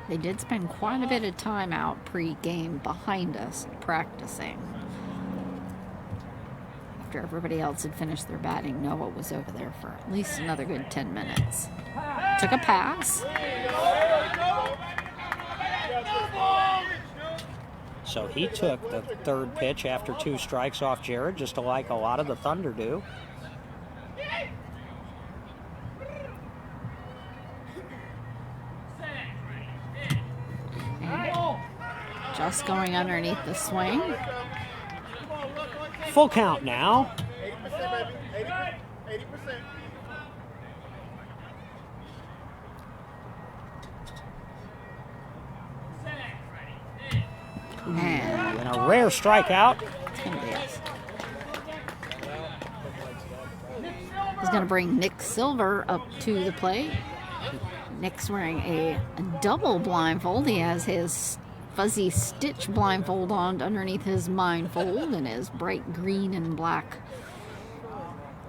They did spend quite a bit of time out pre-game behind us practicing. After everybody else had finished their batting, Noah was over there for at least another good 10 minutes. Took a pass. So he took the third pitch after 2 strikes off Jared, just like a lot of the Thunder do. And just going underneath the swing. Full count now. 80%. And a rare strikeout. He's going to bring Nick Silver up to the plate. Nick's wearing a double blindfold. He has his fuzzy stitch blindfold on underneath his mindfold and his bright green and black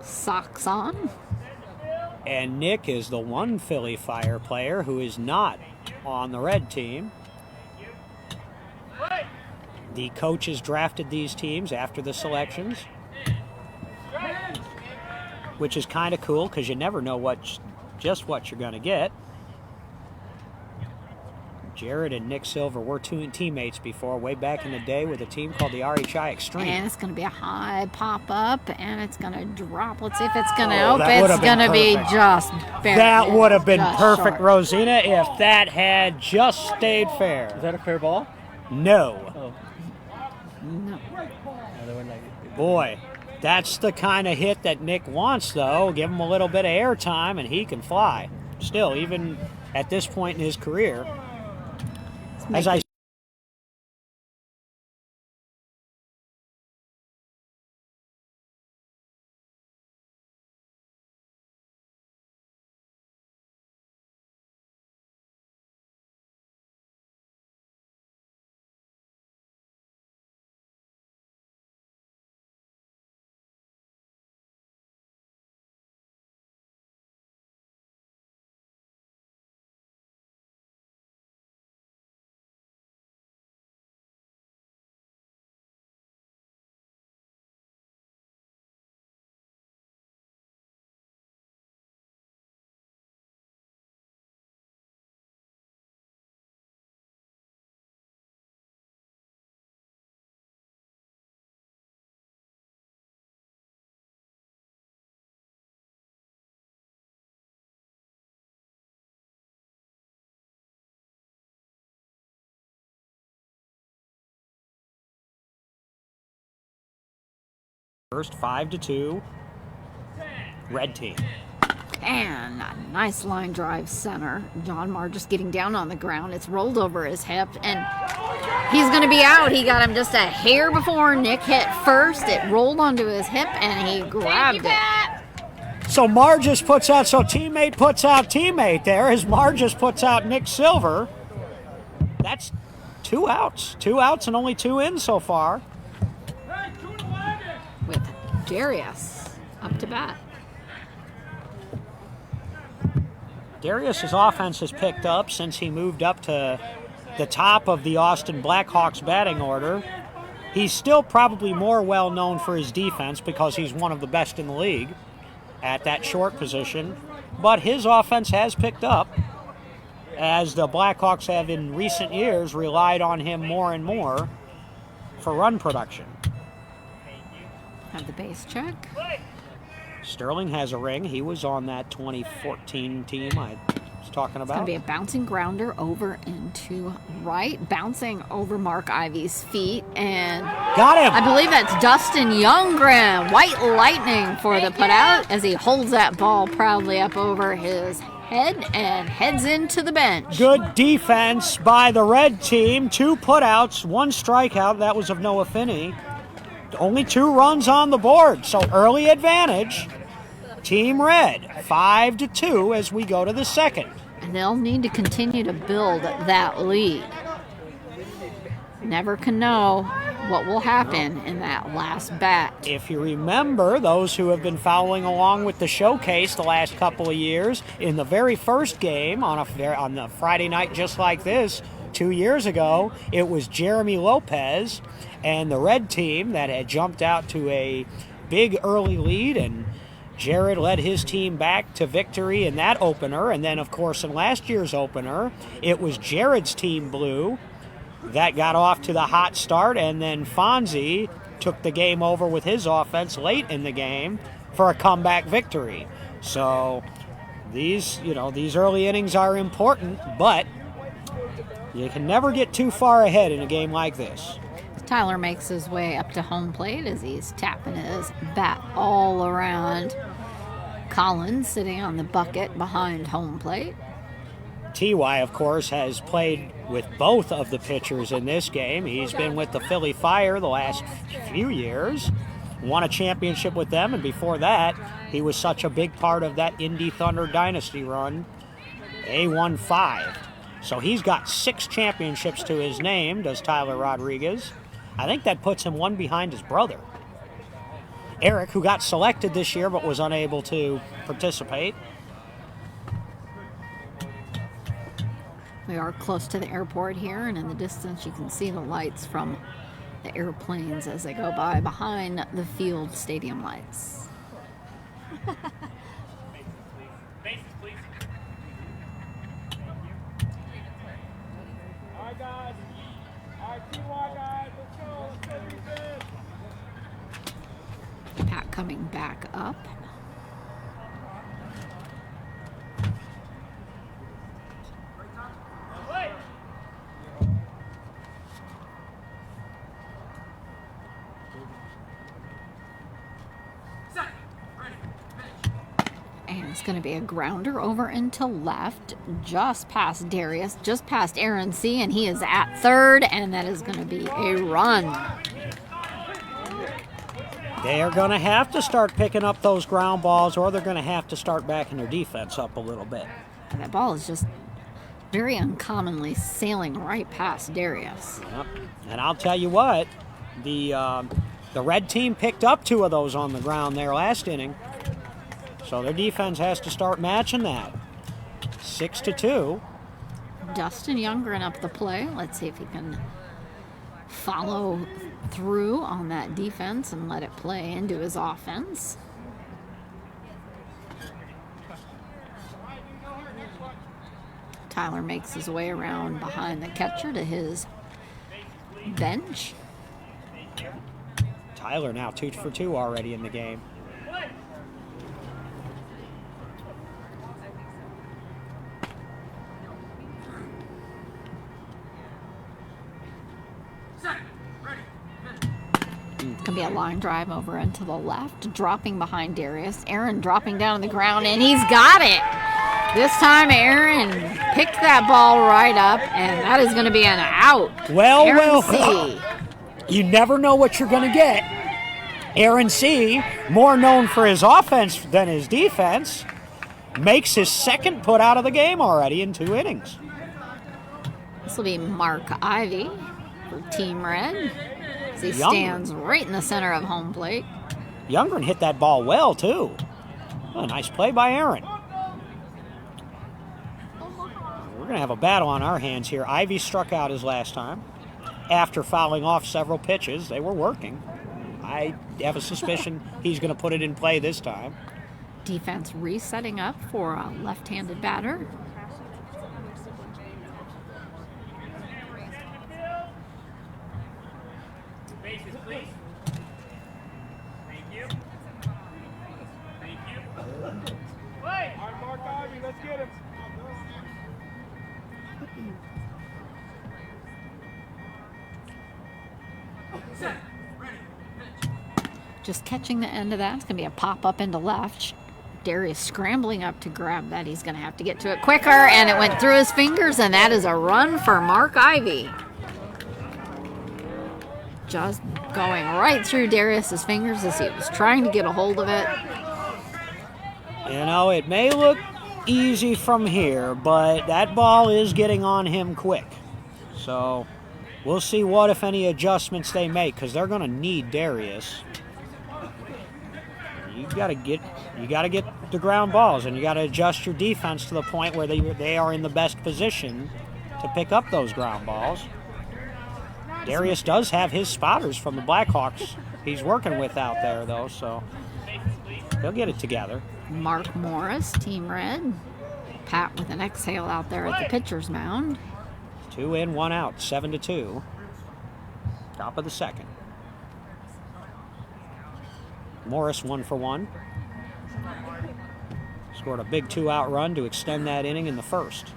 socks on. And Nick is the one Philly Fire player who is not on the red team. The coaches drafted these teams after the selections, which is kind of cool because you never know just what you're going to get. Jared and Nick Silver were teammates before, way back in the day with a team called the RHI Extreme. And it's going to be a high pop-up, and it's going to drop. Let's see if it's going to open. It's going to be just fair. That would have been perfect, short. Rosina, if that had just stayed fair. Is that a fair ball? No. Oh. No. Boy, that's the kind of hit that Nick wants, though. Give him a little bit of airtime, and he can fly. Still, even at this point in his career. As I first 5-2, red team. And a nice line drive center. John Marr just getting down on the ground. It's rolled over his hip, and he's going to be out. He got him just a hair before Nick hit first. It rolled onto his hip, and he grabbed it. So Marr just puts out, teammate puts out teammate there as Marr just puts out Nick Silver. That's 2 outs. 2 outs and only 2 in so far. With Darius up to bat. Darius's offense has picked up since he moved up to the top of the Austin Blackhawks batting order. He's still probably more well known for his defense because he's one of the best in the league at that short position. But his offense has picked up as the Blackhawks have in recent years relied on him more and more for run production. Have the base check. Sterling has a ring. He was on that 2014 team I was talking about. It's going to be a bouncing grounder over into right, bouncing over Mark Ivy's feet, and got him. I believe that's Dustin Youngren. White lightning for the putout as he holds that ball proudly up over his head and heads into the bench. Good defense by the red team. 2 putouts, 1 strikeout. That was of Noah Finney. Only 2 runs on the board, so early advantage. Team Red, 5-2 as we go to the second. And they'll need to continue to build that lead. Never can know what will happen in that last bat. If you remember, those who have been following along with the showcase the last couple of years, in the very first game on the Friday night just like this, 2 years ago, it was Jeremy Lopez and the red team that had jumped out to a big early lead, and Jared led his team back to victory in that opener. And then, of course, in last year's opener, it was Jared's team blue that got off to the hot start, and then Fonzie took the game over with his offense late in the game for a comeback victory. So these early innings are important, but you can never get too far ahead in a game like this. Tyler makes his way up to home plate as he's tapping his bat all around. Collins sitting on the bucket behind home plate. TY, of course, has played with both of the pitchers in this game. He's been with the Philly Fire the last few years, won a championship with them, and before that, he was such a big part of that Indy Thunder dynasty run, A-1-5. So he's got 6 championships to his name, does Tyler Rodriguez. I think that puts him one behind his brother, Eric, who got selected this year but was unable to participate. We are close to the airport here, and in the distance you can see the lights from the airplanes as they go by behind the field stadium lights. Bases, please. All right, guys. All right, TY guys, let's go. Let's go defense. Pat coming back up. And it's going to be a grounder over into left, just past Darius, just past Aaron C., and he is at third, and that is going to be a run. They are going to have to start picking up those ground balls, or they're going to have to start backing their defense up a little bit. And that ball is just very uncommonly sailing right past Darius. Yep. And I'll tell you what, the red team picked up 2 of those on the ground there last inning. So their defense has to start matching that. 6-2. Dustin Youngren up the play. Let's see if he can follow through on that defense and let it play into his offense. Tyler makes his way around behind the catcher to his bench. Tyler now 2 for 2 already in the game. It's going to be a line drive over into the left, dropping behind Darius. Aaron dropping down on the ground, and he's got it. This time, Aaron picked that ball right up, and that is going to be an out. Well, C. You never know what you're going to get. Aaron C., more known for his offense than his defense, makes his second put out of the game already in 2 innings. This will be Mark Ivy for Team Red. As he stands right in the center of home plate. Youngren hit that ball well, too. Oh, nice play by Aaron. We're going to have a battle on our hands here. Ivy struck out his last time. After fouling off several pitches, they were working. I have a suspicion he's going to put it in play this time. Defense resetting up for a left-handed batter. Bases, please. Thank you. Thank you. Wait. All right, Mark Ivy, let's get him. Set. Ready. Just catching the end of that. It's going to be a pop-up into left. Darius scrambling up to grab that. He's going to have to get to it quicker, and it went through his fingers, and that is a run for Mark Ivy. Just going right through Darius's fingers as he was trying to get a hold of it. You know, it may look easy from here, but that ball is getting on him quick. So We'll see what, if any, adjustments they make, because they're going to need Darius. You got to get the ground balls, and you got to adjust your defense to the point where they are in the best position to pick up those ground balls. Darius does have his spotters from the Blackhawks he's working with out there, though, so he'll get it together. Mark Morris, Team Red. Pat with an exhale out there at the pitcher's mound. 2 in, 1 out, 7-2. Top of the second. Morris 1 for 1. Scored a big 2-out run to extend that inning in the first.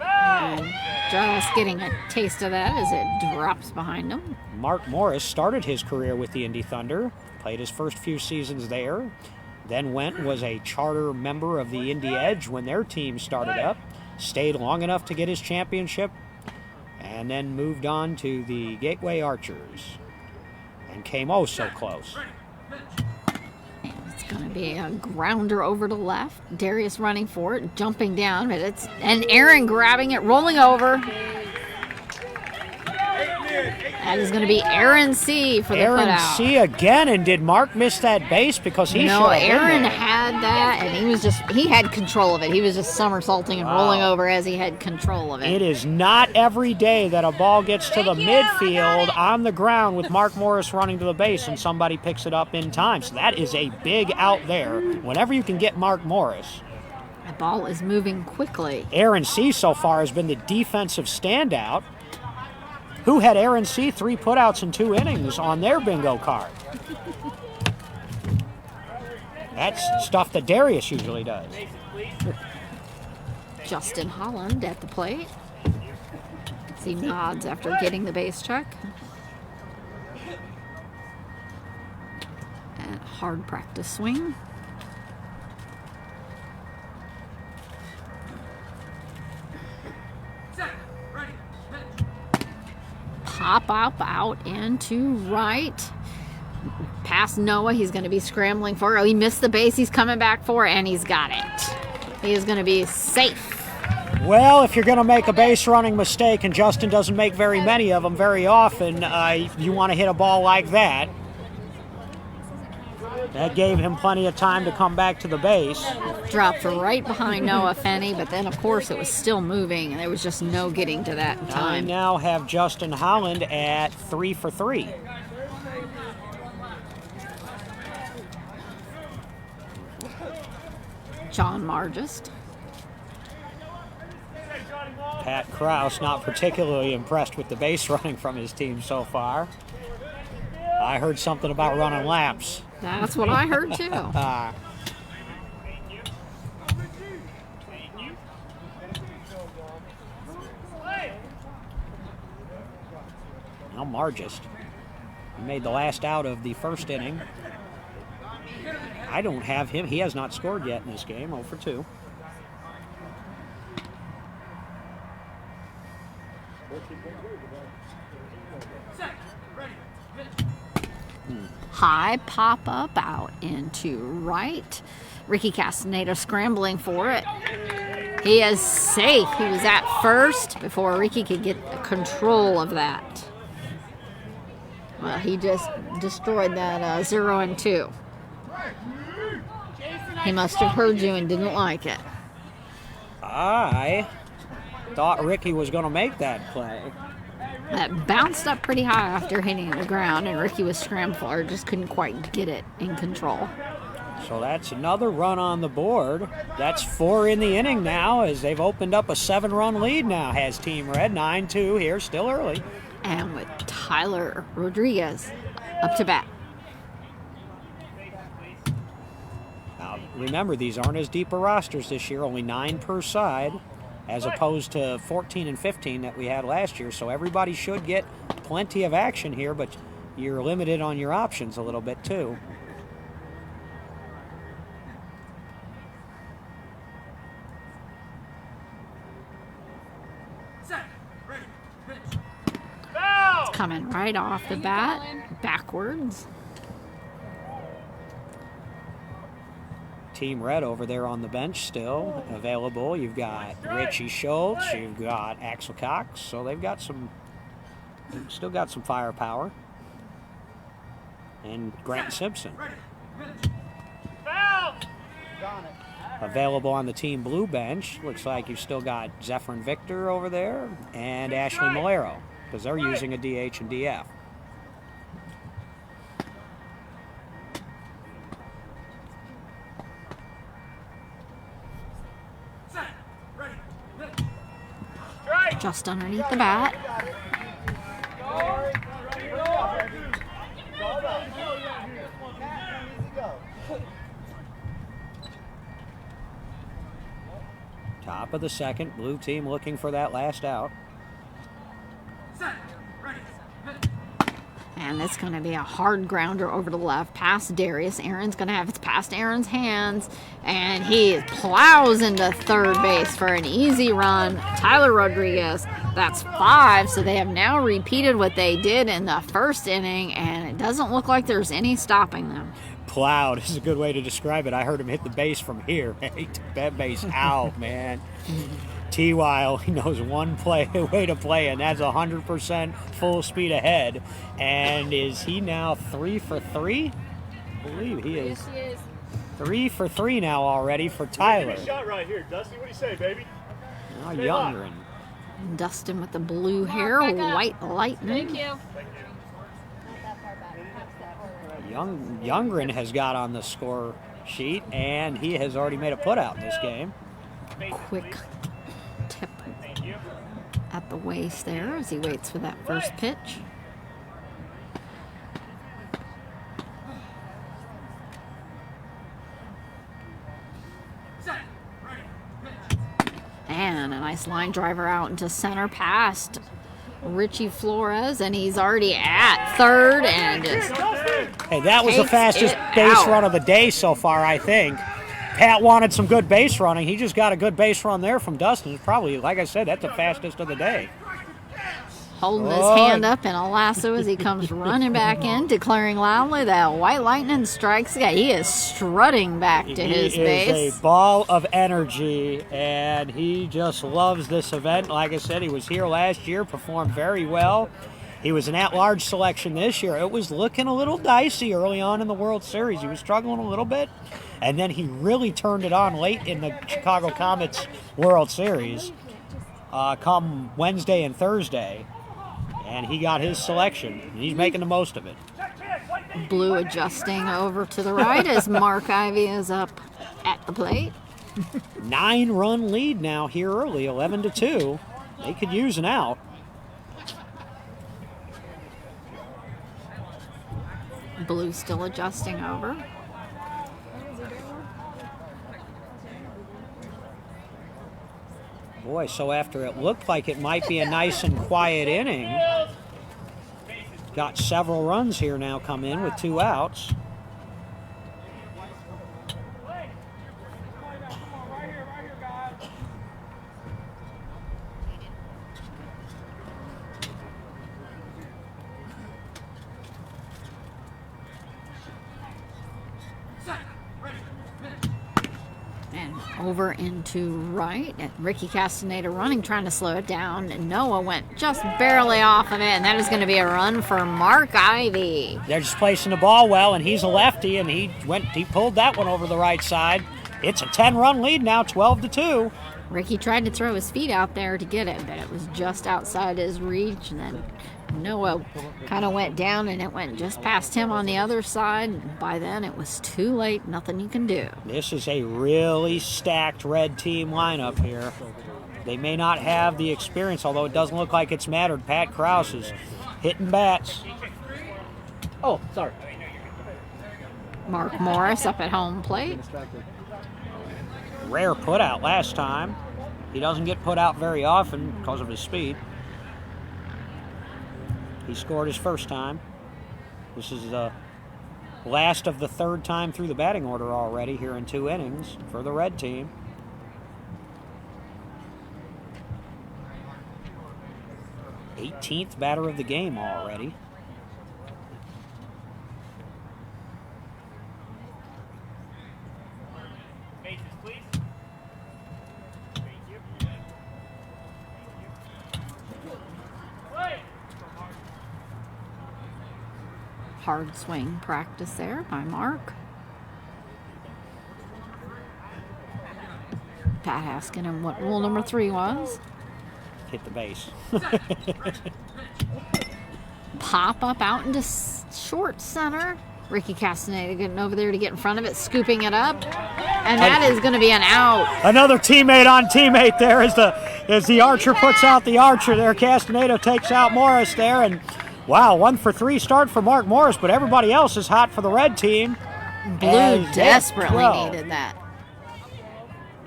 And just getting a taste of that as it drops behind him. Mark Morris started his career with the Indy Thunder, played his first few seasons there, then was a charter member of the Indy Edge when their team started up, stayed long enough to get his championship, and then moved on to the Gateway Archers and came oh so close. And it's going to be a grounder over to left. Darius running for it, jumping down, but and Aaron grabbing it, rolling over. That is going to be Aaron C. for the Aaron putout. C. again, and did Mark miss that base because he No, should have been Aaron there? had that, and he had control of it. He was just somersaulting and rolling over as he had control of it. It is not every day that a ball gets to the midfield on the ground with Mark Morris running to the base and somebody picks it up in time. So that is a big out there whenever you can get Mark Morris. The ball is moving quickly. Aaron C. so far has been the defensive standout. Who had Aaron C. 3 putouts in 2 innings on their bingo card? That's stuff that Darius usually does. Justin Holland at the plate. He nods after getting the base check. And hard practice swing. Pop up out into right. Past Noah, he's going to be scrambling for it. Oh, he missed the base. He's coming back for it, and he's got it. He is going to be safe. Well, if you're going to make a base running mistake, and Justin doesn't make very many of them very often, you want to hit a ball like that. That gave him plenty of time to come back to the base. Dropped right behind Noah Fenney, but then, of course, it was still moving, and there was just no getting to that in I time. now have Justin Holland at 3 for 3. John Margist. Pat Krause not particularly impressed with the base running from his team so far. I heard something about running laps. That's what I heard, too. Uh, Now Margist. He made the last out of the first inning. I don't have him. He has not scored yet in this game. 0 for 2. High pop up out into right. Ricky Castaneda scrambling for it. He is safe. He was at first before Ricky could get control of that. Well, he just destroyed that 0-2. He must have heard you and didn't like it. I thought Ricky was going to make that play. That bounced up pretty high after hitting the ground, and Ricky was scrambling or just couldn't quite get it in control. So that's another run on the board. That's 4 in the inning now as they've opened up a 7-run lead now, has Team Red. 9-2 here, still early. And with Tyler Rodriguez up to bat. Now, remember, these aren't as deep a rosters this year, only 9 per side, as opposed to 14 and 15 that we had last year. So everybody should get plenty of action here, but you're limited on your options a little bit too. It's coming right off the bat, backwards. Team Red over there on the bench still available. You've got Richie Schultz, you've got Axel Cox, so they've got still got some firepower. And Grant Simpson. Foul! Available on the Team Blue bench. Looks like you've still got Zephyrin Victor over there and Ashley Malero, because they're using a DH and DF. Just underneath the bat. Top of the second, blue team looking for that last out. And it's going to be a hard grounder over to the left past Darius. Aaron's going to have it past Aaron's hands. And he plows into third base for an easy run. Tyler Rodriguez, that's 5. So they have now repeated what they did in the first inning. And it doesn't look like there's any stopping them. Plowed is a good way to describe it. I heard him hit the base from here. He took that base out, man. T-Weil, he knows one way to play, and that's 100% full speed ahead. And is he now 3 for 3? I believe he is. 3 for 3 now already for Tyler. Shot right here, Dusty. What do you say, baby? Now Youngren. Dustin with the blue hair, white lightning. Thank you. Youngren has got on the score sheet, and he has already made a putout in this game. Quick tip at the waist there as he waits for that first pitch. And a nice line driver out into center past Richie Flores, and he's already at third and just Hey, that was the takes fastest it base out. run of the day so far, I think. Pat wanted some good base running. He just got a good base run there from Dustin. It's probably, like I said, that's the fastest of the day. holding his hand up in a lasso as he comes running back in, declaring loudly that White Lightning strikes again. He is strutting back to his base. He is a ball of energy, and he just loves this event. Like I said, he was here last year, performed very well. He was an at-large selection this year. It was looking a little dicey early on in the World Series. He was struggling a little bit, and then he really turned it on late in the Chicago Comets World Series come Wednesday and Thursday, and he got his selection. He's making the most of it. Blue adjusting over to the right as Mark Ivy is up at the plate. 9-run lead now here early, 11-2. They could use an out. Blue still adjusting over. Boy, so after it looked like it might be a nice and quiet inning, got several runs here now come in with 2 outs. And over into right. And Ricky Castaneda running, trying to slow it down. And Noah went just barely off of it. And that is going to be a run for Mark Ivy. They're just placing the ball well, and he's a lefty, and he pulled that one over the right side. It's a 10-run lead now, 12-2. Ricky tried to throw his feet out there to get it, but it was just outside his reach. And then Noah kind of went down, and it went just past him on the other side. And by then, it was too late. Nothing you can do. This is a really stacked red team lineup here. They may not have the experience, although it doesn't look like it's mattered. Pat Krause is hitting bats. Oh, sorry. Mark Morris up at home plate. Rare put out last time. He doesn't get put out very often because of his speed. He scored his first time. This is the last of the third time through the batting order already here in 2 innings for the red team. '18th batter of the game already. Bases, please. Thank you. Wait. Hard swing practice there by Mark. Pat asking him what rule number 3 was. Hit the base. Pop up out into short center. Ricky Castaneda getting over there to get in front of it, scooping it up. And that is going to be an out. Another teammate on teammate there as the archer puts out the archer there. Castaneda takes out Morris there. And wow, 1 for 3 start for Mark Morris, but everybody else is hot for the red team. Blue desperately needed that.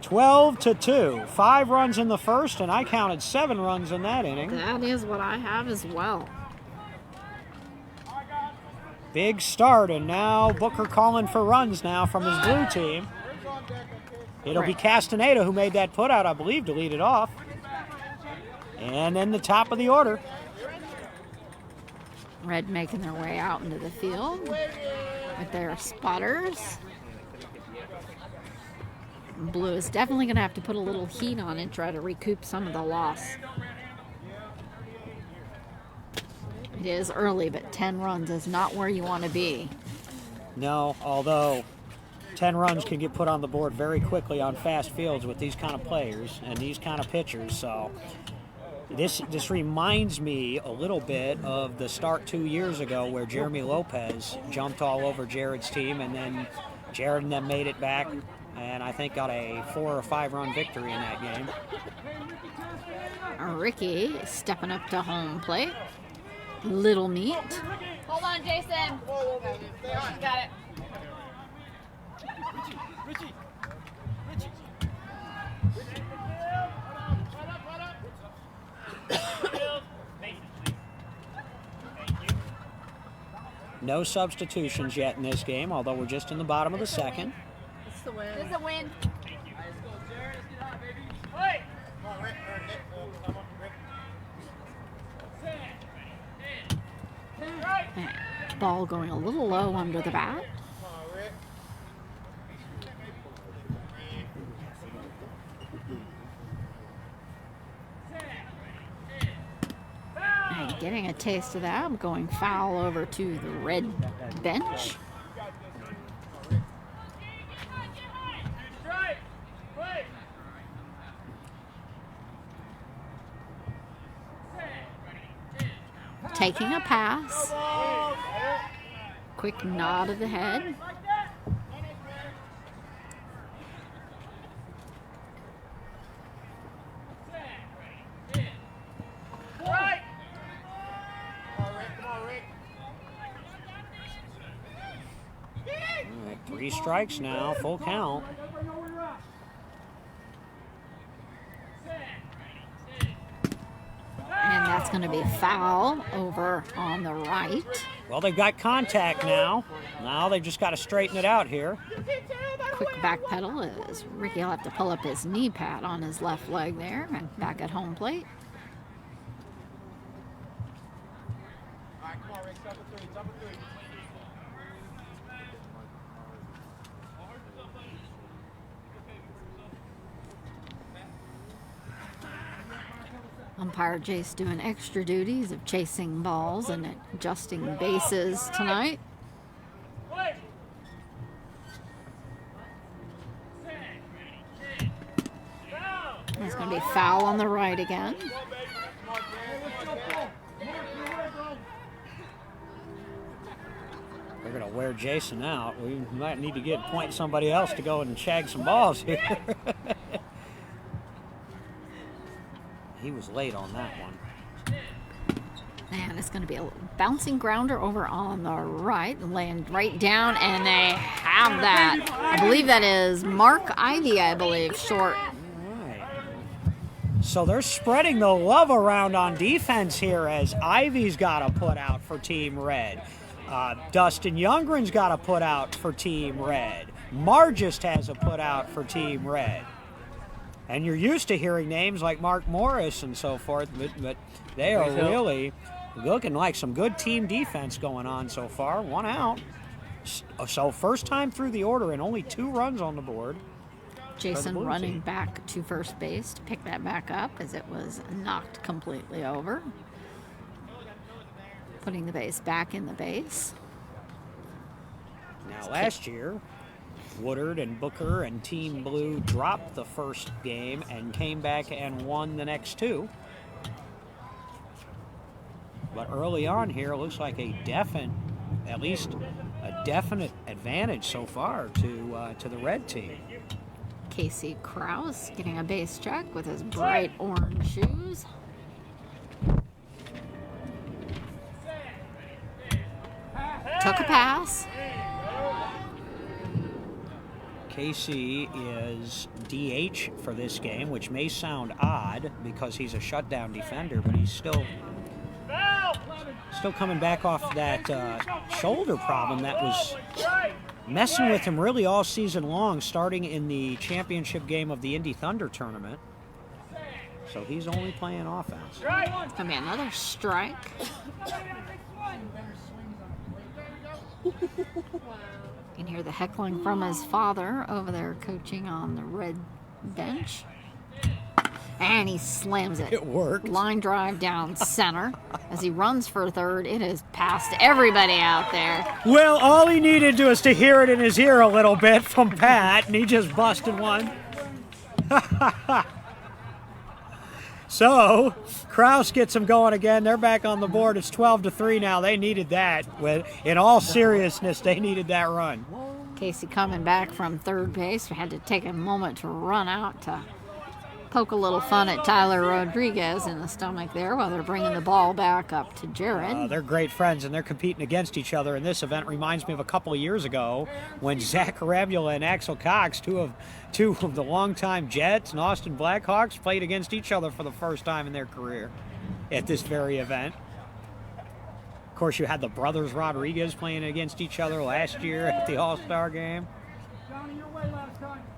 12-2. 5 runs in the first, and I counted 7 runs in that inning. That is what I have as well. Big start, and now Booker calling for runs now from his blue team. It'll be Castaneda who made that put out, I believe, to lead it off. And then the top of the order. Red making their way out into the field with their spotters. Blue is definitely going to have to put a little heat on and try to recoup some of the loss. It is early, but 10 runs is not where you want to be. No, although 10 runs can get put on the board very quickly on fast fields with these kind of players and these kind of pitchers. So this reminds me a little bit of the start 2 years ago where Jeremy Lopez jumped all over Jared's team, and then Jared and them made it back, and I think got a 4 or 5 run victory in that game. Ricky stepping up to home plate. Little meat. Hold on, Jason. Got it. Richie. No substitutions yet in this game, although we're just in the bottom of the second. This is a win. Wait. Ball going a little low under the bat. And getting a taste of that, I'm going foul over to the red bench. Taking a pass. Quick nod of the head. All right, 3 strikes now, full count. And that's going to be foul over on the right. Well, they've got contact now. Now they've just got to straighten it out here. Quick back pedal as Ricky will have to pull up his knee pad on his left leg there and back at home plate. Umpire Jace doing extra duties of chasing balls and adjusting bases tonight. It's going to be foul on the right again. They're going to wear Jason out. We might need to point somebody else to go and shag some balls here. He was late on that one. And it's going to be a bouncing grounder over on the right, land right down, and they have that. I believe that is Mark Ivy, I believe, short. Right. So they're spreading the love around on defense here as Ivy's got to put out for Team Red. Dustin Youngren's got to put out for Team Red. Margist has a put out for Team Red. And you're used to hearing names like Mark Morris and so forth, but they are really looking like some good team defense going on so far. 1 out. So first time through the order and only 2 runs on the board. Jason Blue running team. back to first base to pick that back up as it was knocked completely over. Putting the base back in the base. Now, last year, Woodard and Booker and Team Blue dropped the first game and came back and won the next two. But early on here, it looks like at least a definite advantage so far to the red team. Casey Krause getting a base check with his bright orange shoes. Took a pass. Casey is DH for this game, which may sound odd because he's a shutdown defender, but he's still coming back off that shoulder problem that was messing with him really all season long, starting in the championship game of the Indy Thunder tournament. So he's only playing offense. Gonna be another strike. You can hear the heckling from his father over there coaching on the red bench. And he slams it. It worked. Line drive down center. As he runs for third, it is past everybody out there. Well, all he needed was to hear it in his ear a little bit from Pat, and he just busted one. So, Krause gets him going again. They're back on the board. It's 12-3 now. They needed that. In all seriousness, they needed that run. Casey coming back from third base. We had to take a moment to run out to poke a little fun at Tyler Rodriguez in the stomach there while they're bringing the ball back up to Jared. They're great friends, and they're competing against each other. And this event reminds me of a couple of years ago when Zach Arabula and Axel Cox, two of the longtime Jets and Austin Blackhawks, played against each other for the first time in their career at this very event. Of course, you had the brothers Rodriguez playing against each other last year at the All-Star game.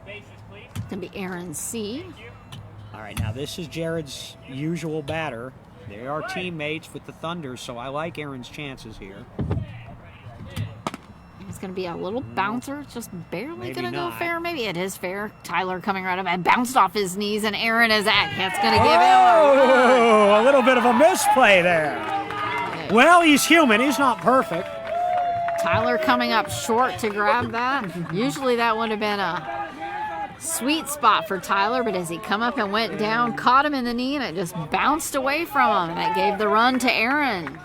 It's going to be Aaron C. All right, now this is Jared's usual batter. They are teammates with the Thunder, so I like Aaron's chances here. It's going to be a little bouncer. It's just barely Maybe going to go not. fair. Maybe it is fair. Tyler coming right up and bounced off his knees, and Aaron is at. That's going to give him Oh, a little bit of a misplay there. Well, he's human. He's not perfect. Tyler coming up short to grab that. Usually that would have been a sweet spot for Tyler, but as he come up and went down, caught him in the knee, and it just bounced away from him. And that gave the run to Aaron.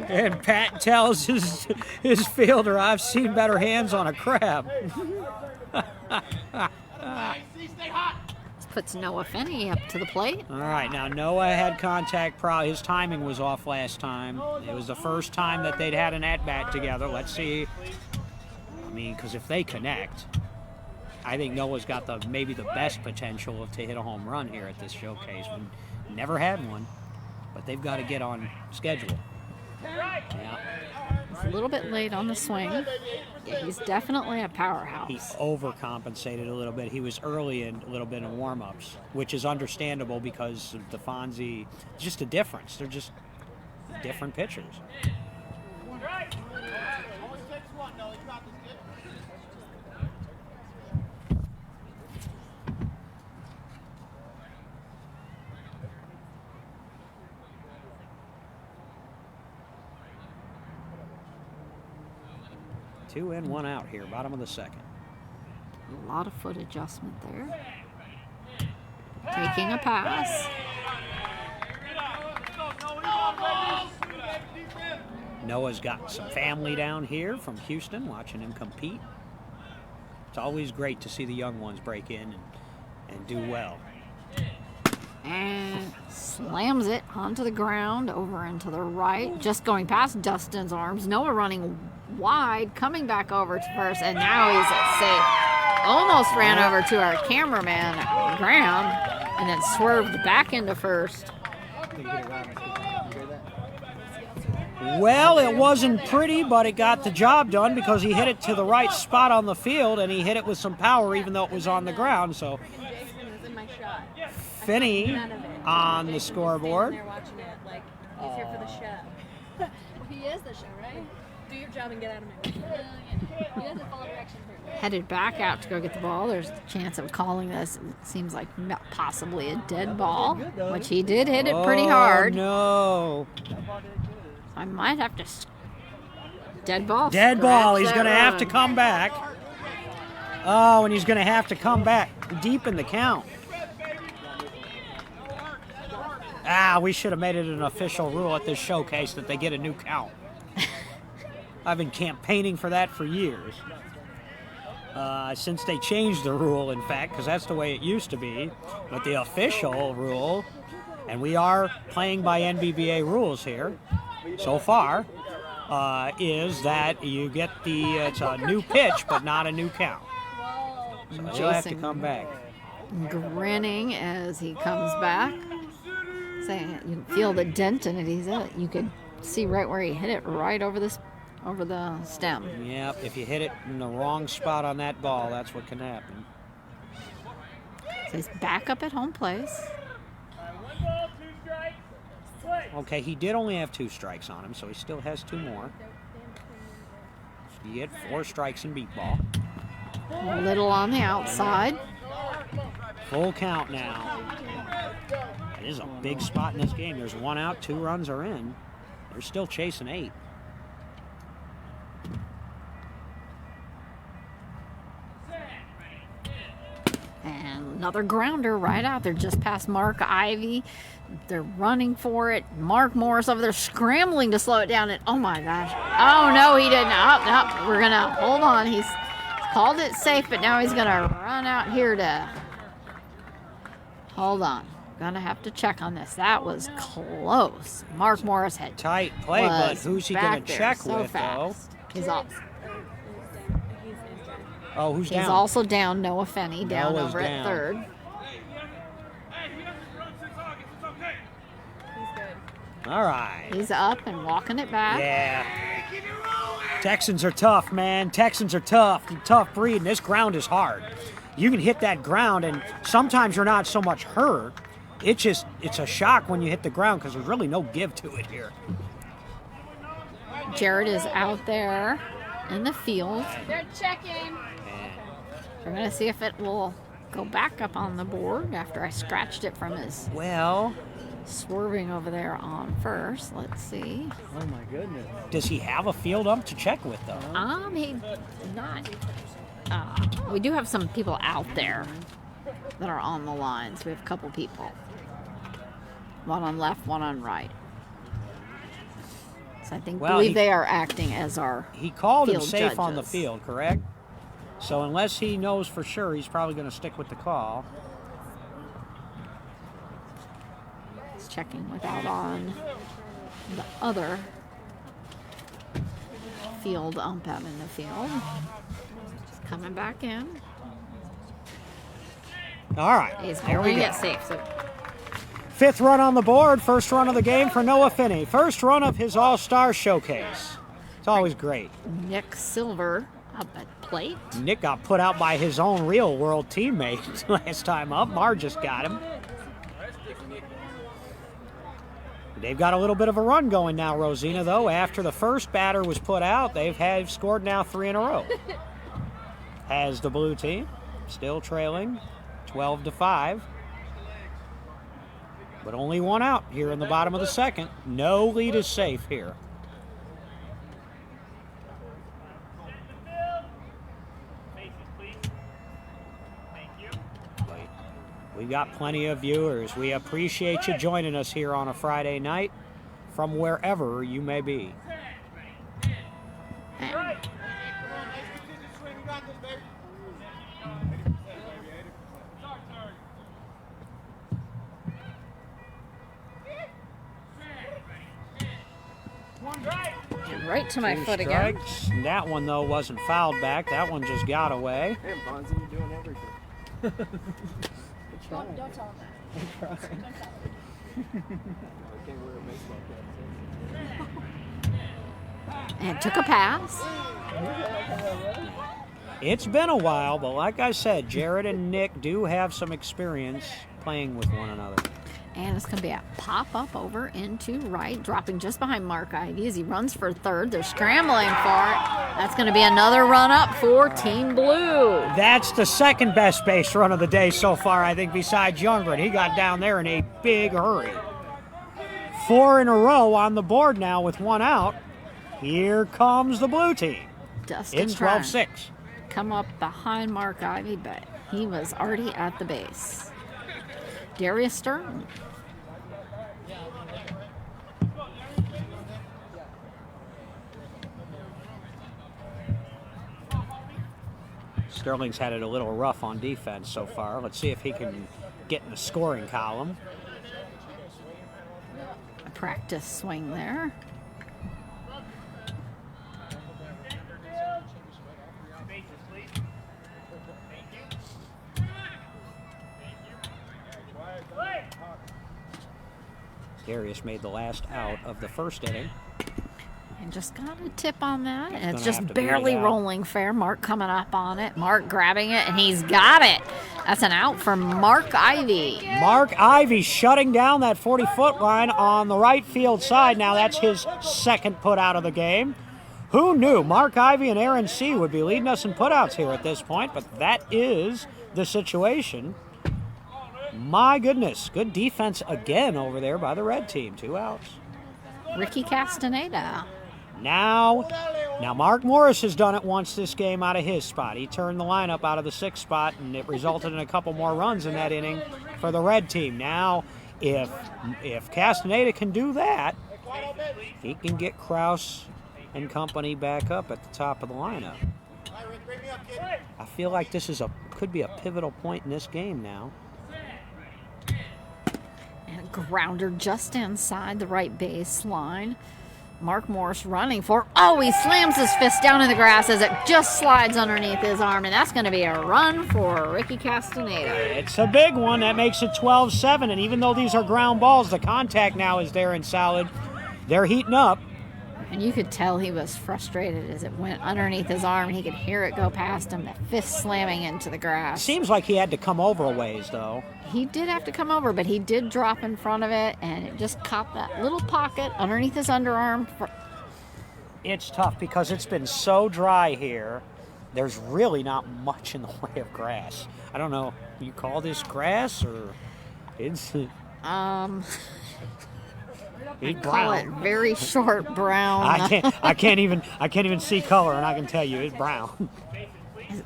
And Pat tells his fielder, I've seen better hands on a crab. This puts Noah Finney up to the plate. All right, now Noah had contact. His timing was off last time. It was the first time that they'd had an at-bat together. Let's see. I mean, because if they connect, I think Noah's got maybe the best potential to hit a home run here at this showcase. We never had one, but they've got to get on schedule. Yeah. It's a little bit late on the swing. Yeah, he's definitely a powerhouse. He overcompensated a little bit. He was early in a little bit in warm-ups, which is understandable because of the Fonzie. Just a difference. They're just different pitchers. 2 in, 1 out here, bottom of the second. A lot of foot adjustment there. Taking a pass. Noah's got some family down here from Houston watching him compete. It's always great to see the young ones break in and do well. And slams it onto the ground over and to the right, just going past Dustin's arms. Noah running wide, coming back over to first, and now he's at safe. Almost ran over to our cameraman, Graham, and then swerved back into first. Well, it wasn't pretty, but it got the job done because he hit it to the right spot on the field, and he hit it with some power even though it was on the ground. So Finney on the scoreboard. They're watching it like he's here for the show. He is the show, right? do your job and get out of my way. You have to follow direction first. Headed back out to go get the ball. There's a chance of calling this. It seems like possibly a dead ball, which he did hit it pretty hard. No. I might have to. Dead ball. Dead ball. He's Scratch going to that have to run. come back. Oh, and he's going to have to come back deep in the count. We should have made it an official rule at this showcase that they get a new count. I've been campaigning for that for years. Since they changed the rule, in fact, because that's the way it used to be. But the official rule, and we are playing by NBBA rules here so far, is that you get it's a new pitch, but not a new count. So he'll have to Jason come back. Grinning as he comes back. Saying you can feel the dent in it. You could see right where he hit it, right over the stem. Yep, if you hit it in the wrong spot on that ball, that's what can happen. So he's back up at home place. 1 ball, 2 strikes. Play. Okay, he did only have 2 strikes on him, so he still has 2 more. So you get 4 strikes in beat ball. A little on the outside. Full count now. It is a big spot in this game. There's 1 out, 2 runs are in. They're still chasing 8. And another grounder right out there just past Mark Ivy. They're running for it. Mark Morris over there scrambling to slow it down. And oh my gosh. Oh no, he didn't. Oh, no, we're going to hold on. He's called it safe, but now he's going to run out here to hold on. Gonna have to check on this. That was close. Mark Morris had Tight play, but who's he going to check so with, fast. though? He's Who's He's down? also down. Noah Fenney down Noah's over down. at third. All right. He's up and walking it back. Yeah. Texans are tough, man. Texans are tough. Tough breed, and this ground is hard. You can hit that ground, and sometimes you're not so much hurt. It's a shock when you hit the ground because there's really no give to it here. Jared is out there in the field. They're checking. We're going to see if it will go back up on the board after I scratched it from his Well, swerving over there on first. Let's see. Oh my goodness. does he have a field ump to check with, though? He not. We do have some people out there that are on the lines. We have a couple people. One on left, one on right. So I believe they are acting as our He called him field safe on the judges. field, correct? So unless he knows for sure, he's probably going to stick with the call. He's checking without on the other field ump out in the field. Just coming back in. All right, He's there we holding go. it safe. So 5th run on the board, first run of the game for Noah Finney. First run of his All-Star Showcase. It's always great. Nick Silver up at plate. Nick got put out by his own real world teammate last time up. Mar just got him. They've got a little bit of a run going now, Rosina, though. After the first batter was put out, they've scored now 3 in a row. Has the blue team, still trailing 12-5. But only 1 out here in the bottom of the 2nd. No lead is safe here. Faces, please. Thank you. We've got plenty of viewers. We appreciate you joining us here on a Friday night from wherever you may be. And right to my 2 foot again. strikes. That one, though, wasn't fouled back. That one just got away. Damn, Bonzi, you're doing everything. Don't tell him that. I can't wear a baseball cap. And took a pass. It's been a while, but like I said, Jared and Nick do have some experience playing with one another. And it's going to be a pop-up over into right, dropping just behind Mark Ivy as he runs for third. They're scrambling for it. That's going to be another run-up for Team Blue. That's the second best base run of the day so far, I think, besides Youngren. He got down there in a big hurry. 4 in a row on the board now with 1 out. Here comes the blue team. Dustin It's trying 12-6. to come up behind Mark Ivy, but he was already at the base. Darius Stern. Sterling's had it a little rough on defense so far. Let's see if he can get in the scoring column. A practice swing there. Darius made the last out of the first inning. And just got a tip on that. And it's gonna just have to beat barely it out. rolling fair. Mark coming up on it. Mark grabbing it, and he's got it. That's an out for Mark Ivy. Mark Ivy shutting down that 40-foot line on the right field side. Now that's his second put out of the game. Who knew Mark Ivy and Aaron C. would be leading us in putouts here at this point, but that is the situation. My goodness, good defense again over there by the red team. 2 outs. Ricky Castaneda. Now Mark Morris has done it once this game out of his spot. He turned the lineup out of the 6th spot, and it resulted in a couple more runs in that inning for the red team. Now, if Castaneda can do that, he can get Kraus and company back up at the top of the lineup. I feel like this could be a pivotal point in this game now. And a grounder just inside the right baseline. Mark Morris running for. Oh, he slams his fist down in the grass as it just slides underneath his arm, and that's going to be a run for Ricky Castaneda. It's a big one. That makes it 12-7, and even though these are ground balls, the contact now is there and solid. They're heating up. And you could tell he was frustrated as it went underneath his arm, and he could hear it go past him, the fist slamming into the grass. Seems like he had to come over a ways, though. He did have to come over, but he did drop in front of it, and it just caught that little pocket underneath his underarm. It's tough because it's been so dry here. There's really not much in the way of grass. I don't know. You call this grass or it's Call it very short brown. I can't even see color, and I can tell you it's brown.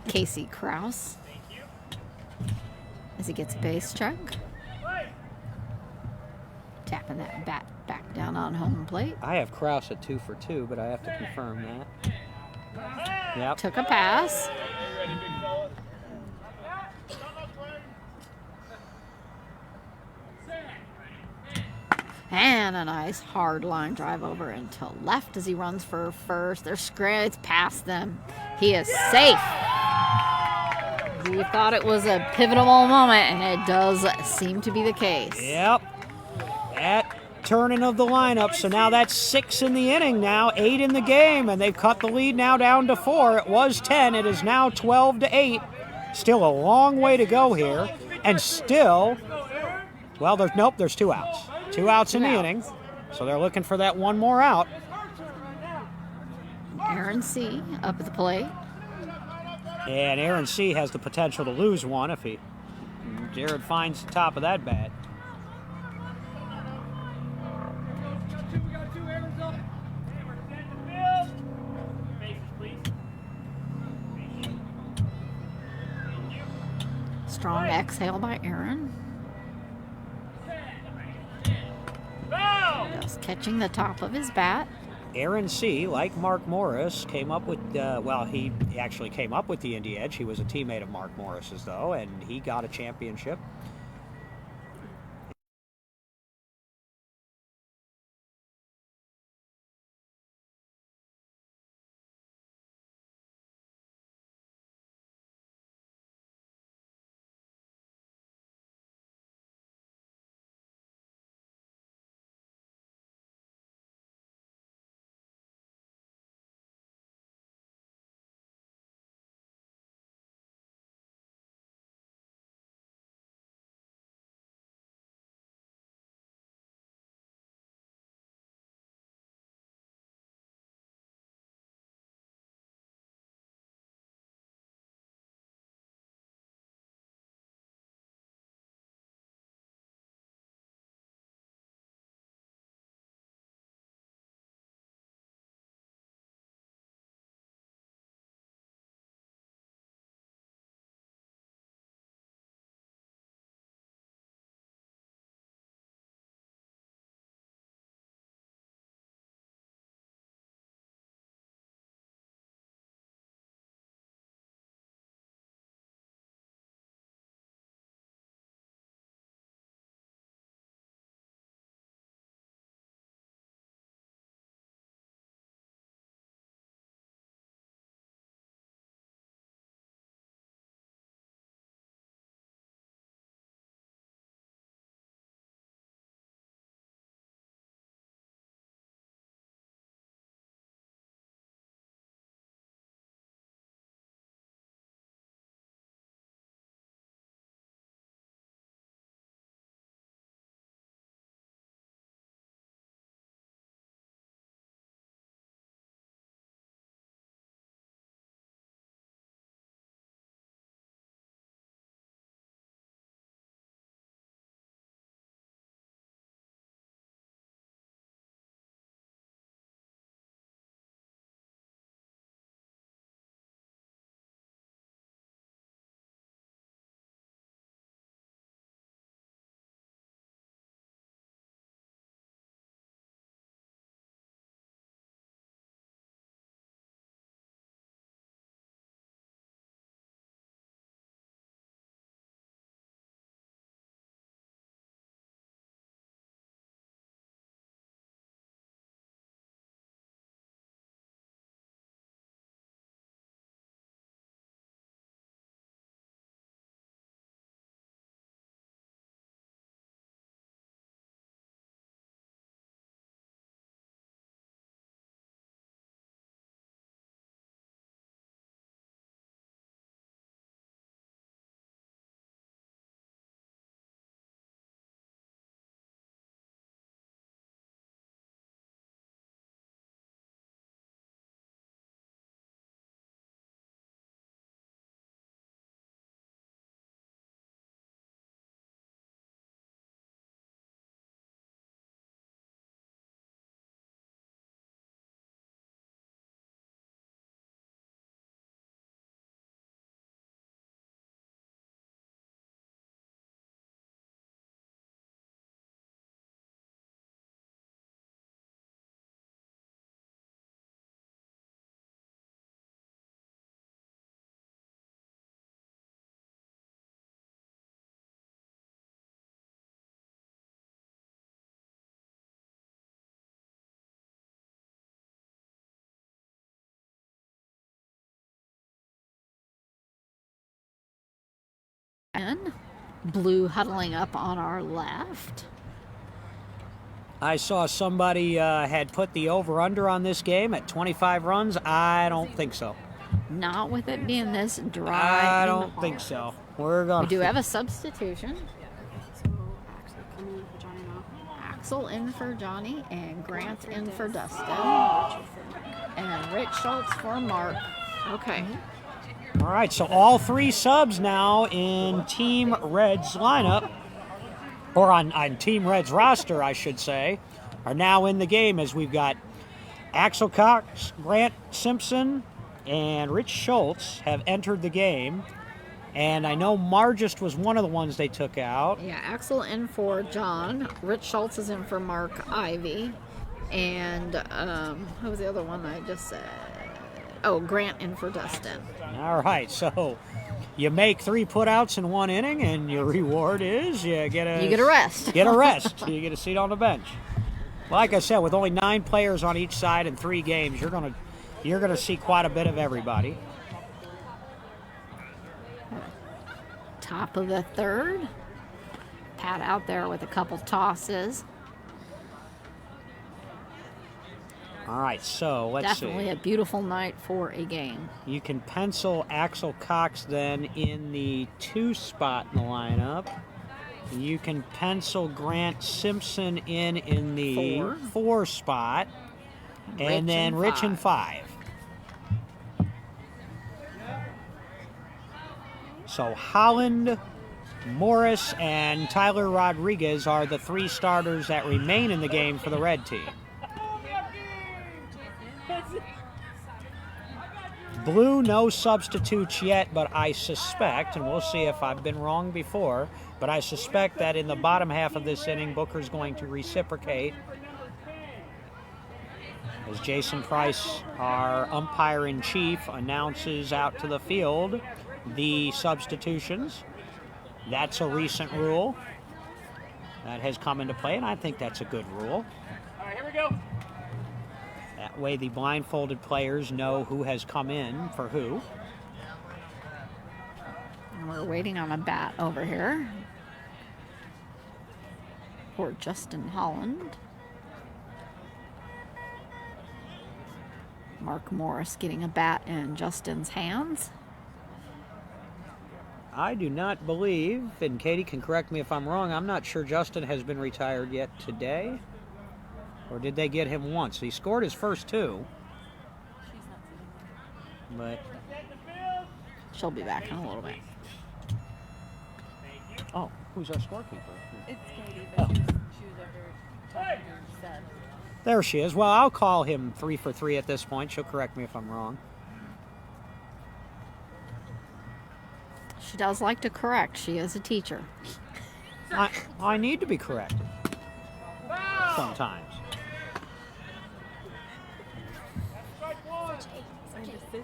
Casey Kraus as he gets a base check. Tapping that bat back down on home plate. I have Kraus at 2 for 2, but I have to confirm that. Yep. Took a pass. And a nice hard line drive over into left as he runs for first. It's past them. He is safe. You thought it was a pivotal moment, and it does seem to be the case. Yep. That turning of the lineup. So now that's 6 in the inning now, 8 in the game, and they've cut the lead now down to 4. It was 10. It is now 12-8. Still a long way to go here. And still, well, there's 2 outs. 2 outs in the inning. So they're looking for that one more out. Aaron C. up at the plate. And Aaron C. has the potential to lose one if Jared finds the top of that bat. Strong exhale by Aaron. Just catching the top of his bat. Aaron C., like Mark Morris, came up with, he actually came up with the Indy Edge. He was a teammate of Mark Morris's, though, and he got a championship. Blue huddling up on our left. I saw somebody had put the over-under on this game at 25 runs. I don't think so. Not with it being this dry. I don't think so. We're going. We do have a substitution. So actually coming in for Johnny now. Axel in for Johnny and Grant in for Dustin. And Rich Schultz for Mark. Okay. All right, so all three subs now in Team Red's lineup, or on Team Red's roster, I should say, are now in the game as we've got Axel Cox, Grant Simpson, and Rich Schultz have entered the game. And I know Margist was one of the ones they took out. Yeah, Axel in for John. Rich Schultz is in for Mark Ivy. And who was the other one I just said? Oh, Grant in for Dustin. All right, so you make 3 putouts in 1 inning, and your reward is you get a rest. Get a rest. You get a seat on the bench. Like I said, with only 9 players on each side in 3 games, you're gonna see quite a bit of everybody. Top of the third. Pat out there with a couple tosses. All right, so let's Definitely see. a beautiful night for a game. You can pencil Axel Cox then in the 2 spot in the lineup. You can pencil Grant Simpson in the 4 spot. And then Rich in 5. So Holland, Morris, and Tyler Rodriguez are the 3 starters that remain in the game for the red team. Blue, no substitutes yet, but I suspect, and we'll see if I've been wrong before, but I suspect that in the bottom half of this inning, Booker's going to reciprocate. As Jason Price, our umpire-in-chief, announces out to the field the substitutions. That's a recent rule that has come into play, and I think that's a good rule. All right, here we go. That way the blindfolded players know who has come in for who. And we're waiting on a bat over here for Justin Holland. Mark Morris getting a bat in Justin's hands. I do not believe, and Katie can correct me if I'm wrong, I'm not sure Justin has been retired yet today. Or did they get him once? He scored his first 2. But She'll be back in a little bit. oh, who's our scorekeeper? It's Katie, but she was over talking to Seth. There she is. Well, I'll call him 3 for 3 at this point. She'll correct me if I'm wrong. She does like to correct. She is a teacher. I need to be corrected sometimes. Strike 1. And his sister.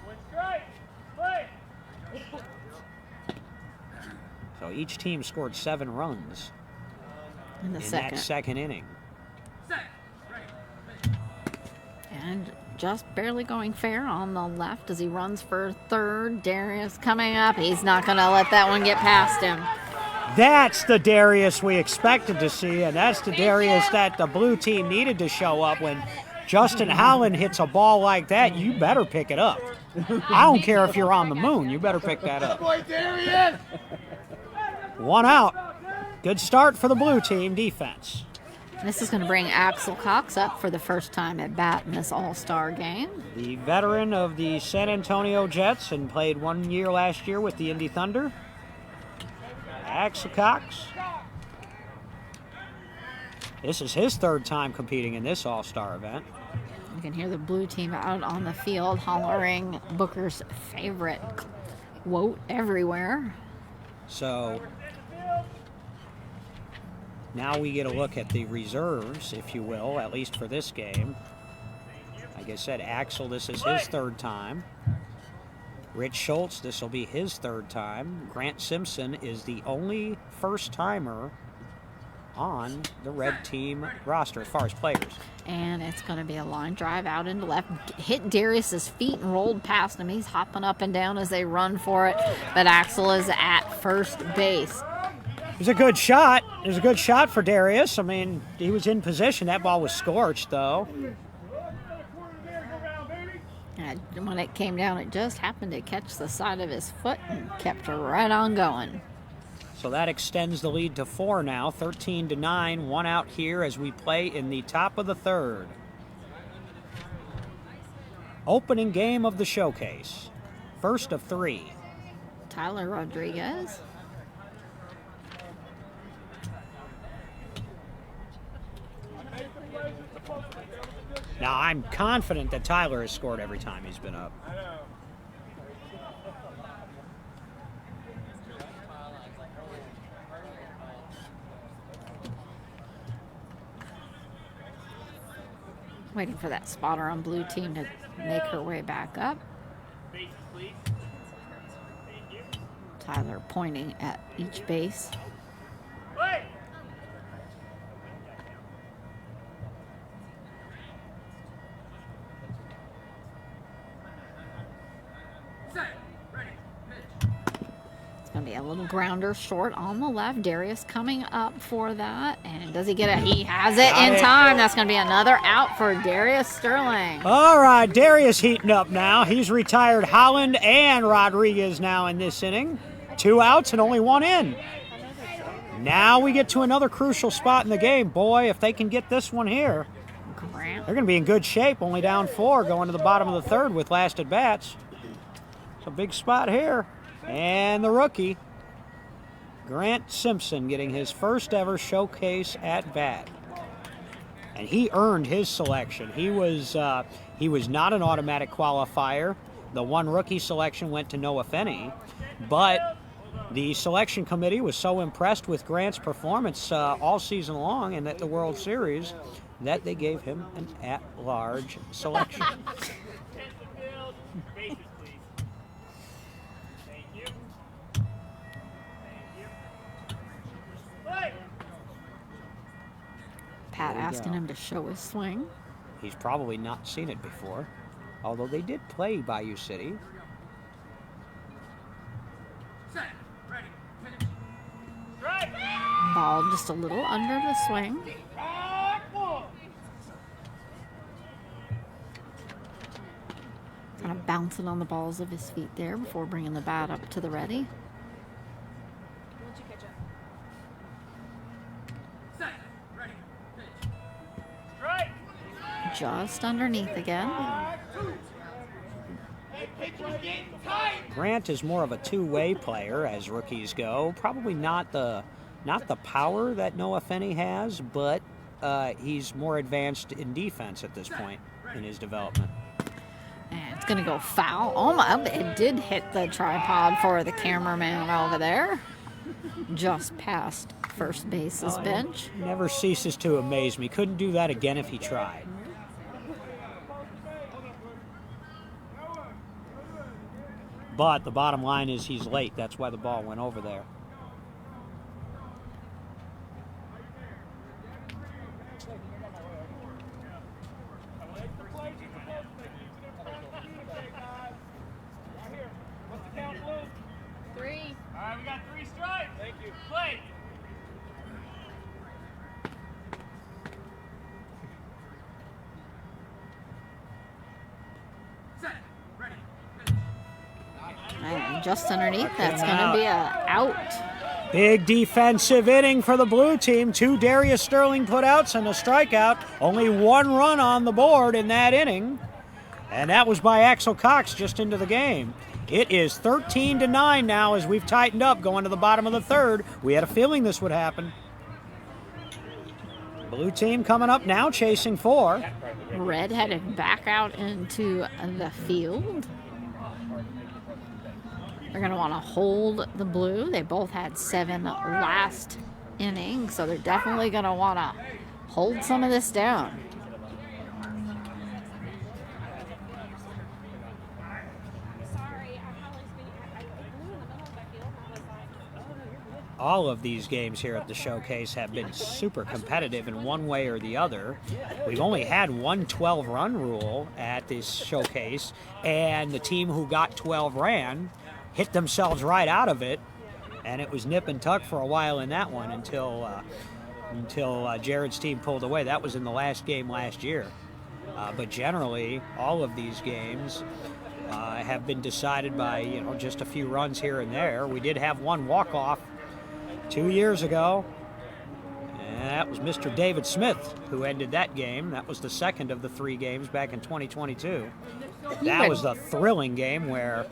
One strike. Play. So each team scored 7 runs In the in second. that second inning. And just barely going fair on the left as he runs for third. Darius coming up. He's not going to let that one get past him. That's the Darius we expected to see, and that's the Darius that the blue team needed to show up. When Justin Howland hits a ball like that, you better pick it up. I don't care if you're on the moon, you better pick that up. Boy, Darius. 1 out. Good start for the blue team defense. This is going to bring Axel Cox up for the first time at bat in this all-star game. The veteran of the San Antonio Jets and played 1 year last year with the Indy Thunder. Axel Cox. This is his 3rd time competing in this all-star event. You can hear the blue team out on the field hollering Booker's favorite quote everywhere. So now we get a look at the reserves, if you will, at least for this game. Like I said, Axel, this is his 3rd time. Rich Schultz, this will be his 3rd time. Grant Simpson is the only first-timer on the red team roster as far as players. And it's going to be a line drive out into left. Hit Darius's feet and rolled past him. He's hopping up and down as they run for it. But Axel is at first base. It was a good shot. It was a good shot for Darius. I mean, he was in position. That ball was scorched, though. And when it came down, it just happened to catch the side of his foot and kept right on going. So that extends the lead to 4 now, 13-9. 1 out here as we play in the top of the third. Opening game of the showcase. First of 3. Tyler Rodriguez. Now, I'm confident that Tyler has scored every time he's been up. Waiting for that spotter on blue team to make her way back up. Bases, please. Thank you. Tyler pointing at each base. Wait! It's going to be a little grounder short on the left. Darius coming up for that. And does he get it? He has it in time. That's going to be another out for Darius Sterling. All right, Darius heating up now. He's retired Holland and Rodriguez now in this inning. 2 outs and only 1 in. Now we get to another crucial spot in the game. Boy, if they can get this one here, Grant. they're going to be in good shape. Only down 4 going to the bottom of the third with last at bats. It's a big spot here. And the rookie, Grant Simpson, getting his first ever showcase at bat. And he earned his selection. He was not an automatic qualifier. The one rookie selection went to Noah Fenney, but the selection committee was so impressed with Grant's performance all season long and at the World Series that they gave him an at-large selection. Bases, please. Thank you. Thank you. Wait! Pat There we asking go. him to show his swing. He's probably not seen it before, although they did play Bayou City. Set. Ready. Finish. Strike! Ball just a little under the swing. Kind of bouncing on the balls of his feet there before bringing the bat up to the ready. Once you catch up. Set. Ready. Finish. Strike! Just underneath again. Grant is more of a two-way player as rookies go. Probably not the power that Noah Fenney has, but he's more advanced in defense at this point in his development. And it's going to go foul. Oh my, it did hit the tripod for the cameraman over there. Just past first base's bench. Never ceases to amaze me. Couldn't do that again if he tried. But the bottom line is he's late. That's why the ball went over there. Three. All right, we got 3 strikes. Thank you. Play. Set. Ready. And just underneath, that's going to be a out. Big defensive inning for the blue team. 2 Darius Sterling putouts and a strikeout. Only 1 run on the board in that inning. And that was by Axel Cox just into the game. It is 13-9 now as we've tightened up going to the bottom of the third. We had a feeling this would happen. Blue team coming up now, chasing 4. Red headed back out into the field. They're going to want to hold the blue. They both had 7 last inning, so they're definitely going to want to hold some of this down. Sorry, I probably blew in the middle of my field, and I was like, oh no, you're good. all of these games here at the showcase have been super competitive in one way or the other. We've only had one 12-run rule at this showcase, and the team who got 12 ran hit themselves right out of it, and it was nip and tuck for a while in that one until Jared's team pulled away. That was in the last game last year. But generally, all of these games have been decided by just a few runs here and there. We did have one walk-off 2 years ago, and that was Mr. David Smith who ended that game. That was the second of the 3 games back in 2022. That was a thrilling game where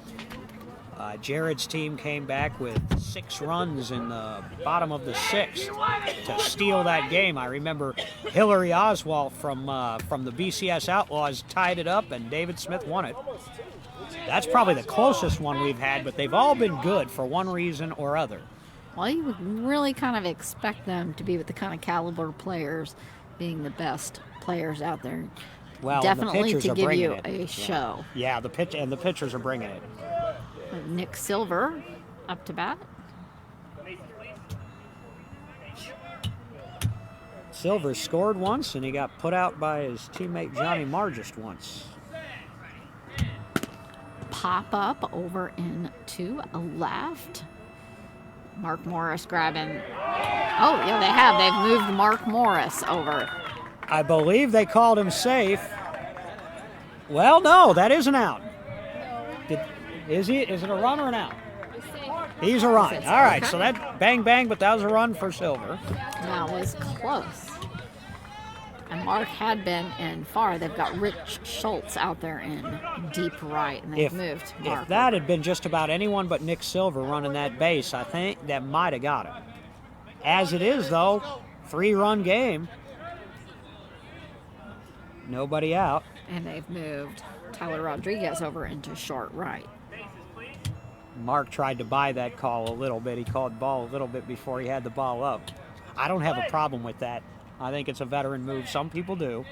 Jared's team came back with 6 runs in the bottom of the 6th to steal that game. I remember Hillary Oswalt from the BCS Outlaws tied it up, and David Smith won it. That's probably the closest one we've had, but they've all been good for one reason or other. Well, you would really kind of expect them to be with the kind of caliber players, being the best players out there. Well, definitely and the to pitchers are give bringing you it. a show. Yeah, the pitchers are bringing it. Nick Silver up to bat. Silver scored once, and he got put out by his teammate Johnny Margist once. Pop up over into a left. Mark Morris grabbing. Oh, yeah, they have. They've moved Mark Morris over. I believe they called him safe. Well, no, that is an out. Is it a run or an out? He's a run. All right, so that bang, bang, but that was a run for Silver. That was close. And Mark had been in far. They've got Rich Schultz out there in deep right, and they've moved Mark. If that had been just about anyone but Nick Silver running that base, I think that might have got him. As it is, though, 3-run game. Nobody out. And they've moved Tyler Rodriguez over into short right. Mark tried to buy that call a little bit. He called ball a little bit before he had the ball up. I don't have a problem with that. I think it's a veteran move. Some people do.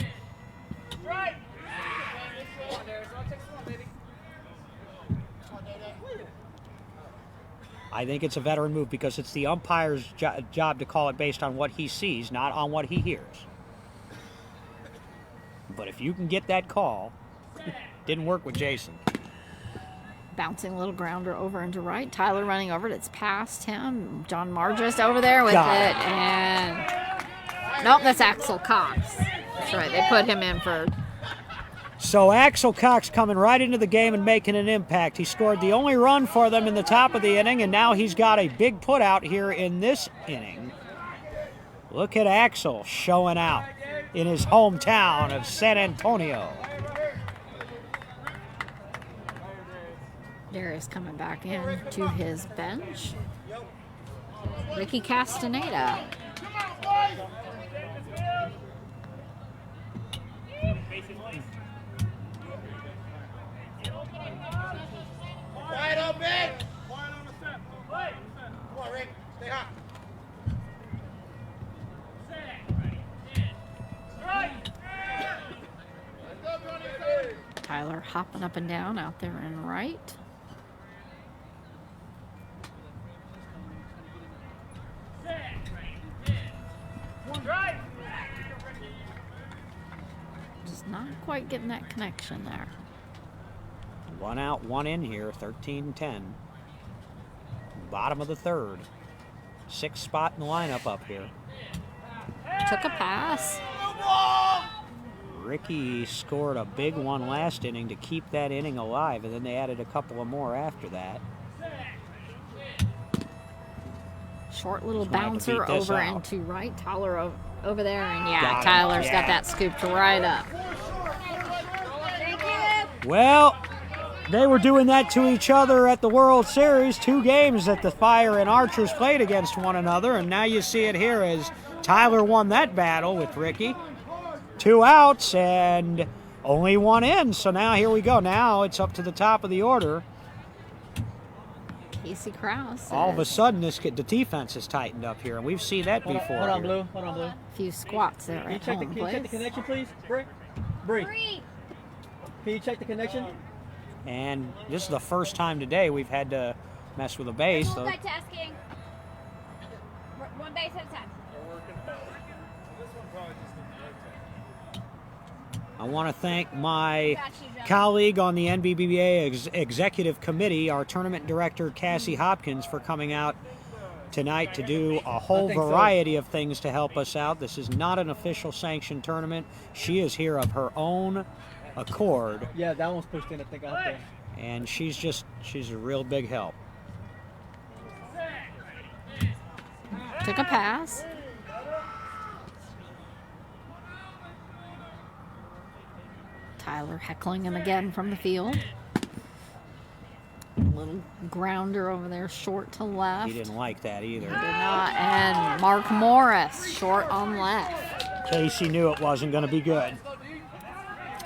I think it's a veteran move because it's the umpire's job to call it based on what he sees, not on what he hears. But if you can get that call, didn't work with Jason. Bouncing little grounder over into right. Tyler running over it. It's past him. John Margis over there with it. And nope, that's Axel Cox. That's right. They put him in for. So Axel Cox coming right into the game and making an impact. He scored the only run for them in the top of the inning, and now he's got a big put out here in this inning. Look at Axel showing out in his hometown of San Antonio. Darius coming back in to his bench. Ricky Castaneda. Quiet up, man! Quiet on the step. Come on, Rick. Stay hot. Tyler hopping up and down out there in right. Just not quite getting that connection there. 1 out, 1 in here, 13-10. Bottom of the 3rd. 6th spot in the lineup up here. Took a pass. Ricky scored a big one last inning to keep that inning alive, and then they added a couple of more after that. Short little Trying to bouncer beat this over out. into right. Tyler over there, and yeah, Got him. Tyler's Yeah. got that scooped right up. Well, they were doing that to each other at the World Series. 2 games that the Fire and Archers played against one another, and now you see it here as Tyler won that battle with Ricky. 2 outs and only 1 in, so now here we go. Now it's up to the top of the order. Casey Krause. All of a sudden, the defense is tightened up here, and we've seen that before. Hold on, here. Blue. Hold on, Blue. A few squats there Can you at check the, home can you check the place. connection, please? Bree. Can you check the connection? And this is the first time today we've had to mess with a base. So Multitasking. One base at a time. I want to thank my Got you, John. colleague on the NBBA Executive Committee, our tournament director, Cassie Hopkins, for coming out tonight to do a whole think so. variety of things to help us out. This is not an official sanctioned tournament. She is here of her own accord, Yeah, that one's pushed in, I think, out there. and she's a real big help. Took a pass. Tyler heckling him again from the field. Little grounder over there, short to left. He didn't like that either. Did not. And Mark Morris, short on left. Casey knew it wasn't going to be good.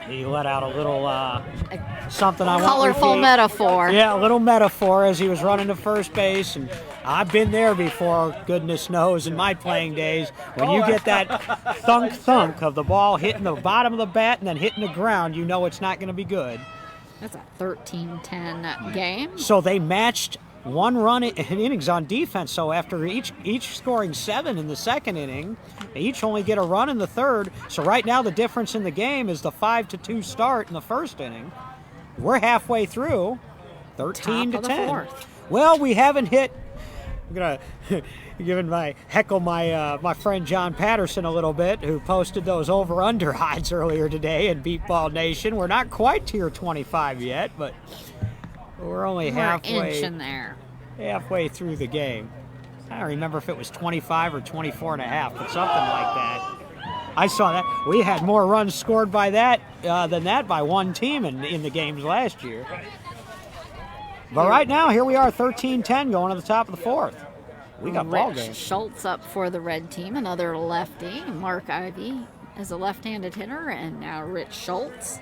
He let out a little something I won't Colorful repeat. metaphor. Yeah, a little metaphor as he was running to first base, and I've been there before, goodness knows, in my playing days. When you get that thunk of the ball hitting the bottom of the bat and then hitting the ground, you know it's not going to be good. That's a 13-10 game. So they matched one run in innings on defense. So after each scoring 7 in the second inning, they each only get a run in the third. So right now the difference in the game is the 5-2 start in the first inning. We're halfway through, 13 Top to of the 10. fourth. Well, we haven't hit. I'm gonna heckle my friend John Patterson a little bit, who posted those over/under odds earlier today in Beat Ball Nation. We're not quite tier 25 yet, but we're only We're an inch halfway through the game. I don't remember if it was 25 or 24 and a half, but something like that. I saw that. We had more runs scored by that than that by one team in the games last year. But right now, here we are, 13-10, going to the top of the fourth. We got ball Rich games. Schultz up for the red team, another lefty. Mark Ivy is a left-handed hitter, and now Rich Schultz.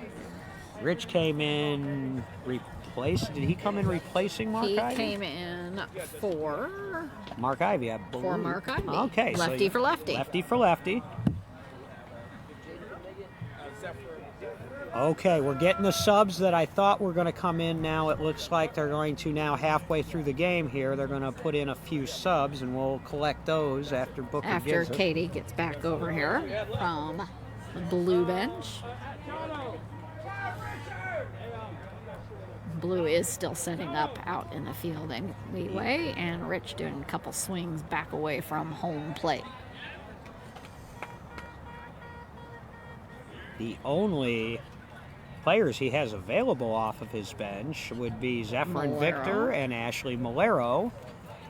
Rich came in Did he come in replacing Mark He Ivy? came in for Mark Ivy, I believe. For Mark Ivy. Okay. Lefty for lefty. Lefty for lefty. Okay, we're getting the subs that I thought were going to come in now. It looks like they're going to now, halfway through the game here, they're going to put in a few subs, and we'll collect those after Booker after gives it. Katie gets back over here from the blue bench. Blue is still setting up out in the field anyway, and Rich doing a couple swings back away from home plate. The only players he has available off of his bench would be Zephyrin Malero. Victor and Ashley Malero,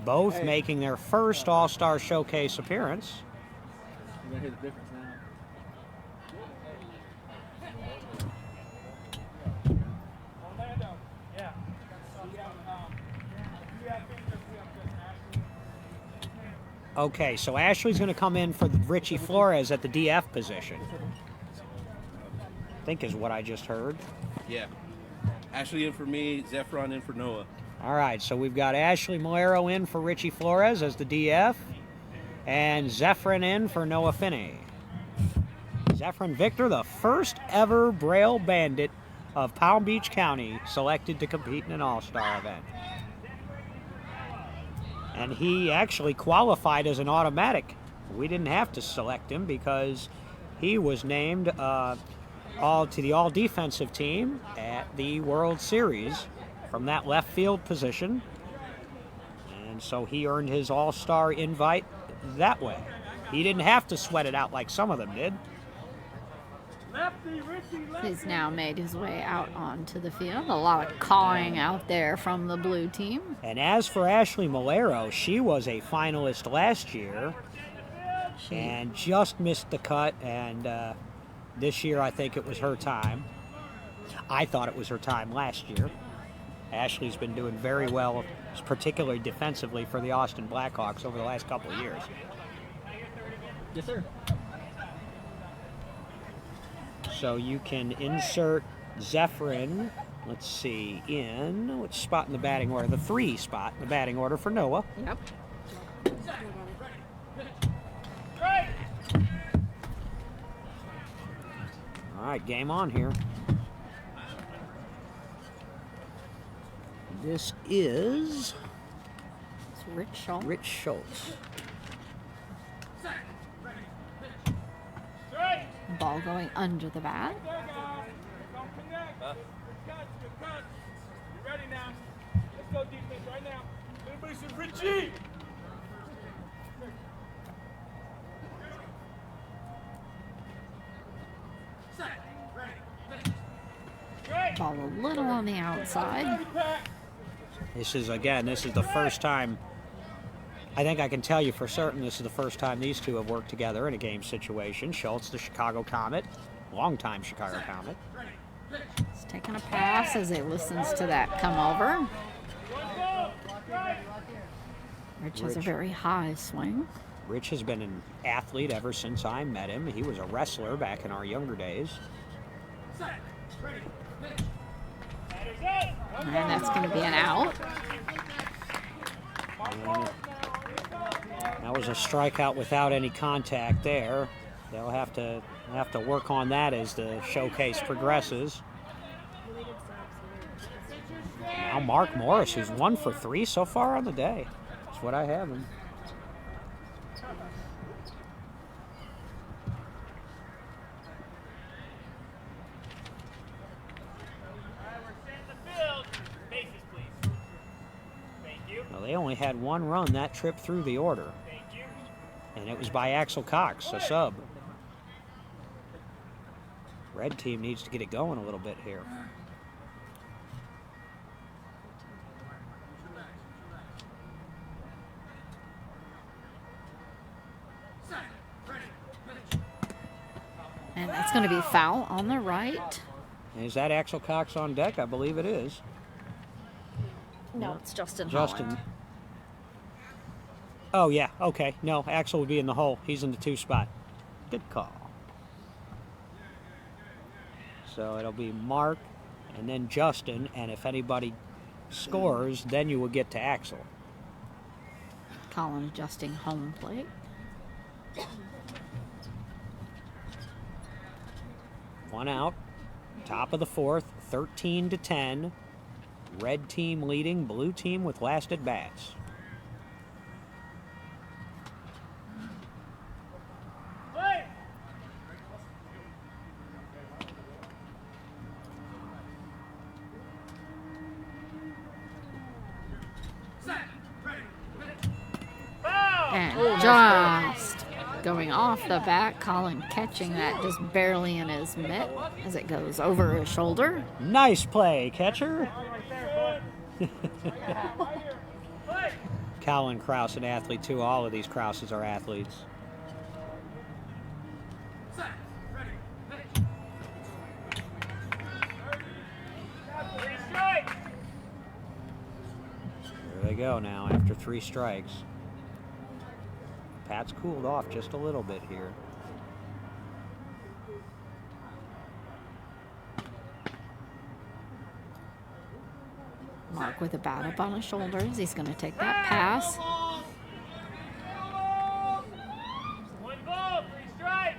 both making their first All-Star Showcase appearance. You're going to hear the difference now. Okay, so Ashley's going to come in for Richie Flores at the DF position. I think is what I just heard. Yeah. Ashley in for me, Zephron in for Noah. All right, so we've got Ashley Malero in for Richie Flores as the DF, and Zephyrin in for Noah Finney. Zephyrin Victor, the first ever Braille Bandit of Palm Beach County, selected to compete in an All-Star event. And he actually qualified as an automatic. We didn't have to select him because he was named to the all-defensive team at the World Series from that left field position. And so he earned his All-Star invite that way. He didn't have to sweat it out like some of them did. He's now made his way out onto the field. A lot of cawing out there from the blue team. And as for Ashley Malero, she was a finalist last year and just missed the cut. And this year, I think it was her time. I thought it was her time last year. Ashley's been doing very well, particularly defensively, for the Austin Blackhawks over the last couple of years. Yes, sir. So you can insert Zephyrin, let's see, in which spot in the batting order? The 3 spot in the batting order for Noah. Yep. All right, game on here. This is It's Rich Schultz. Rich Schultz. Ball going under the bat. Don't connect. Good catch, good catch. You ready now? Let's go defense right now. Everybody says Richie. Ball a little on the outside. This is the first time, I think I can tell you for certain, this is the first time these two have worked together in a game situation. Schultz, the Chicago Comet, longtime Chicago Comet. He's taking a pass as he listens to that come over. Rich has a very high swing. Rich has been an athlete ever since I met him. He was a wrestler back in our younger days. And that's going to be an out. And that was a strikeout without any contact there. They'll have to work on that as the showcase progresses. Now Mark Morris, who's 1 for 3 so far on the day. That's what I have him. Well, they only had 1 run that trip through the order. And it was by Axel Cox, a sub. Red team needs to get it going a little bit here. And that's going to be foul on the right. Is that Axel Cox on deck? I believe it is. No, it's Justin Justin. Holland. Oh, yeah. Okay. No, Axel would be in the hole. He's in the 2 spot. Good call. So it'll be Mark and then Justin. And if anybody scores, then you will get to Axel. Colin adjusting home plate. One out. Top of the 4th. 13-10. Red team leading, blue team with last at bats. And just going off the bat, Colin catching that just barely in his mitt as it goes over his shoulder. Nice play, catcher. Colin Krause, an athlete too. All of these Krauses are athletes. There they go now after 3 strikes. Pat's cooled off just a little bit here. Mark with a bat up on his shoulders. He's going to take that pass. 1 ball, 3 strikes.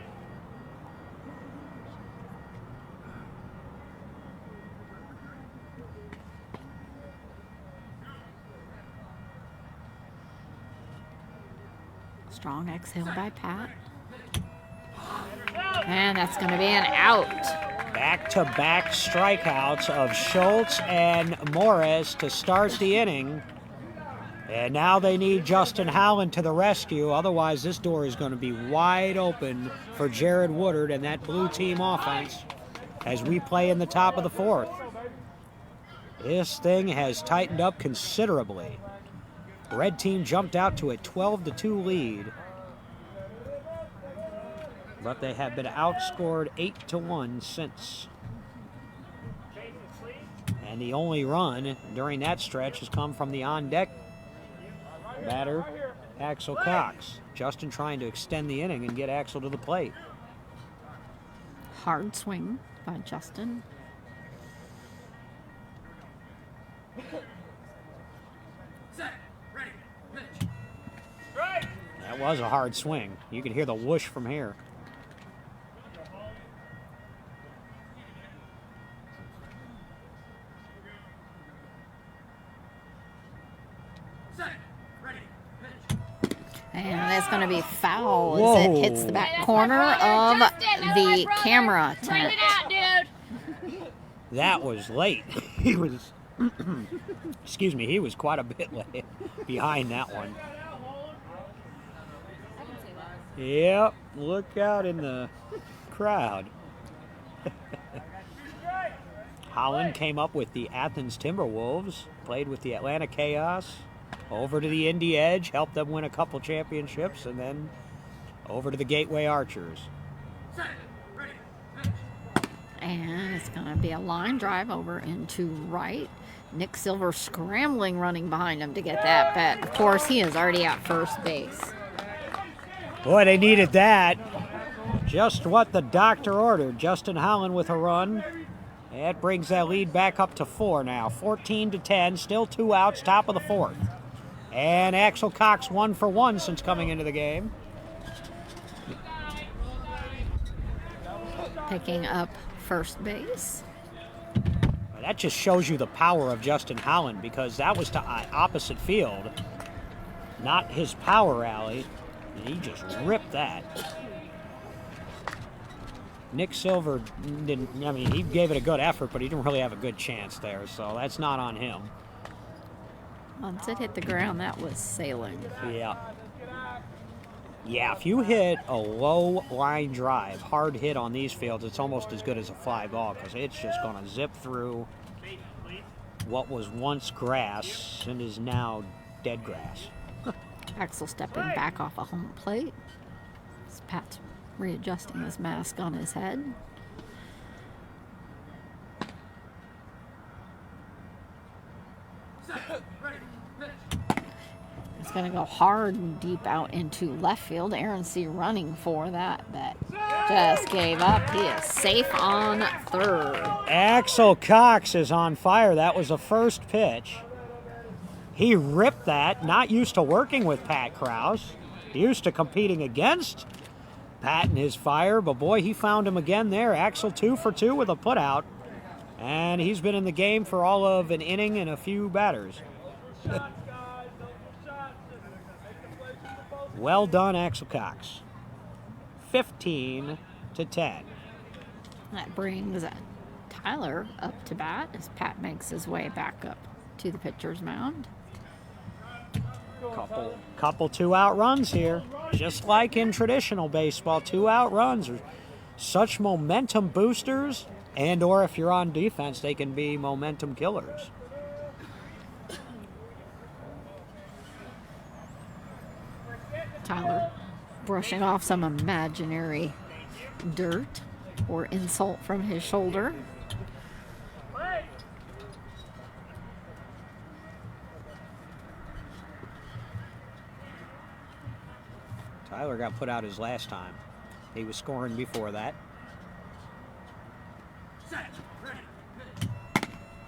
Strong exhale by Pat. And that's going to be an out. Back-to-back strikeouts of Schultz and Morris to start the inning. And now they need Justin Howland to the rescue. Otherwise, this door is going to be wide open for Jared Woodard and that blue team offense as we play in the top of the 4th. This thing has tightened up considerably. Red team jumped out to a 12-2 lead. But they have been outscored 8-1 since. And the only run during that stretch has come from the on-deck batter, Axel Cox. Justin trying to extend the inning and get Axel to the plate. Hard swing by Justin. That was a hard swing. You could hear the whoosh from here. And it's going to be foul Whoa. as it hits the back corner of the camera Bring tent. it out, dude. That was late. He was, excuse me, he was quite a bit late behind that one. Yep, look out in the crowd. Holland came up with the Athens Timberwolves, played with the Atlanta Chaos, over to the Indy Edge, helped them win a couple championships, and then over to the Gateway Archers. And it's going to be a line drive over into right. Nick Silver scrambling, running behind him to get that bet. Of course, he is already at first base. Boy, they needed that. Just what the doctor ordered. Justin Holland with a run. That brings that lead back up to 4 now. 14-10, still 2 outs, top of the 4th. And Axel Cox 1 for 1 since coming into the game. Picking up first base. That just shows you the power of Justin Holland, because that was to opposite field, not his power alley. And he just ripped that. Nick Silver didn't, I mean, he gave it a good effort, but he didn't really have a good chance there, so that's not on him. Once it hit the ground, that was sailing. Yeah. Yeah, if you hit a low line drive, hard hit on these fields, it's almost as good as a fly ball, because it's just going to zip through what was once grass and is now dead grass. Axel stepping back off a home plate. As Pat's readjusting his mask on his head. It's going to go hard and deep out into left field. Aaron C. running for that, but just gave up. He is safe on third. Axel Cox is on fire. That was the first pitch. He ripped that, not used to working with Pat Krause. Used to competing against Pat and his fire, but boy, he found him again there. Axel 2 for 2 with a putout. And he's been in the game for all of an inning and a few batters. Well done, Axel Cox. 15-10. That brings Tyler up to bat as Pat makes his way back up to the pitcher's mound. Couple 2-out runs here. Just like in traditional baseball, 2-out runs are such momentum boosters, and or if you're on defense, they can be momentum killers. Tyler brushing off some imaginary dirt or insult from his shoulder. Tyler got put out his last time. He was scoring before that.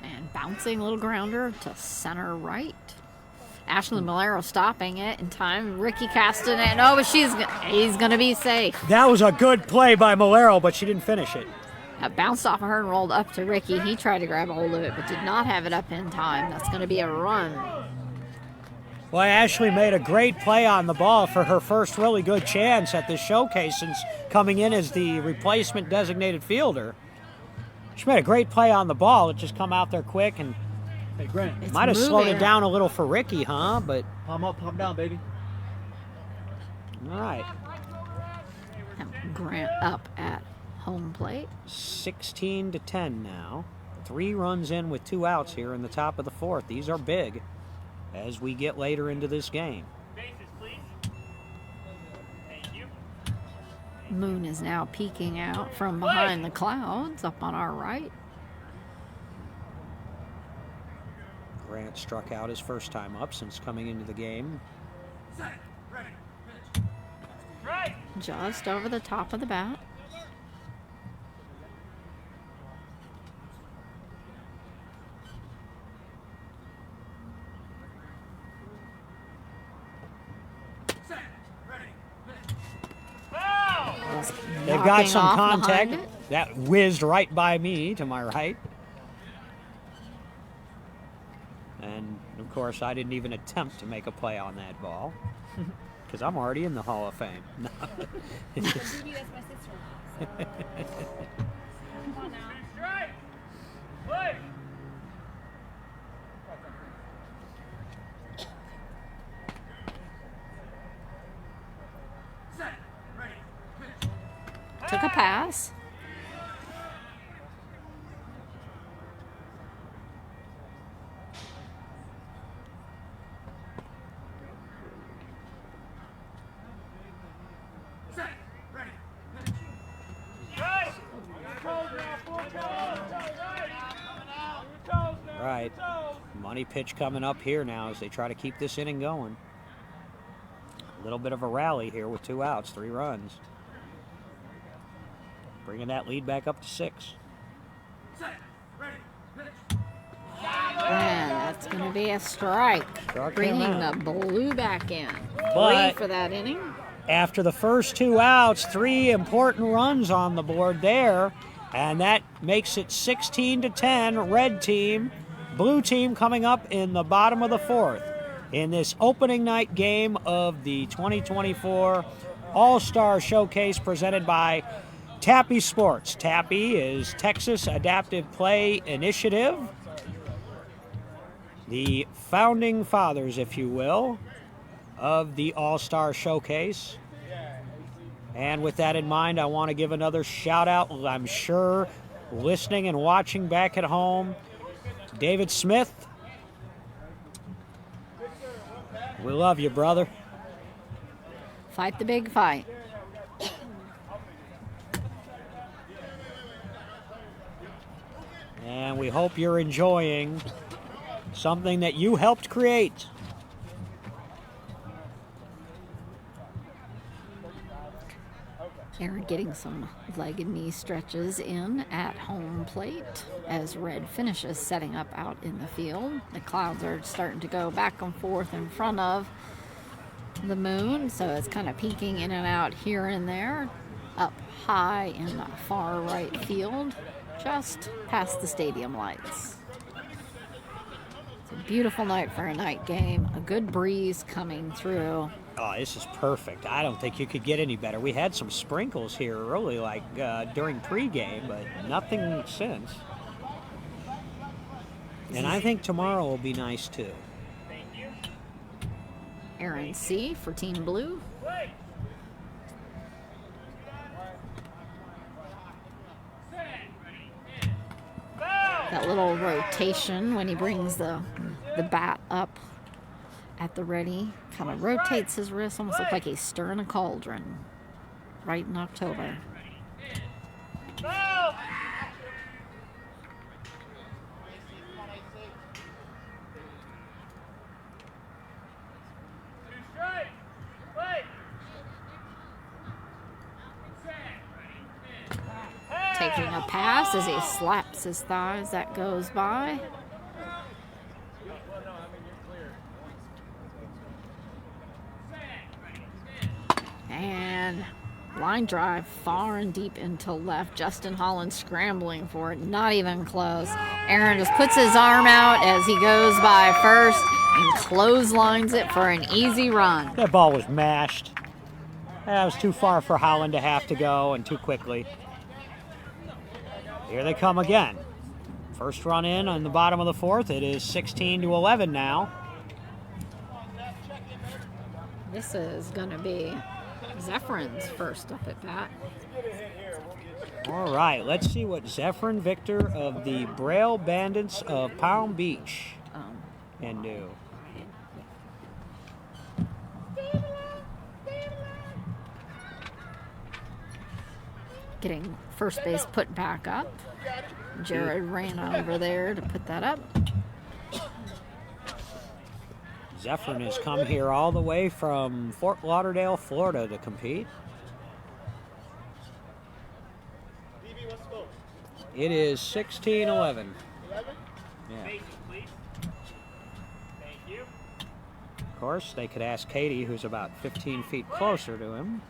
And bouncing little grounder to center right. Ashley Malero stopping it in time. Ricky Castanet. No, but he's going to be safe. That was a good play by Malero, but she didn't finish it. That bounced off of her and rolled up to Ricky. He tried to grab a hold of it, but did not have it up in time. That's going to be a run. Well, Ashley made a great play on the ball for her first really good chance at this showcase since coming in as the replacement designated fielder. She made a great play on the ball. It just come out there quick and Hey, Grant. It's might have slowed it moving. down a little for Ricky, huh? But Palm up, palm down, baby. all right. Grant up at home plate. 16-10 now. 3 runs in with 2 outs here in the top of the 4th. These are big as we get later into this game. Bases, please. Thank you. Moon is now peeking out from behind the clouds up on our right. Grant struck out his first time up since coming into the game. Right. Just over the top of the bat. Foul. Just They've got knocking some off contact. behind it. That whizzed right by me to my right. And, of course, I didn't even attempt to make a play on that ball. because I'm already in the Hall of Fame. Phoebe, that's my sister. Come on now. Strike. Play. Set. Ready. Pitch. Took a pass. Set. Ready. Pitch. Right. Toes now. Full toes. Right. Your toes now. Right. Your toes. Money pitch coming up here now as they try to keep this inning going. A little bit of a rally here with 2 outs, 3 runs. Bringing that lead back up to 6. Set. Ready. Pitch. And that's going to be a strike. Struck him Bringing out. the blue back in. But- 3 for that inning. After the first 2 outs, 3 important runs on the board there, and that makes it 16-10, red team. Blue team coming up in the bottom of the 4th in this opening night game of the 2024 All-Star Showcase presented by Tappy Sports. Tappy is Texas Adaptive Play Initiative, the founding fathers, if you will, of the All-Star Showcase. And with that in mind, I want to give another shout out, I'm sure, listening and watching back at home, David Smith. We love you, brother. Fight the big fight. And we hope you're enjoying something that you helped create. Aaron getting some leg and knee stretches in at home plate as Red finishes setting up out in the field. The clouds are starting to go back and forth in front of the moon, so it's kind of peeking in and out here and there. Up high in the far right field, just past the stadium lights. It's a beautiful night for a night game. A good breeze coming through. Oh, this is perfect. I don't think you could get any better. We had some sprinkles here early, like during pregame, but nothing since. And I think tomorrow will be nice too. Aaron C. for Team Blue. Play. Set. Ready. Pitch. Foul. That little rotation when he brings the bat up at the ready, kind of rotates his wrist, almost looks like he's stirring a cauldron right in October. Foul. Two strikes. Play. Set. Ready. Pitch. Taking a pass as he slaps his thighs, that goes by. And line drive far and deep into left. Justin Holland scrambling for it, not even close. Aaron just puts his arm out as he goes by first and clotheslines it for an easy run. That ball was mashed. That was too far for Holland to have to go and too quickly. Here they come again. First run in on the bottom of the 4th. It is 16-11 now. This is going to be Zephyrins first up at bat. All right, let's see what Zephyrin Victor of the Braille Bandits of Palm Beach can do. Getting first base put back up. Jared ran over there to put that up. Zephyrin has come here all the way from Fort Lauderdale, Florida to compete. It is 16-11. Yeah. Bases, please. Thank you. Of course, they could ask Katie, who's about 15 feet closer to him,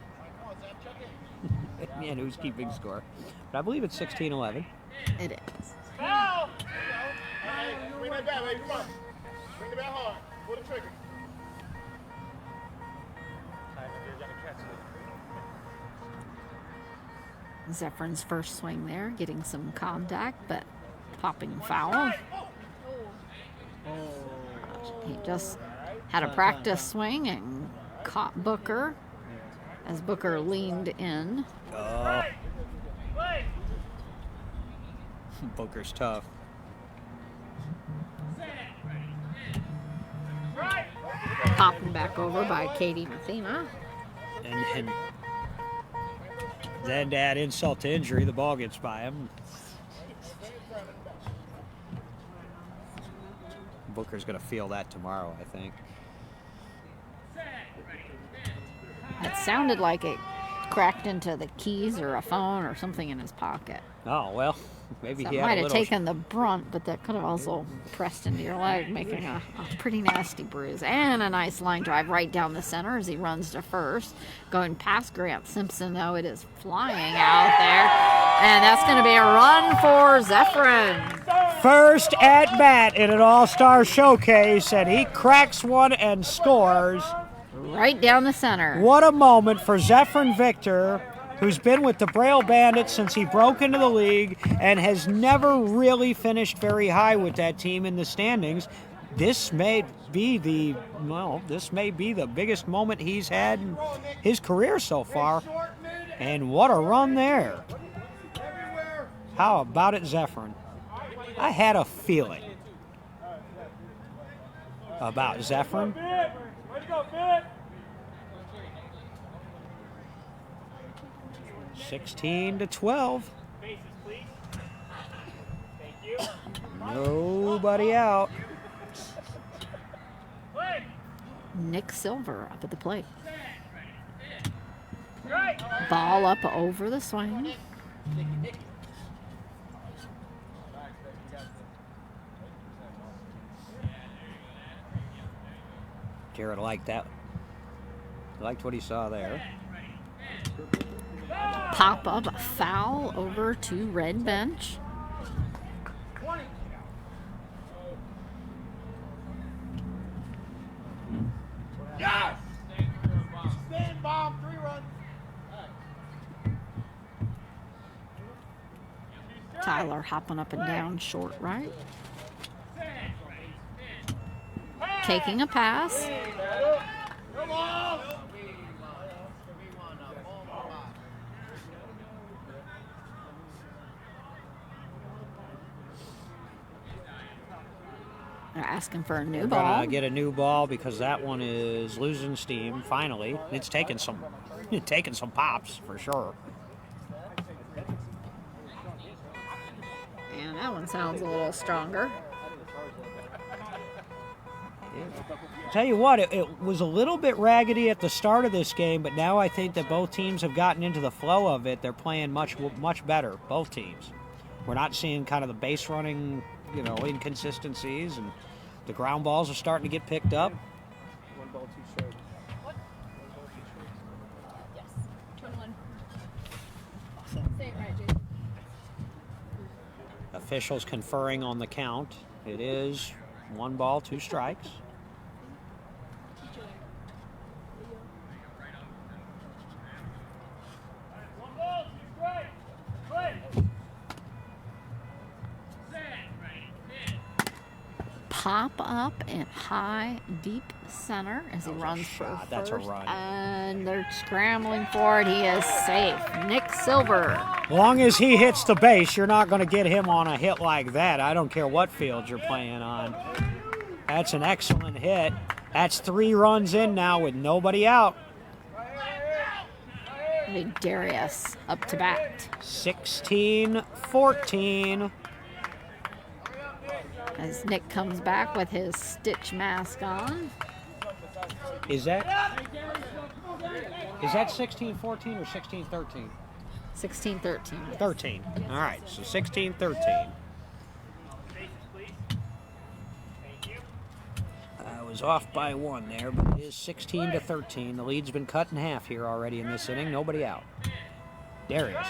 and who's keeping score. But I believe it's 16-11. It is. Foul. Bring that back, baby. Come on. Bring the bat hard. Pull the trigger. Zephyrin's first swing there, getting some contact, but popping foul. He just had a practice swing and caught Booker as Booker leaned in. Oh. Booker's tough. Popping back over by Katie Mathena. And then to add insult to injury, the ball gets by him. Booker's going to feel that tomorrow, I think. It sounded like it cracked into the keys or a phone or something in his pocket. Oh, well, maybe So he it had might a have little... taken the brunt, but that could have also pressed into your leg, making a pretty nasty bruise. And a nice line drive right down the center as he runs to first. Going past Grant Simpson, though, it is flying out there. And that's going to be a run for Zephyrin. First at bat in an all-star showcase, and he cracks one and scores. Right down the center. What a moment for Zephyrin Victor, who's been with the Braille Bandits since he broke into the league and has never really finished very high with that team in the standings. This may be the biggest moment he's had in his career so far. And what a run there. How about it, Zephyrin? I had a feeling about Zephyrin. 16-12. Nobody out. Nick Silver up at the plate. Ball up over the swing. Jared liked that. Liked what he saw there. Pop up foul over to red bench. Yes! Stand bomb, 3 runs. Tyler hopping up and down short right. Taking a pass. Come on! They're asking for a new We're ball. gonna get a new ball because that one is losing steam. Finally, it's taken some pops for sure. And that one sounds a little stronger. Tell you what, it was a little bit raggedy at the start of this game, but now I think that both teams have gotten into the flow of it. They're playing much better, both teams. We're not seeing kind of the base running, inconsistencies, and the ground balls are starting to get picked up. 1 ball, 2 strikes. Yes. 21. Say it right, Jason. Officials conferring on the count. It is 1 ball, 2 strikes. Pop up and high, deep center as he runs for shot. first. That's a run. And they're scrambling for it. He is safe. Nick Silver. As long as he hits the base, you're not going to get him on a hit like that. I don't care what field you're playing on. That's an excellent hit. That's 3 runs in now with nobody out. Darius up to bat. 16-14. As Nick comes back with his Stitch mask on. Is that 16-14 or 16-13? 16-13. 13. All right, so 16-13. I was off by 1 there, but it is 16-13. The lead's been cut in half here already in this inning. Nobody out. Darius.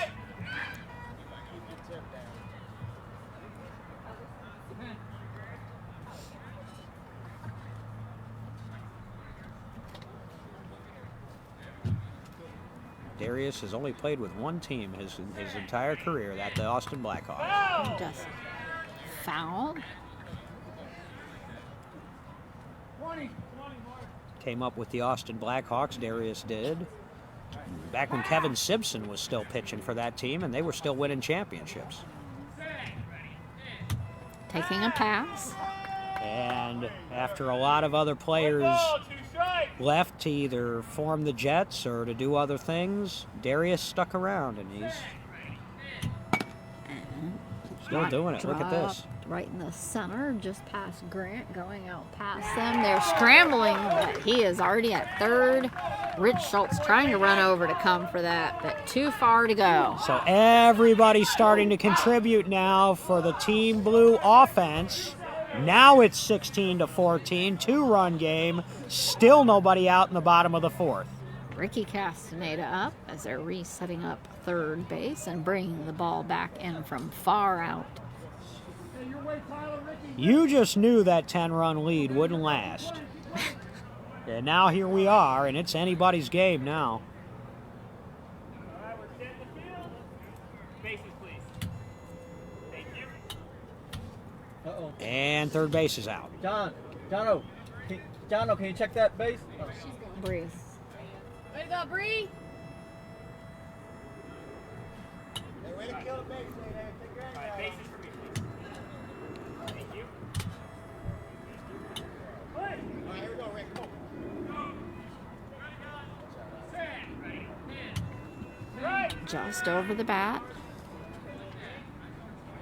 Darius has only played with one team his entire career, that the Austin Blackhawks. Just foul. Came up with the Austin Blackhawks, Darius did. Back when Kevin Simpson was still pitching for that team, and they were still winning championships. Taking a pass. And after a lot of other players left to either form the Jets or to do other things, Darius stuck around, and he's still doing it. Look at this. Right in the center, just past Grant, going out past them. They're scrambling, but he is already at third. Rich Schultz trying to run over to come for that, but too far to go. So everybody's starting to contribute now for the Team Blue offense. Now it's 16-14, 2-run game. Still nobody out in the bottom of the fourth. Ricky Castaneda up as they're resetting up third base and bringing the ball back in from far out. You just knew that 10-run lead wouldn't last. And now here we are, and it's anybody's game now. All right, we're setting the field. Bases, please. Thank you. Uh-oh. And third base is out. Jono, can you check that base? Oh. Breeze. Way to go, Bree! Hey, way to kill the base, man. Take your All right, hand bases for me, please. Thank you. All right, here we go, Rick. Come on. Right. Just over the bat.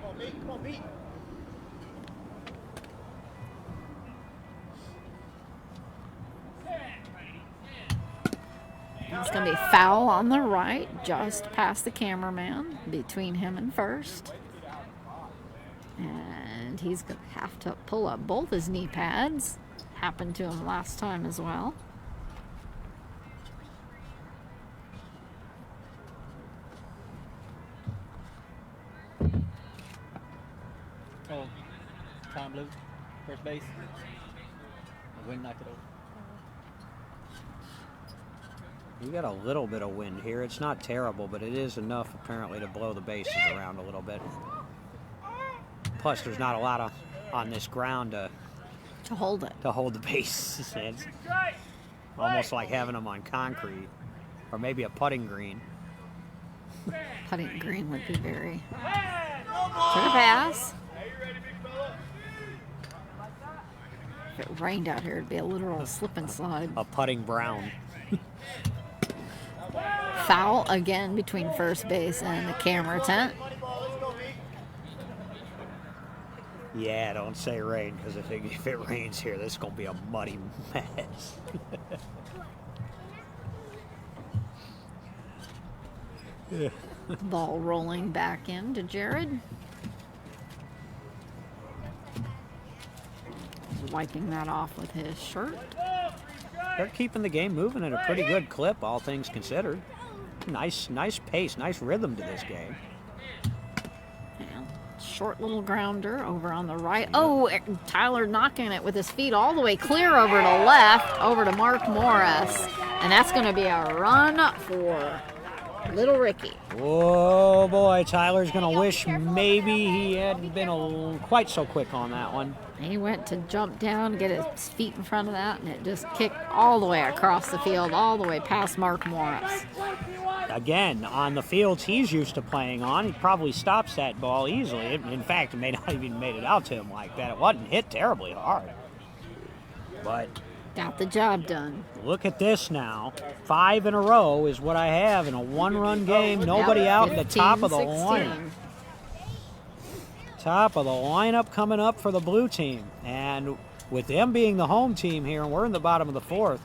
Come on, beat. Come on, beat. It's going to be foul on the right, just past the cameraman, between him and first. And he's going to have to pull up both his knee pads. Happened to him last time as well. Oh, Tom Blue, first base. The wind knocked it over. We got a little bit of wind here. It's not terrible, but it is enough apparently to blow the bases around a little bit. Plus, there's not a lot on this ground to hold it. the bases. It's almost like having them on concrete, or maybe a putting green. Putting green would be very. Took a pass. If it rained out here, it'd be a literal slip and slide. A putting brown. Foul again between first base and the camera tent. Yeah, don't say rain, because if it rains here, this is going to be a muddy mess. Ball rolling back in to Jared. Wiping that off with his shirt. They're keeping the game moving at a pretty good clip, all things considered. Nice pace, nice rhythm to this game. And short little grounder over on the right. Oh, Tyler knocking it with his feet all the way clear over to left, over to Mark Morris. And that's going to be a run for little Ricky. Oh boy, Tyler's going to wish maybe he hadn't been quite so quick on that one. He went to jump down, get his feet in front of that, and it just kicked all the way across the field, all the way past Mark Morris. Again, on the fields he's used to playing on, he probably stops that ball easily. In fact, it may not even made it out to him like that. It wasn't hit terribly hard. But got the job done. Look at this now. 5 in a row is what I have in a one-run game. Nobody out in the top of the 15-16. lineup. Top of the lineup coming up for the blue team. And with them being the home team here, and we're in the bottom of the fourth,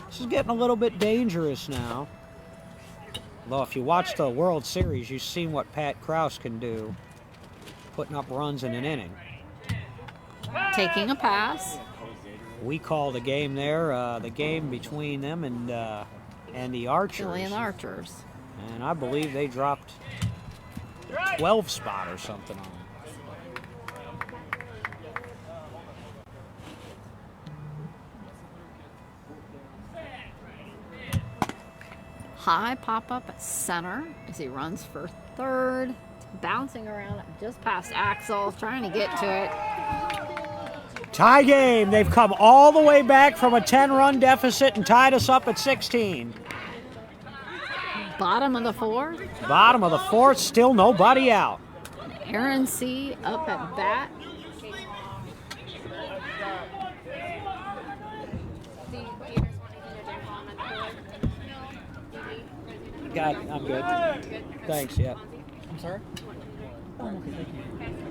this is getting a little bit dangerous now. Although if you watch the World Series, you've seen what Pat Krause can do, putting up runs in an inning. Taking a pass. We call the game there, the game between them and the Archers. Philly and the Archers. And I believe they dropped the 12 spot or something on them. high pop up at center as he runs for third. Bouncing around just past Axel, trying to get to it. Tie game. They've come all the way back from a 10-run deficit and tied us up at 16. Bottom of the fourth. Bottom of the fourth, still nobody out. Aaron C. up at bat. God, I'm good. Thanks, yeah. I'm sorry? Oh, okay, thank you.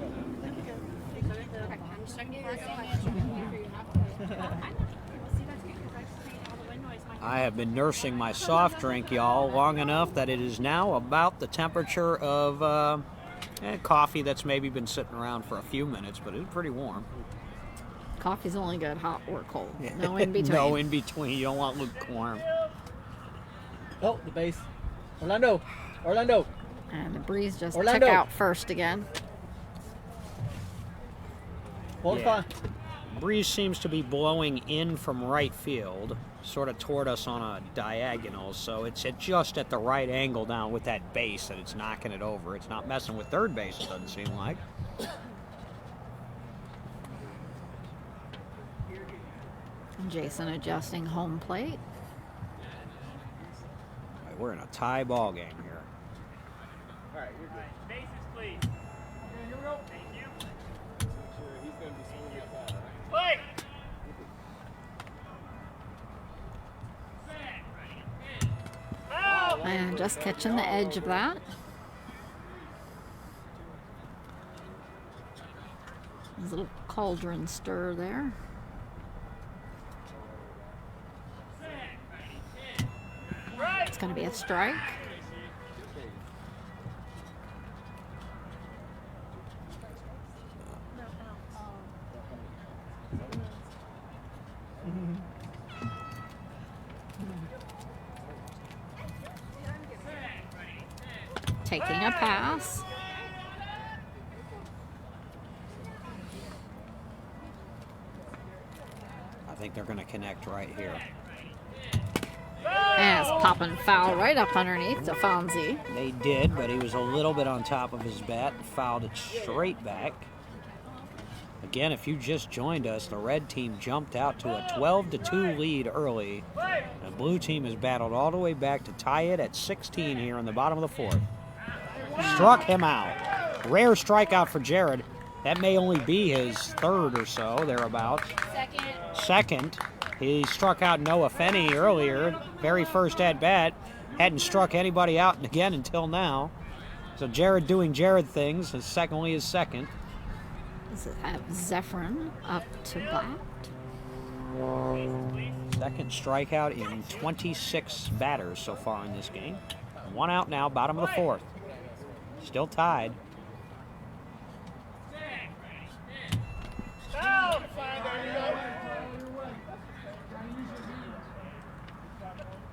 I have been nursing my soft drink, y'all, long enough that it is now about the temperature of coffee that's maybe been sitting around for a few minutes, but it's pretty warm. Coffee's only good hot or cold. No in between. No in between. You don't want lukewarm. Oh, the base. Orlando. Orlando. And the breeze just Orlando. took out first again. Hold Yeah. fine. Breeze seems to be blowing in from right field, sort of toward us on a diagonal, so it's just at the right angle down with that base that it's knocking it over. It's not messing with third base, it doesn't seem like. And Jason adjusting home plate. All right, we're in a tie ball game here. All right, you're good. Bases, please. Here we go. Thank you. Sure, he's going to be swinging at that, all right? Play. Foul. And just catching the edge of that. There's a little cauldron stir there. It's going to be a strike. Taking a pass. I think they're going to connect right here. And it's popping foul right up underneath to Fonzie. They did, but he was a little bit on top of his bat and fouled it straight back. Again, if you just joined us, the red team jumped out to a 12-2 lead early. The blue team has battled all the way back to tie it at 16 here in the bottom of the fourth. Struck him out. Rare strikeout for Jared. That may only be his third or so, thereabouts. Second. He struck out Noah Fenney earlier, very first at-bat. Hadn't struck anybody out again until now. So Jared doing Jared things, only his second. This is Zephyrin up to bat. Second strikeout in 26 batters so far in this game. One out now, bottom of the fourth. Still tied. Foul.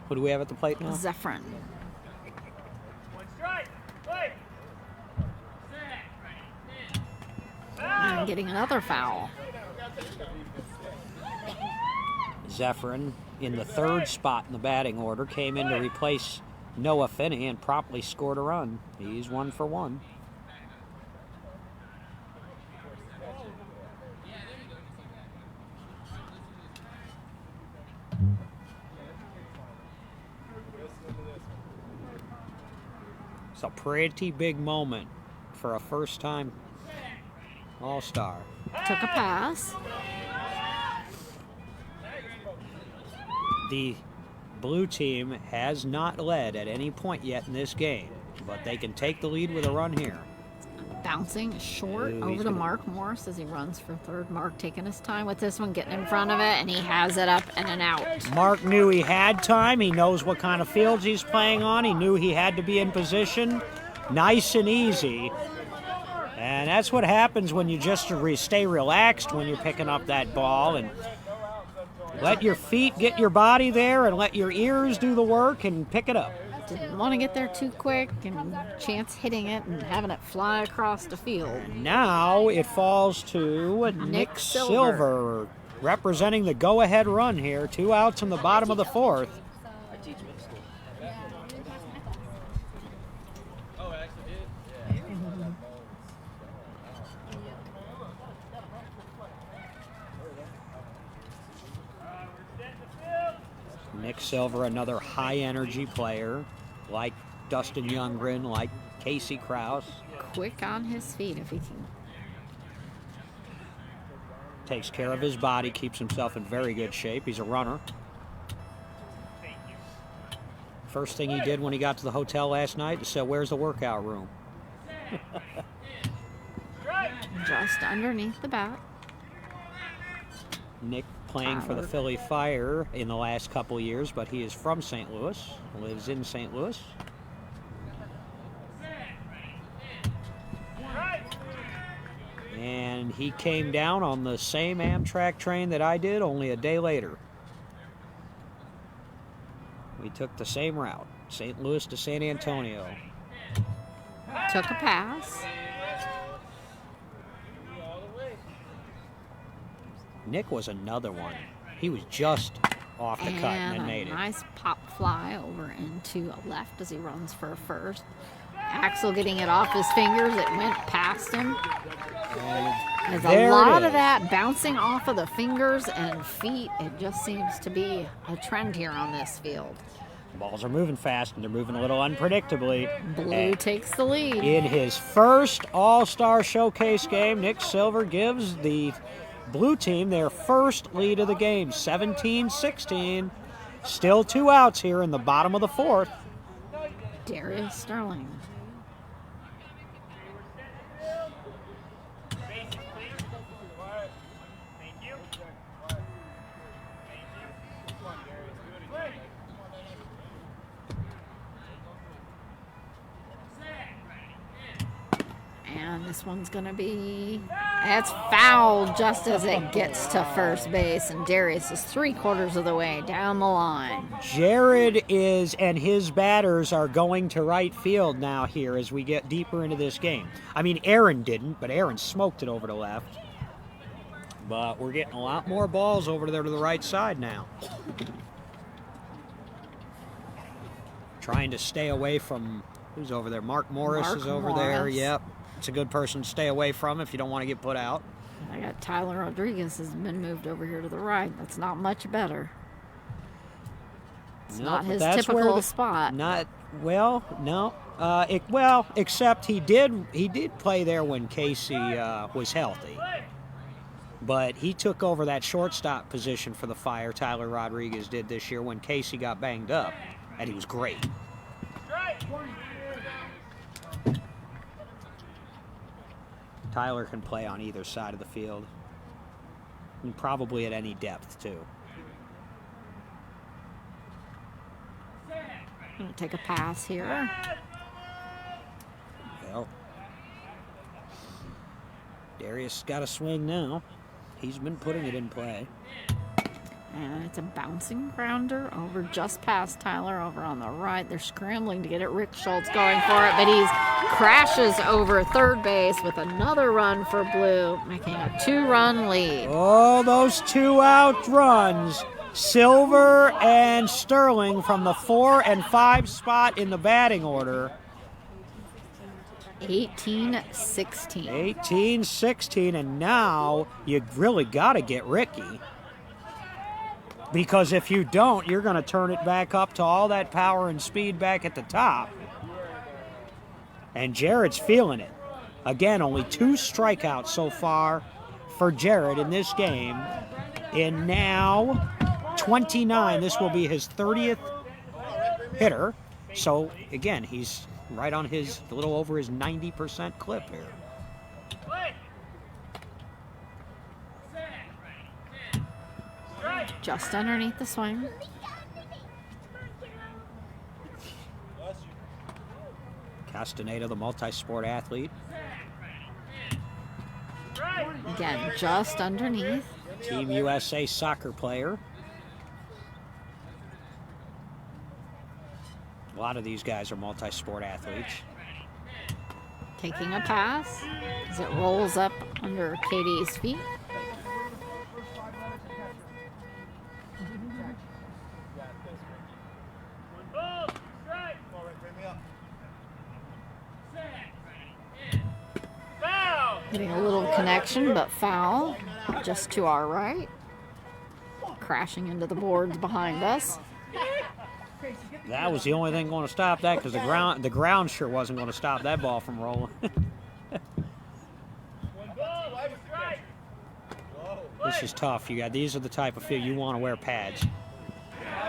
Who do we have at the plate now? Zephyrin. One strike. Play. And getting another foul. Zephyrin, in the third spot in the batting order, came in to replace Noah Finney and promptly scored a run. He's 1 for 1. It's a pretty big moment for a first-time All-Star. Took a pass. The blue team has not led at any point yet in this game, but they can take the lead with a run here. Bouncing short Ooh, over he's to gonna- Mark Morris as he runs for third. Mark taking his time with this one, getting in front of it, and he has it up and an out. Mark knew he had time. He knows what kind of fields he's playing on. He knew he had to be in position. Nice and easy. And that's what happens when you just stay relaxed when you're picking up that ball and let your feet get your body there and let your ears do the work and pick it up. Didn't want to get there too quick and chance hitting it and having it fly across the field. Now it falls to Nick Silver, representing the go-ahead run here. 2 outs in the bottom of the fourth. I teach middle school. Nick Silver, another high-energy player, like Dustin Youngren, like Casey Krause. Quick on his feet if he can. Takes care of his body, keeps himself in very good shape. He's a runner. First thing he did when he got to the hotel last night is say, "Where's the workout room?" Just underneath the bat. Nick playing for the Tyler. Philly Fire in the last couple years, but he is from St. Louis, lives in St. Louis. And he came down on the same Amtrak train that I did, only a day later. We took the same route, St. Louis to San Antonio. Took a pass. Nick was another one. He was just off the cut and And a made it. nice pop fly over into left as he runs for a first. Axel getting it off his fingers. It went past him. There's there a lot it of is. that bouncing off of the fingers and feet. It just seems to be a trend here on this field. Balls are moving fast, and they're moving a little unpredictably. Blue And takes the lead. in his first All-Star Showcase game, Nick Silver gives the blue team their first lead of the game, 17-16. Still 2 outs here in the bottom of the 4th. Darius Sterling. Thank you. And this one's going to be, it's foul just as it gets to first base. And Darius is 3/4 of the way down the line. Jared is, and his batters are going to right field now here as we get deeper into this game. I mean, Aaron didn't, but Aaron smoked it over to left. But we're getting a lot more balls over there to the right side now. Trying to stay away from, who's over there? Mark Morris Mark is over there. Morris. Yep. It's a good person to stay away from if you don't want to get put out. I got Tyler Rodriguez has been moved over here to the right. That's not much better. It's No, not but his that's where typical the- spot. Not well, no. Except he did play there when Casey was healthy. But he took over that shortstop position for the Fire. Tyler Rodriguez did this year when Casey got banged up, and he was great. Tyler can play on either side of the field, and probably at any depth too. Gonna take a pass here. Well, Darius got a swing now. He's been putting it in play. And it's a bouncing grounder over just past Tyler over on the right. They're scrambling to get it. Rick Schultz going for it, but he crashes over third base with another run for Blue, making a 2-run lead. Oh, those 2-out runs. Silver and Sterling from the 4 and 5 spot in the batting order. 18-16. 18-16, and now you really got to get Ricky. Because if you don't, you're going to turn it back up to all that power and speed back at the top. And Jared's feeling it. Again, only 2 strikeouts so far for Jared in this game. In now 29, this will be his 30th hitter. So, again, he's right on his, a little over his 90% clip here. Just underneath the swing. Castaneda, the multi-sport athlete. Again, just underneath. Team USA soccer player. A lot of these guys are multi-sport athletes. Taking a pass as it rolls up under Katie's feet. Getting a little connection, but foul just to our right. Crashing into the boards behind us. That was the only thing going to stop that because the ground sure wasn't going to stop that ball from rolling. This is tough. These are the type of field you want to wear pads.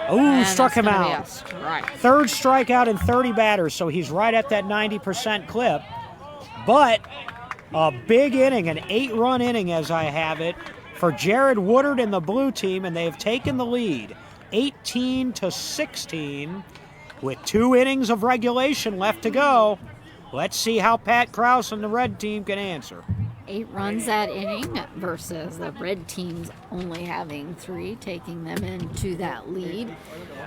Oh, And struck that's him gonna be a out. strike. Third strikeout in 30 batters, so he's right at that 90% clip. But a big inning, an 8-run inning as I have it, for Jared Woodard and the blue team, and they've taken the lead 18-16 with 2 innings of regulation left to go. Let's see how Pat Krause and the red team can answer. 8 runs that inning versus the red team's only having 3, taking them into that lead.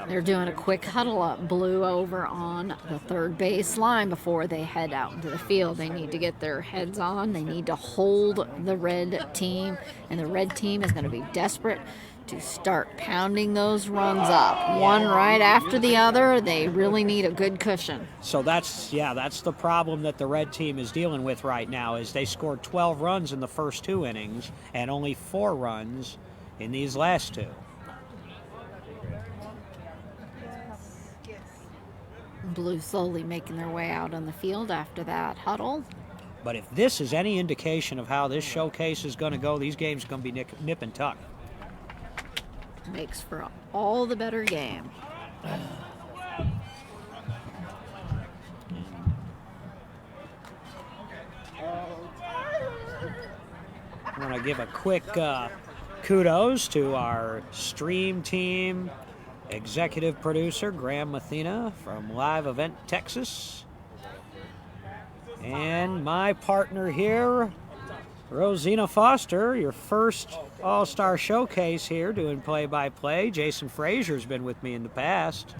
They're doing a quick huddle up, blue over on the third base line before they head out into the field. They need to get their heads on. They need to hold the red team, and the red team is going to be desperate to start pounding those runs up. One right after the other. They really need a good cushion. So that's the problem that the red team is dealing with right now is they scored 12 runs in the first 2 innings and only 4 runs in these last 2. Blue slowly making their way out on the field after that huddle. But if this is any indication of how this showcase is going to go, these games are going to be nip and tuck. Makes for all the better game. I want to give a quick kudos to our stream team executive producer, Graham Mathena from Live Event, Texas. And my partner here, Rosina Foster, your first All-Star Showcase here doing play-by-play. Jason Frazier's been with me in the past.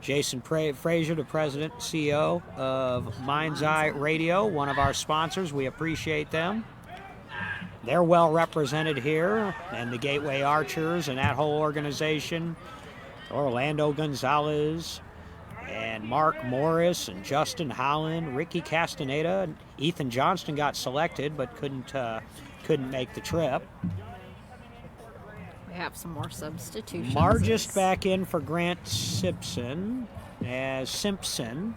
Jason Frazier, the president and CEO of Mind's Eye Radio, one of our sponsors. We appreciate them. They're well represented here, and the Gateway Archers and that whole organization. Orlando Gonzalez and Mark Morris and Justin Holland, Ricky Castaneda, and Ethan Johnston got selected but couldn't make the trip. We have some more substitutions. Margist back in for Grant Simpson as Simpson.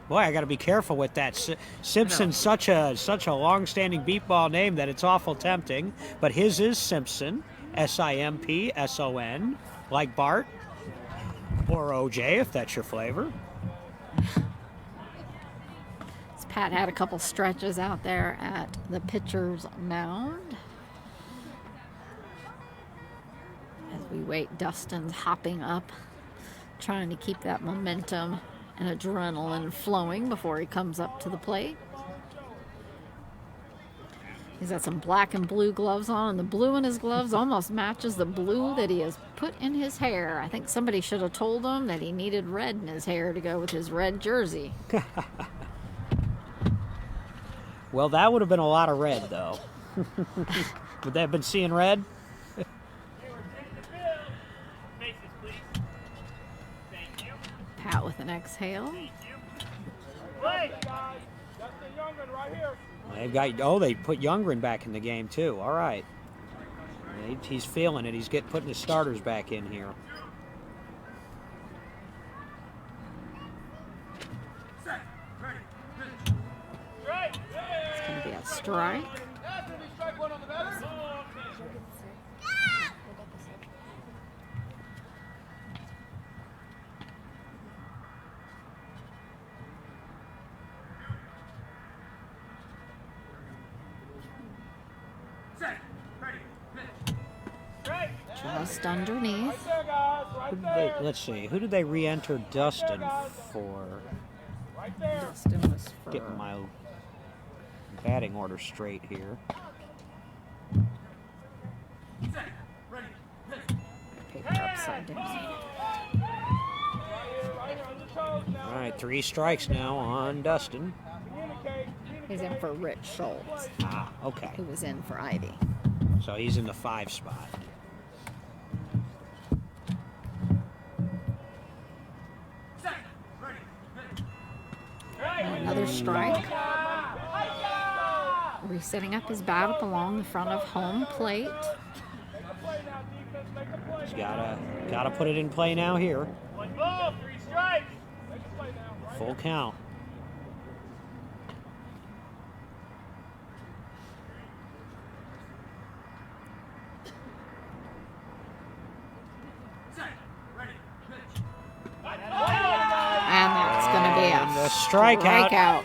Boy, I got to be careful with that. Simpson's such a long-standing beat ball name that it's awful tempting. But his is Simpson, Simpson, like Bart or OJ, if that's your flavor. Pat had a couple stretches out there at the pitcher's mound. As we wait, Dustin's hopping up, trying to keep that momentum and adrenaline flowing before he comes up to the plate. He's got some black and blue gloves on, and the blue in his gloves almost matches the blue that he has put in his hair. I think somebody should have told him that he needed red in his hair to go with his red jersey. Well, that would have been a lot of red, though. Would they have been seeing red? Pat with an exhale. They put Youngren back in the game, too. All right. He's feeling it. He's putting his starters back in here. It's going to be a strike. Just underneath. Let's see. Who did they re-enter Dustin for? Dustin was for... Getting my batting order straight here. Paper upside down. All right, 3 strikes now on Dustin. He's in for Rich Schultz, Ah, okay. who was in for Ivy. So he's in the 5 spot. And another strike. Resetting up his bat up along the front of home plate. He's gotta put it in play now here. 1 ball, 3 strikes. Full count. And that's going to be And a the strikeout. strikeout.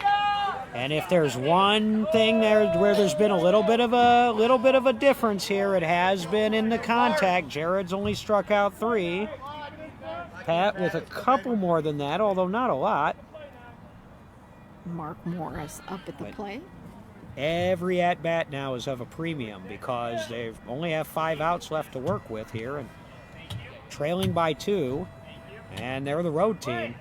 And if there's one thing there where there's been a little bit of a difference here, it has been in the contact. Jared's only struck out 3. Pat with a couple more than that, although not a lot. Mark Morris up at the plate. Every at-bat now is of a premium because they only have 5 outs left to work with here, and trailing by 2, and they're the road team.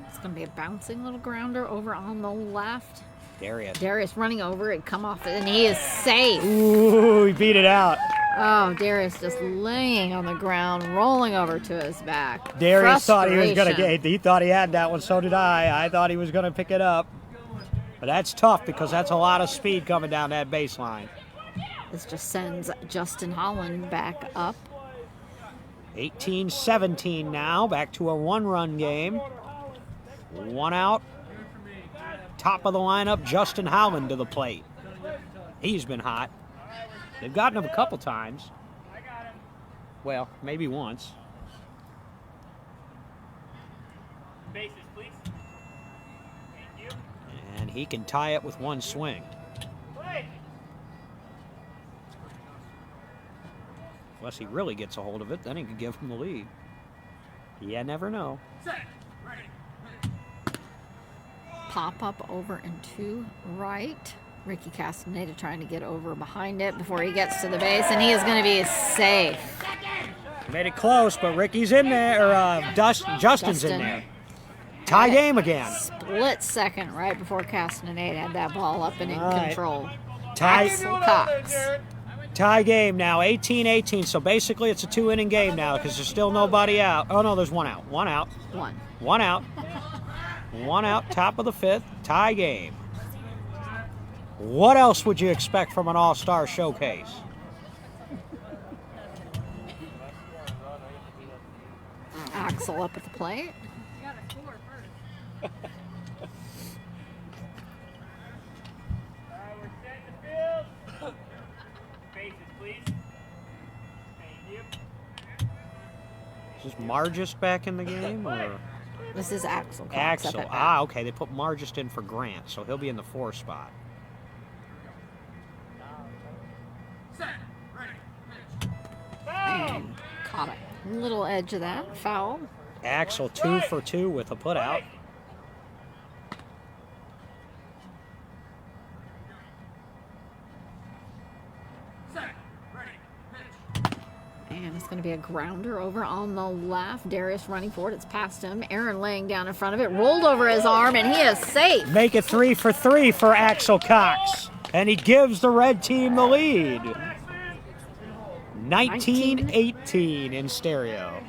It's going to be a bouncing little grounder over on the left. Darius running over it, come off it, and he is safe. Ooh, he beat it out. Oh, Darius just laying on the ground, rolling over to his back. Darius thought he was going to Frustration. he thought he had that one, so did I. I thought he was going to pick it up. But that's tough because that's a lot of speed coming down that baseline. This just sends Justin Holland back up. 18-17 now, back to a 1-run game. 1 out. Top of the lineup, Justin Holland to the plate. He's been hot. They've gotten him a couple times. Well, maybe once. Bases, please. Thank you. And he can tie it with 1 swing. Play. Unless he really gets a hold of it, then he can give him the lead. You never know. Set. Ready. Pop up over and to right. Ricky Castaneda trying to get over behind it before he gets to the base, and he is going to be safe. Made it close, but Ricky's in there, or Justin's in there. Tie game again. Split second right before Castaneda had that ball up and in All right. control. Tie, Axel Cox. tie game now, 18-18. So basically it's a 2-inning game now because there's still nobody out. Oh, no, there's 1 out. 1 out. 1 out. 1 out, top of the 5th. Tie game. What else would you expect from an all-star showcase? Axel up at the plate. You gotta score first. We're set to field. Bases, please. Thank you. Is Margis back in the game? Or This is Axel Cox. Up Axel. at bat. Ah, okay. They put Margis in for Grant, so he'll be in the 4 spot. Set. Ready. And caught a little edge of that. Foul. Axel 2 for 2 with a putout. Set. Ready. And it's going to be a grounder over on the left. Darius running for it. It's past him. Aaron laying down in front of it. Rolled over his arm, and he is safe. Make it 3 for 3 for Axel Cox. And he gives the red team the lead. 19-18 in stereo.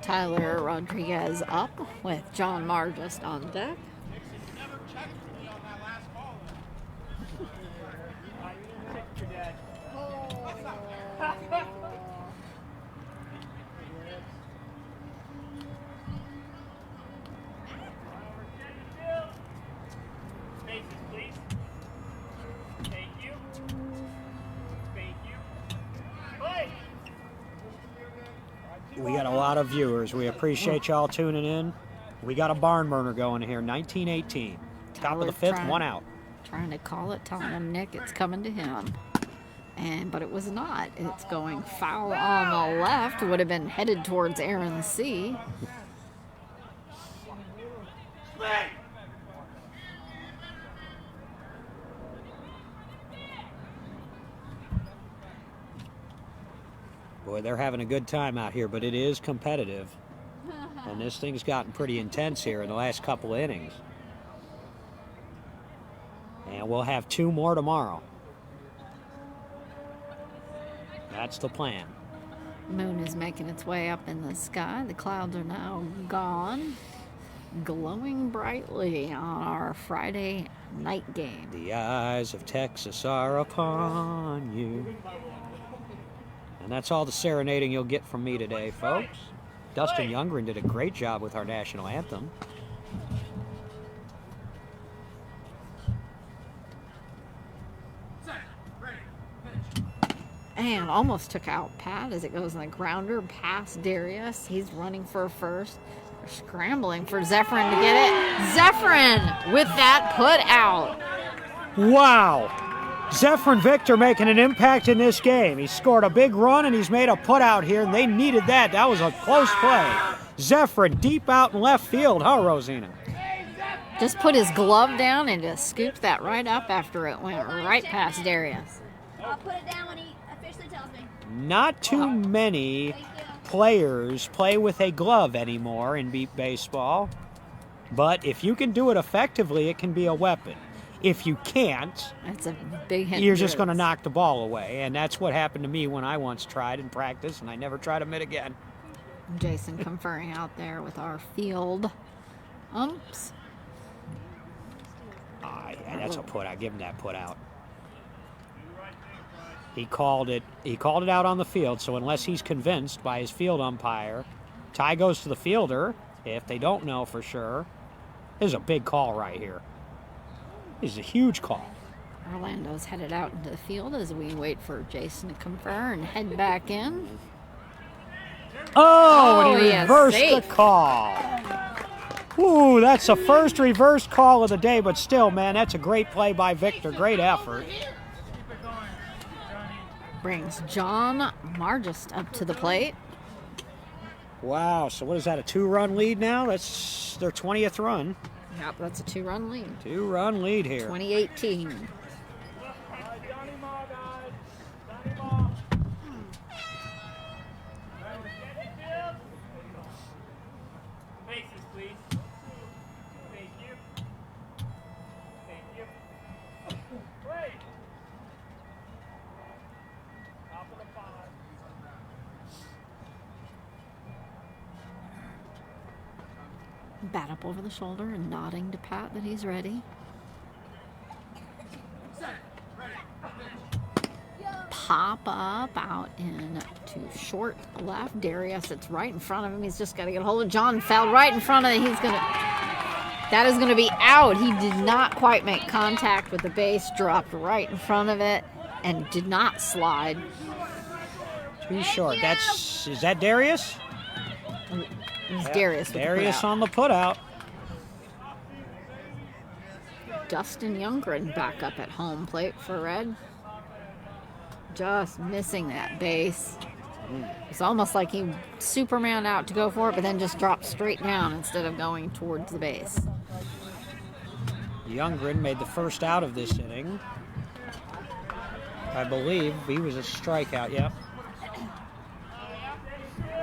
Tyler Rodriguez up with John Margis on deck. Bases, please. Thank you. Thank you. Play. We got a lot of viewers. We appreciate y'all tuning in. We got a barn burner going here. 19-18. Top of the 5th, 1 out. Trying to call it, telling him, Nick, it's coming to him. But it was not. It's going foul on the left. Would have been headed towards Aaron C. Boy, they're having a good time out here, but it is competitive. And this thing's gotten pretty intense here in the last couple innings. And we'll have 2 more tomorrow. That's the plan. Moon is making its way up in the sky. The clouds are now gone. glowing brightly on our Friday night game. The eyes of Texas are upon you. And that's all the serenading you'll get from me today, folks. Dustin Youngren did a great job with our national anthem. And almost took out Pat as it goes in the grounder past Darius. He's running for first. They're scrambling for Zephyrin to get it. Zephyrin with that put out. Wow. Zephyrin Victor making an impact in this game. He scored a big run and he's made a put out here, and they needed that. That was a close play. Zephyrin deep out in left field, huh, Rosina? Just put his glove down and just scooped that right up after it went right past Darius. I'll put it down when he officially tells me. Not too many players play with a glove anymore in beat baseball, but if you can do it effectively, it can be a weapon. If you can't, That's a big hit. you're just going to knock the ball away, and that's what happened to me when I once tried in practice, and I never tried to mitt again. Jason conferring out there with our field umps. Yeah, that's a put out. Give him that put out. He called it out on the field, so unless he's convinced by his field umpire, tie goes to the fielder. If they don't know for sure, this is a big call right here. This is a huge call. Orlando's headed out into the field as we wait for Jason to confer and head back in. Oh, and he yes, reversed safe. the call. Ooh, that's the first reverse call of the day, but still, man, that's a great play by Victor. Great effort. Brings John Margist up to the plate. Wow, so what is that, a 2-run lead now? That's their 20th run. Yep, that's a 2-run lead. 2-run lead here. 2018. Faces, please. Thank you. Thank you. Wait. Top of the 5. Bat up over the shoulder and nodding to Pat that he's ready. Pop up out in to short left. Darius, it's right in front of him. He's just got to get a hold of John. Fouled right in front of him. That is going to be out. He did not quite make contact with the base. Dropped right in front of it and did not slide. Too short. Is that Darius? It was Darius with the Darius putout. on the putout. Dustin Youngren back up at home plate for Red. Just missing that base. It's almost like he Superman out to go for it, but then just dropped straight down instead of going towards the base. Youngren made the first out of this inning. I believe he was a strikeout, yep.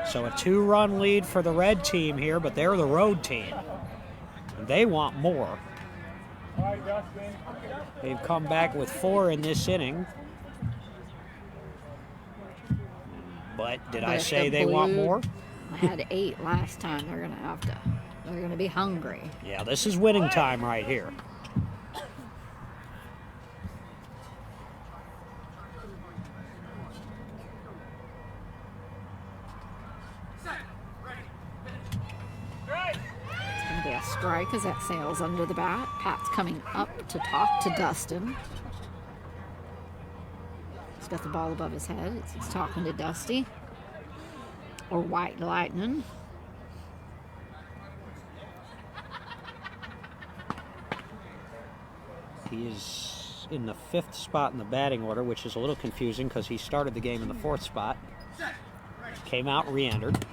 So a 2-run lead for the red team here, but they're the road team. They want more. They've come back with 4 in this inning. But did I But say the they want Blue more? Had 8 last time. They're gonna be hungry. Yeah, this is winning time right here. It's gonna be a strike as that sails under the bat. Pat's coming up to talk to Dustin. He's got the ball above his head. He's talking to Dusty. Or White Lightning. He is in the 5th spot in the batting order, which is a little confusing because he started the game in the 4th spot. Came out, re-entered.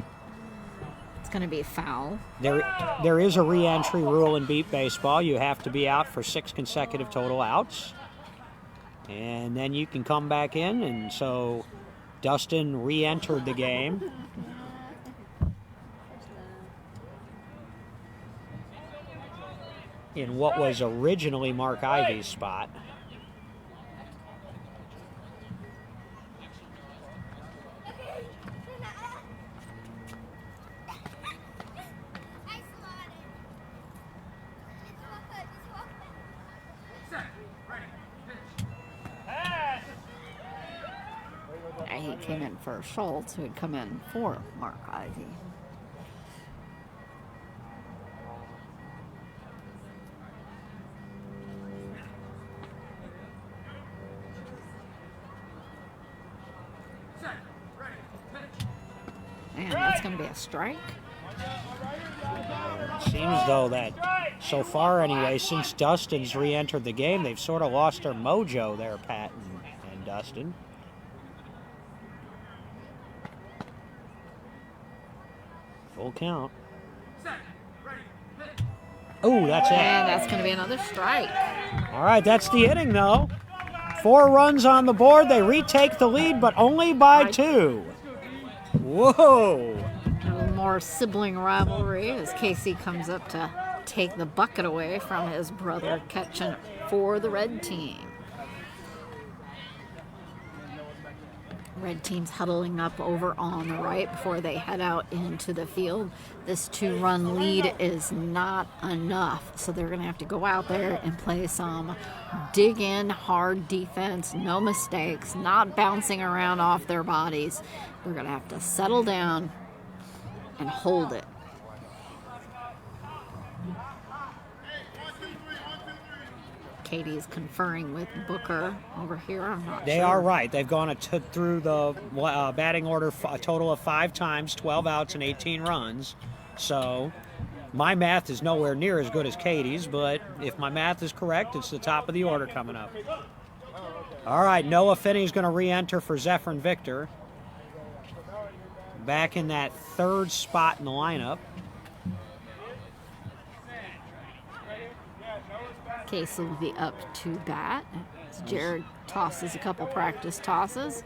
It's going to be a foul. There is a re-entry rule in beat baseball. You have to be out for 6 consecutive total outs. And then you can come back in, and so Dustin re-entered the game. In what was originally Mark Ivy's spot. he came in for Schultz, who had come in for Mark Ivy. And that's going to be a strike. Seems though that so far anyway, since Dustin's re-entered the game, they've sort of lost their mojo there, Pat and Dustin. Full count. Oh, that's it. And that's going to be another strike. All right, that's the inning though. 4 runs on the board. They retake the lead, but only by 2. Whoa. A little more sibling rivalry as Casey comes up to take the bucket away from his brother catching for the red team. Red team's huddling up over on the right before they head out into the field. This 2-run lead is not enough, so they're going to have to go out there and play some dig-in hard defense, no mistakes, not bouncing around off their bodies. They're going to have to settle down and hold it. Katie's conferring with Booker over here. I'm not sure. They are right. They've gone through the batting order a total of 5 times, 12 outs and 18 runs. So my math is nowhere near as good as Katie's, but if my math is correct, it's the top of the order coming up. All right, Noah Finney's going to re-enter for Zephyrin Victor. Back in that 3rd spot in the lineup. Casey will be up to bat as Jared tosses a couple practice tosses.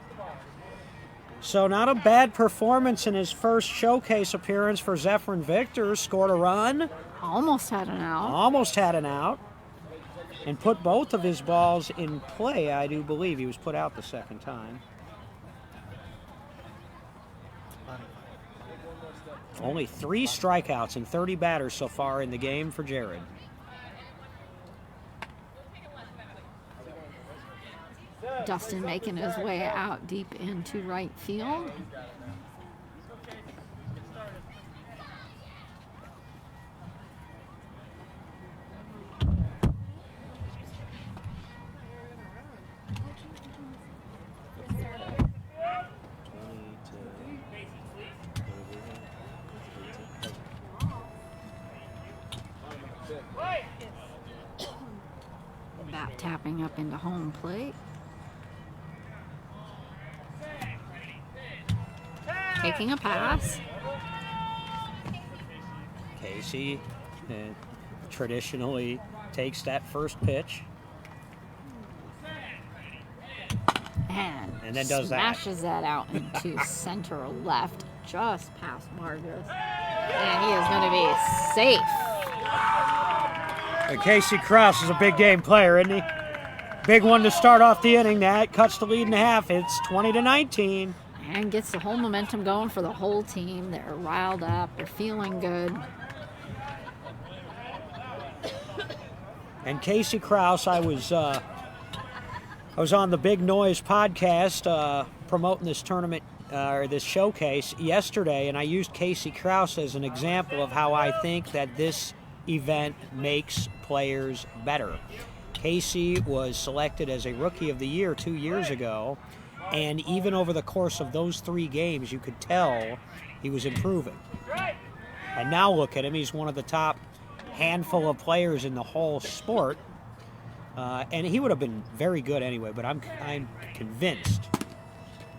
So not a bad performance in his first showcase appearance for Zephyrin Victor. Scored a run. Almost had an out. Almost had an out. And put both of his balls in play, I do believe. He was put out the second time. Only 3 strikeouts and 30 batters so far in the game for Jared. Dustin making his way out deep into right field. Bat tapping up into home plate. Taking a pass. Casey traditionally takes that first pitch. And then does that. smashes that out into center left, just past Margus. And he is going to be safe. Casey Krause is a big game player, isn't he? Big one to start off the inning. That cuts the lead in half. It's 20-19. And gets the whole momentum going for the whole team. They're riled up. They're feeling good. And Casey Krause, I was on the Big Noise podcast promoting this tournament or this showcase yesterday, and I used Casey Krause as an example of how I think that this event makes players better. Casey was selected as a Rookie of the Year 2 years ago, and even over the course of those 3 games, you could tell he was improving. And now look at him. He's one of the top handful of players in the whole sport. And he would have been very good anyway, but I'm convinced.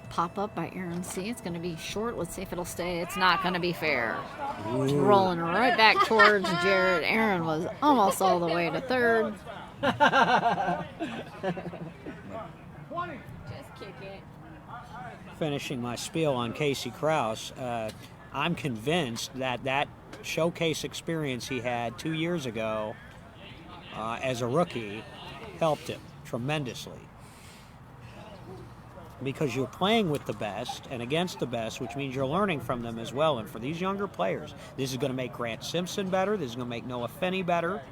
Pop up by Aaron C. It's going to be short. Let's see if it'll stay. It's not going to be fair. It's rolling right back towards Jared. Aaron was almost all the way to third. Just kick it. Finishing my spiel on Casey Krause, I'm convinced that showcase experience he had 2 years ago as a rookie helped him tremendously. Because you're playing with the best and against the best, which means you're learning from them as well. And for these younger players, this is going to make Grant Simpson better. This is going to make Noah Finney better.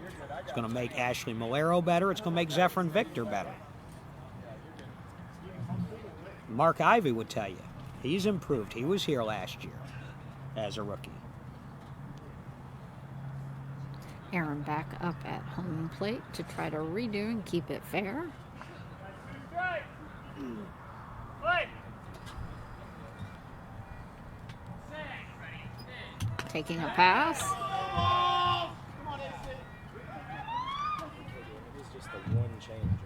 It's going to make Ashley Malero better. It's going to make Zephyrin Victor better. Mark Ivy would tell you. He's improved. He was here last year as a rookie. Aaron back up at home plate to try to redo and keep it fair. Taking a pass.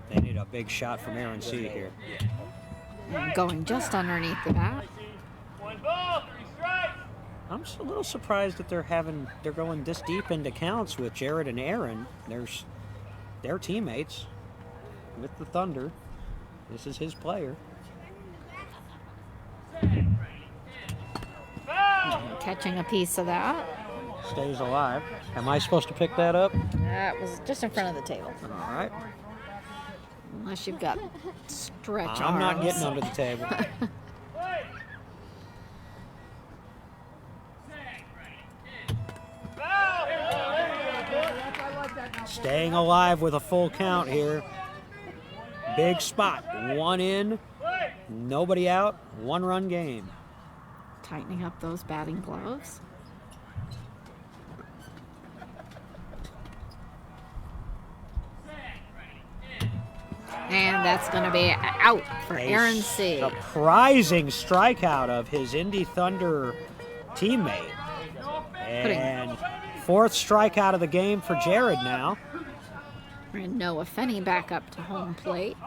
They need a big shot from Aaron C. here. And going just underneath the bat. One ball, 3 strikes. I'm just a little surprised that they're going this deep into counts with Jared and Aaron. They're teammates with the Thunder. This is his player. Catching a piece of that. Stays alive. Am I supposed to pick that up? That was just in front of the table. All right. Unless you've got stretch I'm not arms. getting under the table. Staying alive with a full count here. Big spot. One in, nobody out, 1-run game. Tightening up those batting gloves. And that's going to be out for Aaron C. Surprising strikeout of his Indy Thunder teammate. And 4th strikeout of the game for Jared now. And Noah Fenney back up to home plate.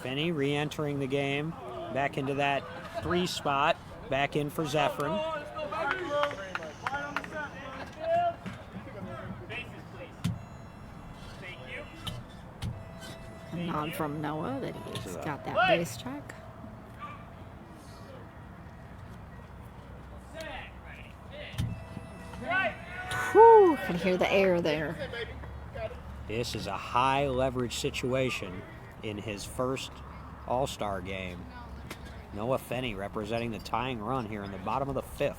Fenney re-entering the game. Back into that 3 spot. Back in for Zephyrin. Nod from Noah that he's got that base check. Whew, can hear the air there. This is a high leverage situation in his first All-Star game. Noah Fenney representing the tying run here in the bottom of the 5th.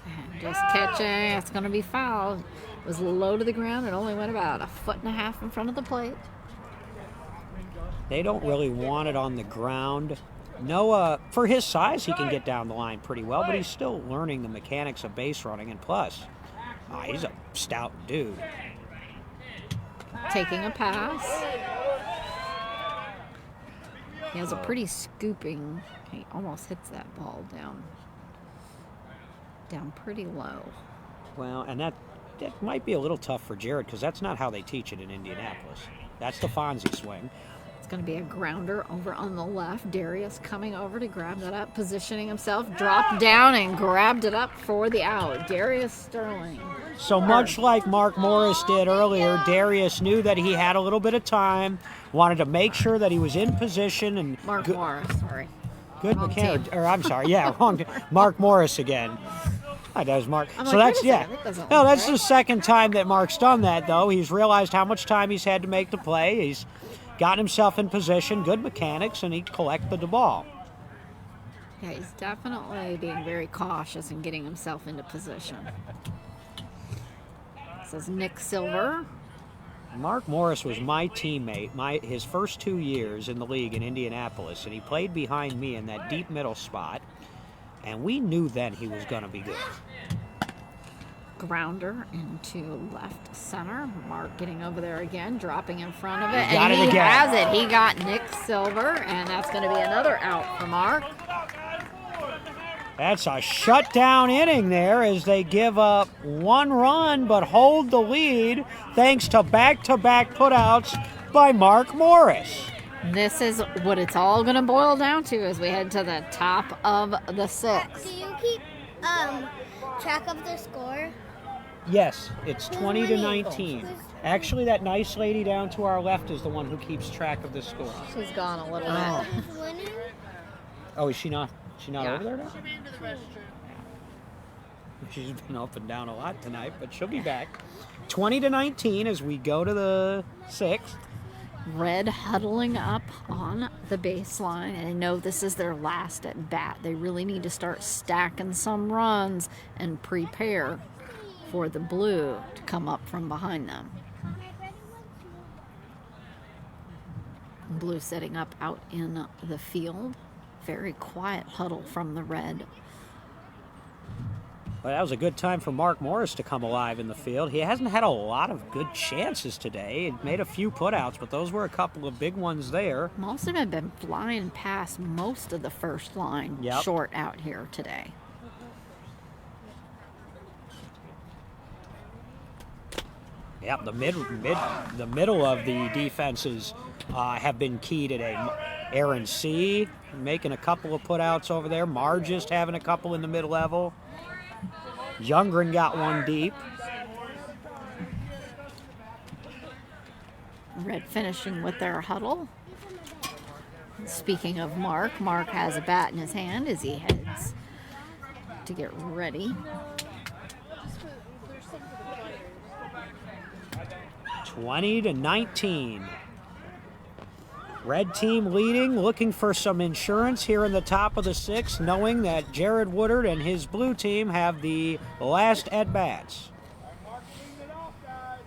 And just catching, it's going to be foul. It was low to the ground. It only went about 1.5 feet in front of the plate. They don't really want it on the ground. Noah, for his size, he can get down the line pretty well, but he's still learning the mechanics of base running. And plus, he's a stout dude. Taking a pass. He has a pretty scooping. He almost hits that ball down pretty low. Well, and that might be a little tough for Jared because that's not how they teach it in Indianapolis. That's the Fonzie swing. It's going to be a grounder over on the left. Darius coming over to grab that up, positioning himself, dropped down and grabbed it up for the out. Darius Sterling. So much like Mark Morris did earlier, Darius knew that he had a little bit of time, wanted to make sure that he was in position. And Mark Morris, sorry. Good Wrong mechanic, team. or I'm sorry, yeah, wrong team. Mark Morris again. That does Mark. I'm So like, that's, wait a yeah. second, that doesn't No, look that's right. the second time that Mark's done that, though. He's realized how much time he's had to make the play. He's gotten himself in position, good mechanics, and he collected the ball. Yeah, he's definitely being very cautious and getting himself into position. This is Nick Silver. Mark Morris was my teammate his first 2 years in the league in Indianapolis, and he played behind me in that deep middle spot, and we knew then he was going to be good. Grounder into left center. Mark getting over there again, dropping in front of it. He got and it he again. has it. He got Nick Silver, and that's going to be another out for Mark. That's a shutdown inning there as they give up 1 run but hold the lead thanks to back-to-back putouts by Mark Morris. This is what it's all going to boil down to as we head to the top of the 6th. Do you keep track of the score? Yes, it's Who's 20 to winning? 19. Who's- Actually, that nice lady down to our left is the one who keeps track of the score. She's gone a little Oh. bit. Who's winning? Oh, is she not? Yeah. Over there now? She's been up and down a lot tonight, but she'll be back. 20 to 19 as we go to the 6th. Red huddling up on the baseline, and I know this is their last at bat. They really need to start stacking some runs and prepare for the blue to come up from behind them. Blue setting up out in the field. Very quiet huddle from the red. Well, that was a good time for Mark Morris to come alive in the field. He hasn't had a lot of good chances today. He made a few putouts, but those were a couple of big ones there. Most of them have been flying past most of the first line short out here today. Yep, the middle of the defenses have been key today. Aaron C. making a couple of putouts over there. Margist having a couple in the mid level. Youngren got one deep. Red finishing with their huddle. Speaking of Mark, Mark has a bat in his hand as he heads to get ready. 20-19. Red team leading, looking for some insurance here in the top of the sixth, knowing that Jared Woodard and his blue team have the last at-bats. Mark, clean it off, guys.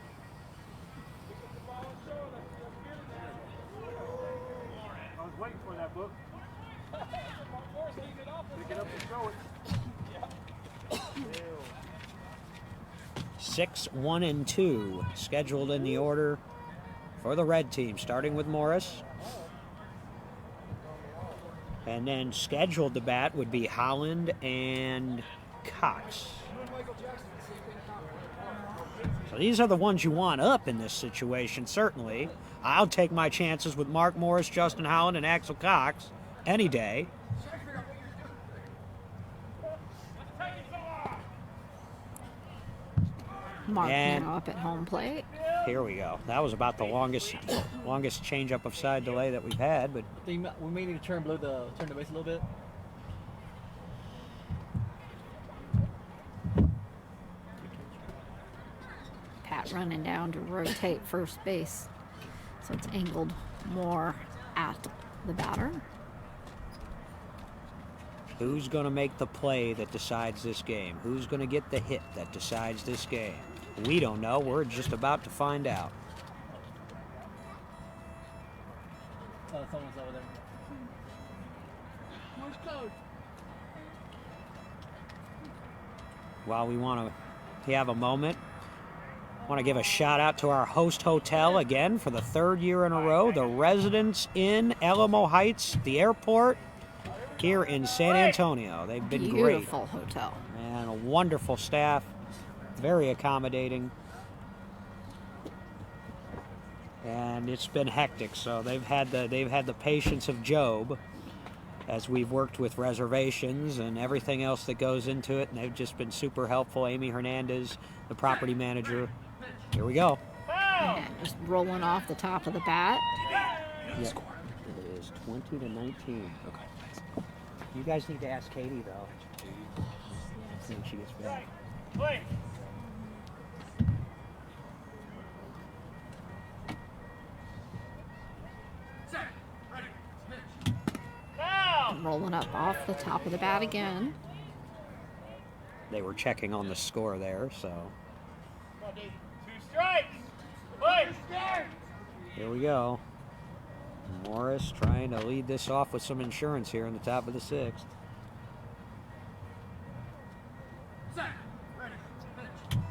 Pick up the ball and show it. Let's get it. I was waiting for that book. Pick it up and throw it. 6, 1, and 2 scheduled in the order for the red team, starting with Morris. And then scheduled to bat would be Holland and Cox. So these are the ones you want up in this situation, certainly. I'll take my chances with Mark Morris, Justin Holland, and Axel Cox any day. Mark And now up at home plate. here we go. That was about the longest change-up of side delay that we've had, but We may need to turn the base a little bit. Pat running down to rotate first base. So it's angled more at the batter. who's going to make the play that decides this game? Who's going to get the hit that decides this game? We don't know. We're just about to find out. Someone's over there. Morse code. While we want to have a moment, I want to give a shout out to our host hotel again for the third year in a row, the Residence Inn, Alamo Heights, the airport here in San Antonio. They've been great. Beautiful hotel. And a wonderful staff, very accommodating. And it's been hectic, so they've had the patience of Job as we've worked with reservations and everything else that goes into it, and they've just been super helpful. Amy Hernandez, the property manager. Here we go. And just rolling off the top of the bat. Yeah. It is 20-19. Okay. You guys need to ask Katie though. When she gets back. Play. Rolling up off the top of the bat again. They were checking on the score there, so 2 strikes. Play. here we go. Morris trying to lead this off with some insurance here in the top of the sixth.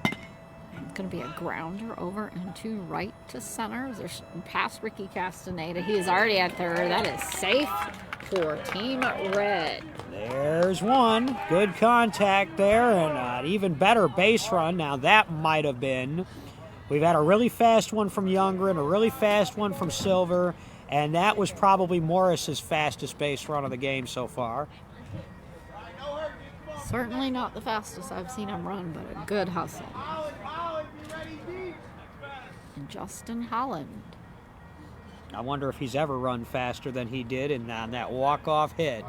It's going to be a grounder over into right to center. There's past Ricky Castaneda. He is already at third. That is safe for Team Red. There's one. Good contact there, and an even better base run. Now that might have been. We've had a really fast one from Youngren, a really fast one from Silver, and that was probably Morris's fastest base run of the game so far. Certainly not the fastest I've seen him run, but a good hustle. And Justin Holland. I wonder if he's ever run faster than he did on that walk-off hit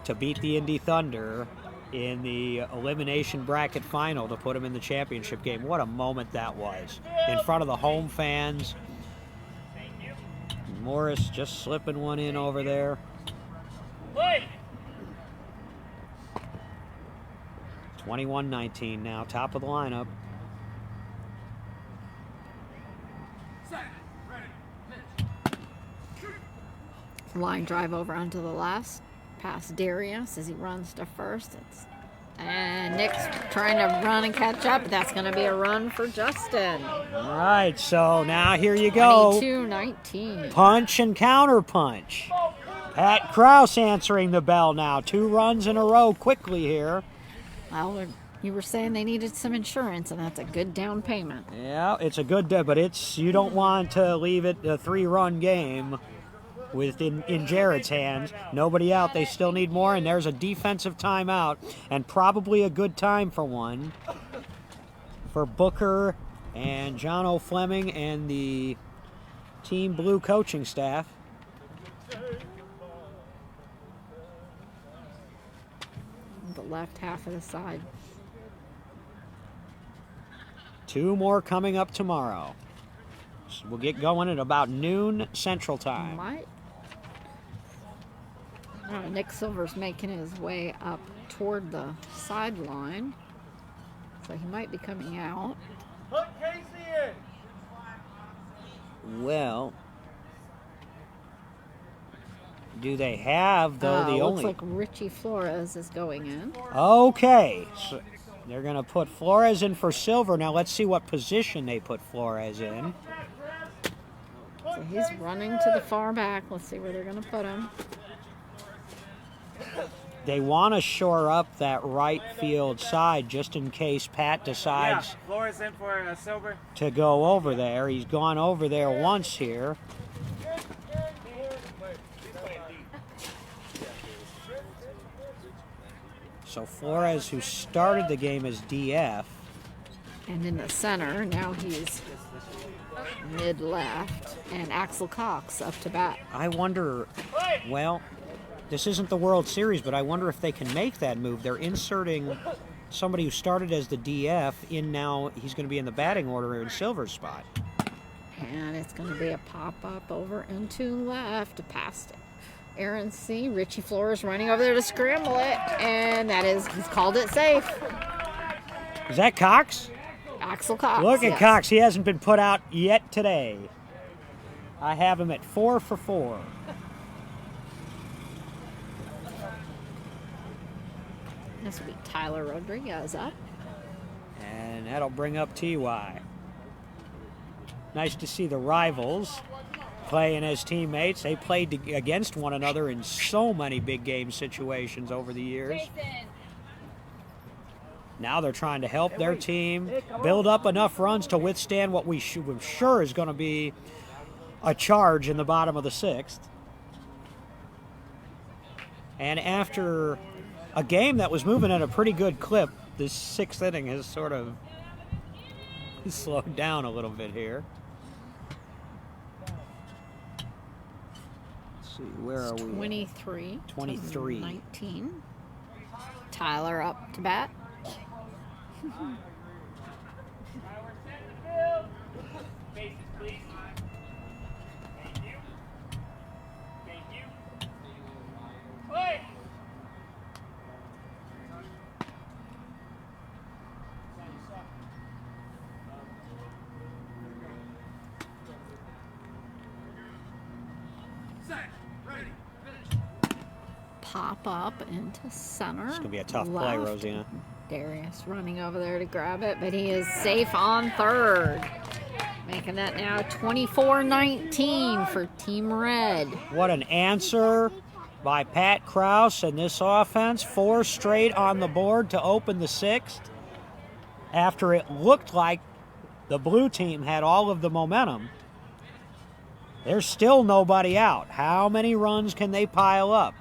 to beat the Indy Thunder in the elimination bracket final to put him in the championship game. What a moment that was. In front of the home fans. Morris just slipping one in over there. Play. 21-19 now, top of the lineup. Line drive over onto the last. Past Darius as he runs to first. And Nick's trying to run and catch up. That's going to be a run for Justin. All right, so now here you go. 22-19. Punch and counter punch. Pat Krause answering the bell now. 2 runs in a row quickly here. Well, you were saying they needed some insurance, and that's a good down payment. Yeah, it's a good, but you don't want to leave it a 3-run game in Jared's hands. Nobody out. They still need more, and there's a defensive timeout, and probably a good time for one for Booker and John O. Fleming and the Team Blue coaching staff. The left half of the side. 2 more coming up tomorrow. So we'll get going at about noon Central Time. Nick Silver's making his way up toward the sideline, so he might be coming out. Put Casey in. Well, do they have, though, the looks only... like Richie Flores is going in. Okay, so they're going to put Flores in for Silver. Now let's see what position they put Flores in. So he's running to the far back. Let's see where they're going to put him. They want to shore up that right field side just in case Pat decides Flores in for Silver. to go over there. He's gone over there once here. So Flores, who started the game as DF. And in the center, now he's mid-left. And Axel Cox up to bat. I wonder, well, this isn't the World Series, but I wonder if they can make that move. They're inserting somebody who started as the DF in now. He's going to be in the batting order in Silver's spot. And it's going to be a pop-up over into left past Aaron C. Richie Flores running over there to scramble it. And he's called it safe. Is that Cox? Axel Cox. Look at yes. Cox. He hasn't been put out yet today. I have him at 4 for 4. This will be Tyler Rodriguez up. And that'll bring up T.Y. Nice to see the rivals playing as teammates. They played against one another in so many big game situations over the years. Now they're trying to help their team build up enough runs to withstand what we're sure is going to be a charge in the bottom of the 6th. And after a game that was moving at a pretty good clip, this 6th inning has sort of slowed down a little bit here. Let's see, where are we? 23. 23. 19. Tyler up to bat. Bases, please. Thank you. Thank you. Play. Set. Ready. Finish. Pop up into center. It's going to be a tough play, Left. Rosina. Darius running over there to grab it, but he is safe on third. Making that now 24-19 for Team Red. What an answer by Pat Krause and this offense. 4 straight on the board to open the 6th. After it looked like the blue team had all of the momentum, there's still nobody out. How many runs can they pile up?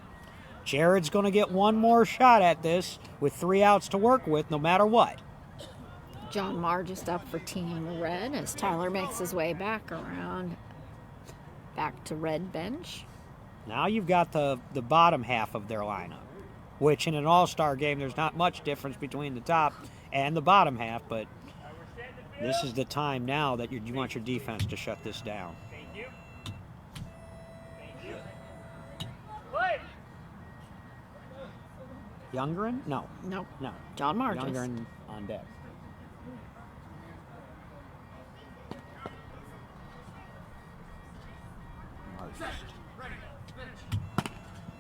Jared's going to get one more shot at this with 3 outs to work with no matter what. John Marr just up for Team Red as Tyler makes his way back around, back to Red bench. Now you've got the bottom half of their lineup, which in an all-star game there's not much difference between the top and the bottom half, but this is the time now that you want your defense to shut this down. Thank you. Youngren? No, Nope. no. John Marges. Youngren on deck.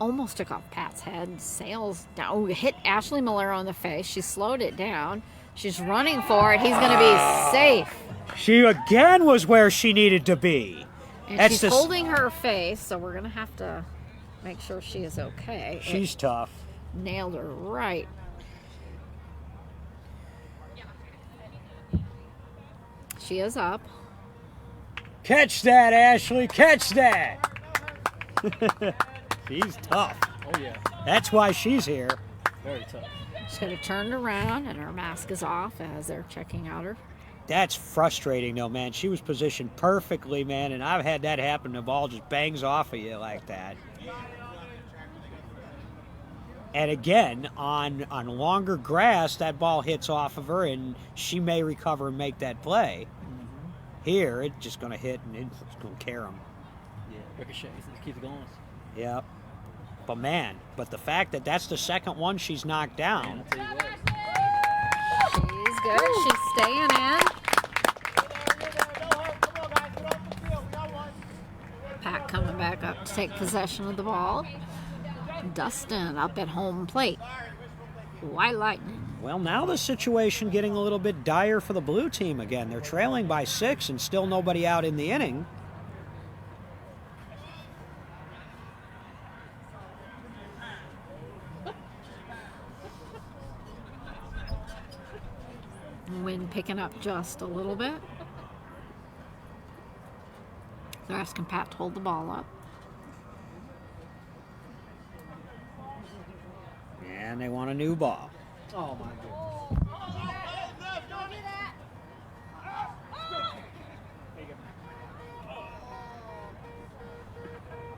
Almost took off Pat's head. Sails down. Oh, hit Ashley Miller on the face. She slowed it down. She's running for it. He's going to be safe. She again was where she needed to be. And That's she's the s- holding her face, so we're going to have to make sure she is okay. She's tough. Nailed her right. She is up. Catch that, Ashley. Catch that. She's tough. Oh, yeah. That's why she's here. Very tough. She's going to turn around, and her mask is off as they're checking out her. That's frustrating, though, man. She was positioned perfectly, man, and I've had that happen. The ball just bangs off of you like that. And again, on longer grass, that ball hits off of her, and she may recover and make that play. Here, it's just going to hit, and it's going to carry them. Yeah, ricochets. Let's keep it going. Yep. But, man, the fact that that's the second one she's knocked down. I'll tell you what. She's good. She's staying in. Pat coming back up to take possession of the ball. Dustin up at home plate. White Lightning. Well, now the situation getting a little bit dire for the blue team again. They're trailing by 6 and still nobody out in the inning. Wind picking up just a little bit. They're asking Pat to hold the ball up. And they want a new ball. Oh, my goodness.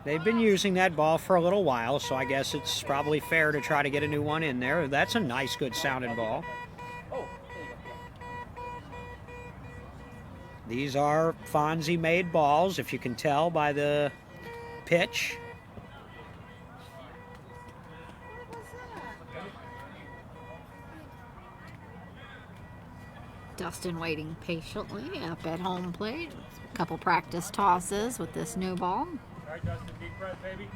They've been using that ball for a little while, so I guess it's probably fair to try to get a new one in there. That's a nice, good sounding ball. These are Fonzie-made balls, if you can tell by the pitch. Dustin waiting patiently up at home plate. A couple practice tosses with this new ball. All right, Dustin, deep breath, baby.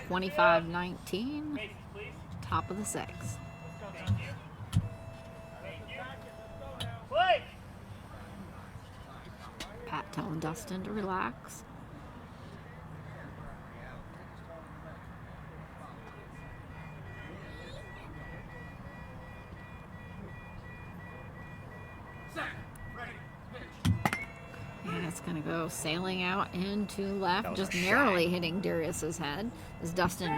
25-19. Bases, please. Top of the 6th. Thank you. Thank you. Play. Pat telling Dustin to relax. And it's going to go sailing out into That left, was just a narrowly shot. hitting Darius's head as Dustin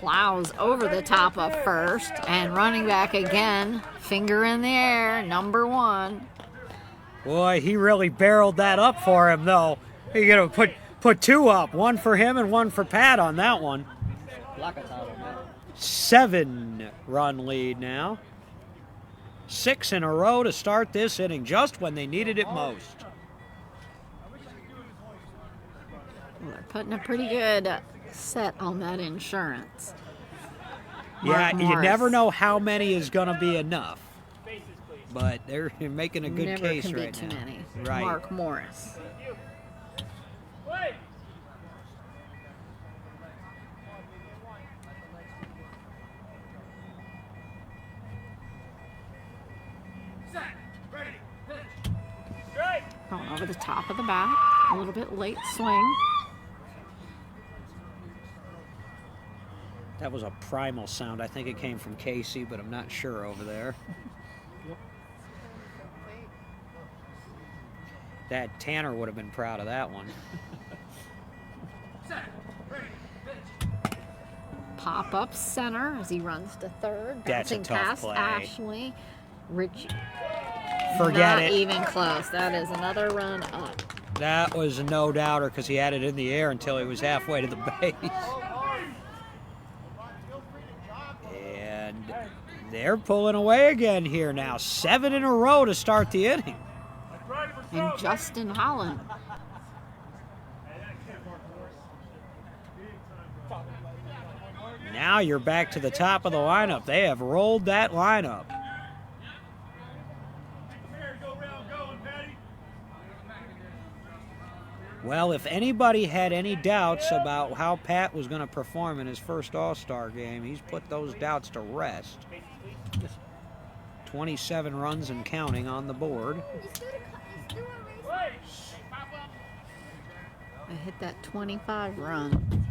plows over the top of first and running back again. Finger in the air, number 1. Boy, he really barreled that up for him, though. You're going to put 2 up, 1 for him and 1 for Pat on that one. Block a towel on that. 7-run lead now. 6 in a row to start this inning, just when they needed it most. Well, they're putting a pretty good set on that insurance. Yeah, Mark you Morris. never know how many is going to be enough. Bases, please. But they're making a good Never case can be right too now. many. Right. Mark Morris. Play. Set. Ready. Pitch. Strike. Going over the top of the bat. A little bit late swing. That was a primal sound. I think it came from Casey, but I'm not sure over there. That Tanner would have been proud of that one. Set. Ready. Pitch. Pop up center as he runs to third. That's a Bouncing tough past play. Ashley. Richie. Forget Not it. even close. That is another run up. That was a no-doubter because he had it in the air until he was halfway to the base. And they're pulling away again here now. 7 in a row to start the inning. Ready for And throw, Justin Holland. Now you're back to the top of the lineup. They have rolled that lineup. Well, if anybody had any doubts about how Pat was going to perform in his first All-Star game, he's put those doubts to rest. 27 runs and counting on the board. I hit that 25 run.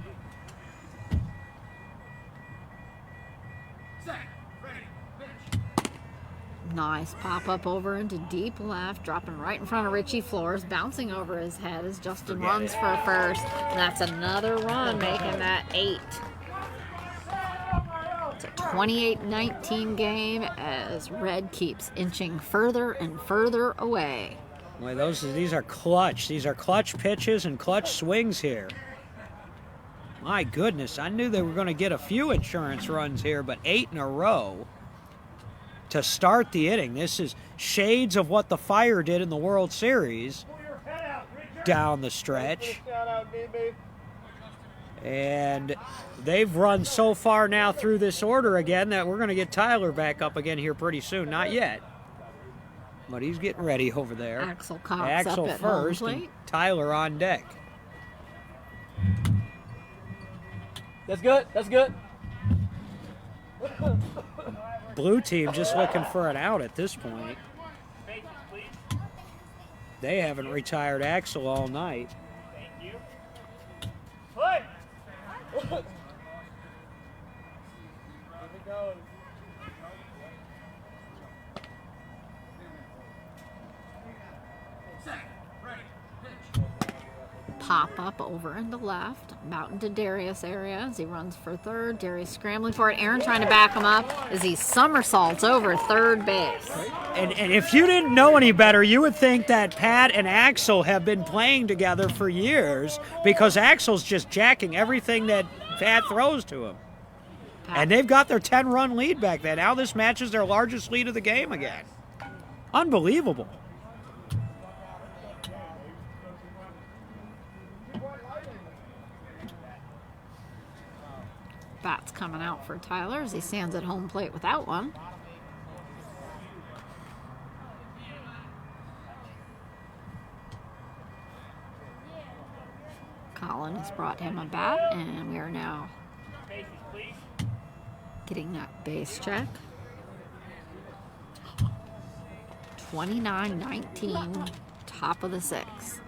Nice pop up over into deep left, dropping right in front of Richie Flores, bouncing over his head as Justin runs for first. That's another run, making that 8. It's a 28-19 game as Red keeps inching further and further away. Boy, these are clutch. These are clutch pitches and clutch swings here. My goodness, I knew they were going to get a few insurance runs here, but 8 in a row to start the inning. This is shades of what the Fire did in the World Series down the stretch. And they've run so far now through this order again that we're going to get Tyler back up again here pretty soon. Not yet, but he's getting ready over there. Axel Cox Axel up at first home and plate. Tyler on deck. That's good. That's good. Blue team just looking for an out at this point. They haven't retired Axel all night. Pop up over into left, about into Darius area as he runs for third. Darius scrambling for it. Aaron trying to back him up as he somersaults over third base. And if you didn't know any better, you would think that Pat and Axel have been playing together for years because Axel's just jacking everything that Pat throws to him. And they've got their 10-run lead back there. Now this matches their largest lead of the game again. Unbelievable. Bat's coming out for Tyler as he stands at home plate without one. Colin has brought him a bat, and we are now getting that base check. 29-19, top of the 6th.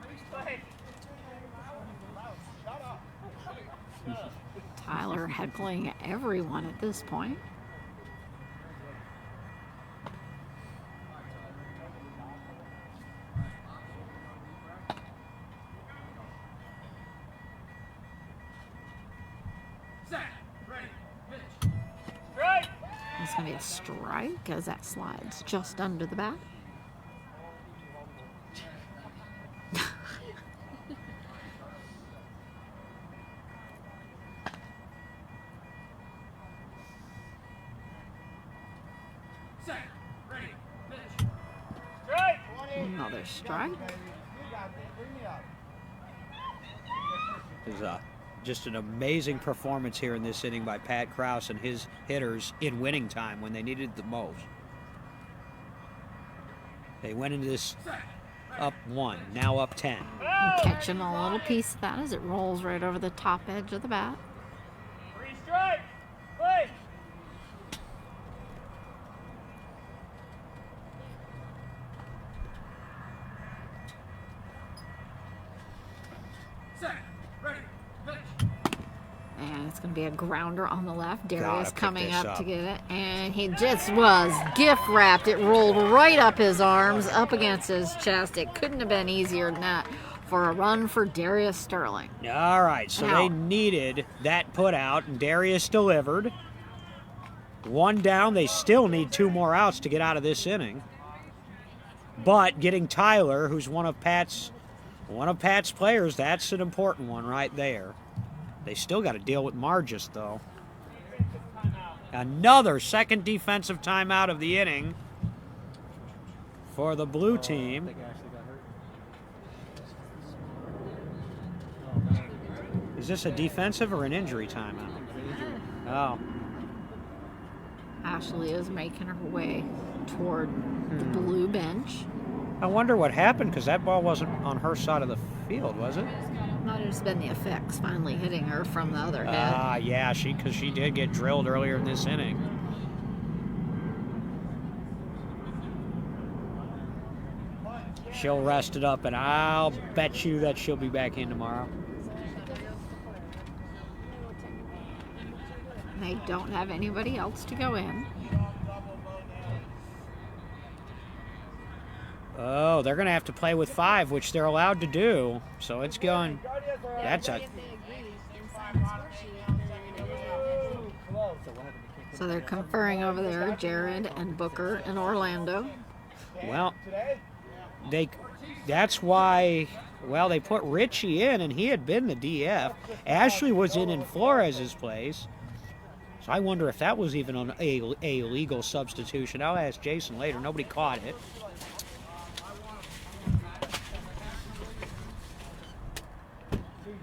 Tyler heckling everyone at this point. It's going to be a strike as that slides just under the bat. Another strike. It was just an amazing performance here in this inning by Pat Krause and his hitters in winning time when they needed it the most. They went into this up 1, now up 10. Catching a little piece of that as it rolls right over the top edge of the bat. 3 strikes. Play. And it's going to be a grounder on the left. Darius Gotta pick coming this up up. to get it. And he just was gift wrapped. It rolled right up his arms, up against his chest. It couldn't have been easier than that for a run for Darius Sterling. All right, so they needed that put out, and Darius delivered. 1 down. They still need 2 more outs to get out of this inning. But getting Tyler, who's one of Pat's players, that's an important one right there. They still got to deal with Margis, though. Another second defensive timeout of the inning for the blue team. Is this a defensive or an injury timeout? Oh. Ashley is making her way toward the blue bench. I wonder what happened because that ball wasn't on her side of the field, was it? Might have just been the effects finally hitting her from the other head. Yeah, because she did get drilled earlier in this inning. She'll rest it up, and I'll bet you that she'll be back in tomorrow. They don't have anybody else to go in. Oh, they're going to have to play with 5, which they're allowed to do. So it's going. That's a. So they're conferring over there, Jared and Booker and Orlando. Well, that's why. Well, they put Richie in, and he had been the DF. Ashley was in Flores' place. So I wonder if that was even a legal substitution. I'll ask Jason later. Nobody caught it.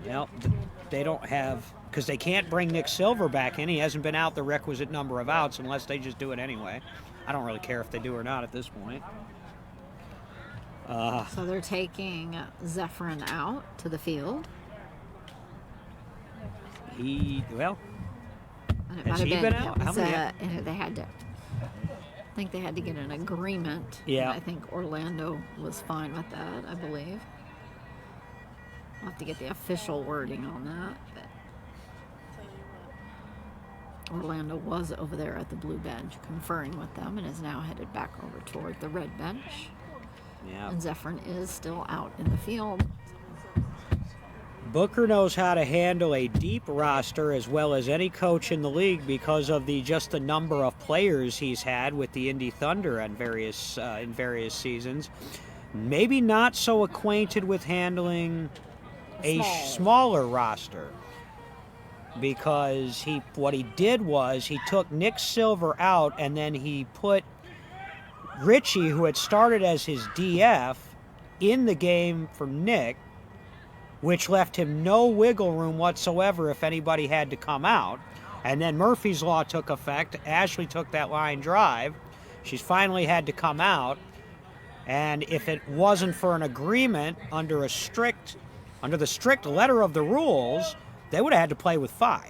Well, they don't have, because they can't bring Nick Silver back in. He hasn't been out the requisite number of outs unless they just do it anyway. I don't really care if they do or not at this point. So they're taking Zephyrin out to the field. And it Has might he have been out? How many? they had to. I think they had to get an agreement. Yeah. And I think Orlando was fine with that. I believe. I'll have to get the official wording on that. But Orlando was over there at the blue bench conferring with them and is now headed back over toward the red bench. Yeah. And Zephyrin is still out in the field. Booker knows how to handle a deep roster as well as any coach in the league because of just the number of players he's had with the Indy Thunder in various seasons. Maybe not so acquainted with handling a smaller roster, because what he did was he took Nick Silver out and then he put Richie, who had started as his DF, in the game for Nick, which left him no wiggle room whatsoever if anybody had to come out. And then Murphy's Law took effect. Ashley took that line drive. She's finally had to come out. And if it wasn't for an agreement under the strict letter of the rules, they would have had to play with 5.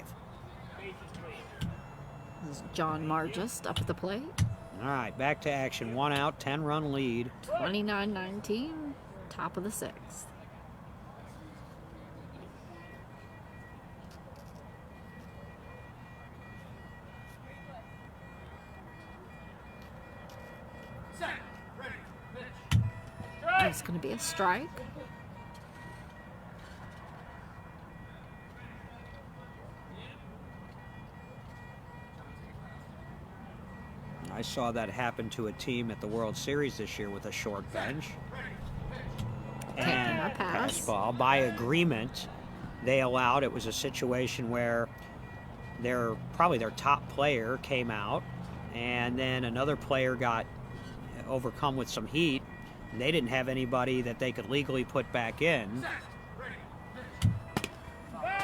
This is John Margist up at the plate. All right, back to action. 1 out, 10-run lead. 29-19, top of the 6th. It's going to be a strike. I saw that happen to a team at the World Series this year with a short bench. Taking a pass. Ball. By agreement, they allowed, it was a situation where probably their top player came out, and then another player got overcome with some heat, and they didn't have anybody that they could legally put back in.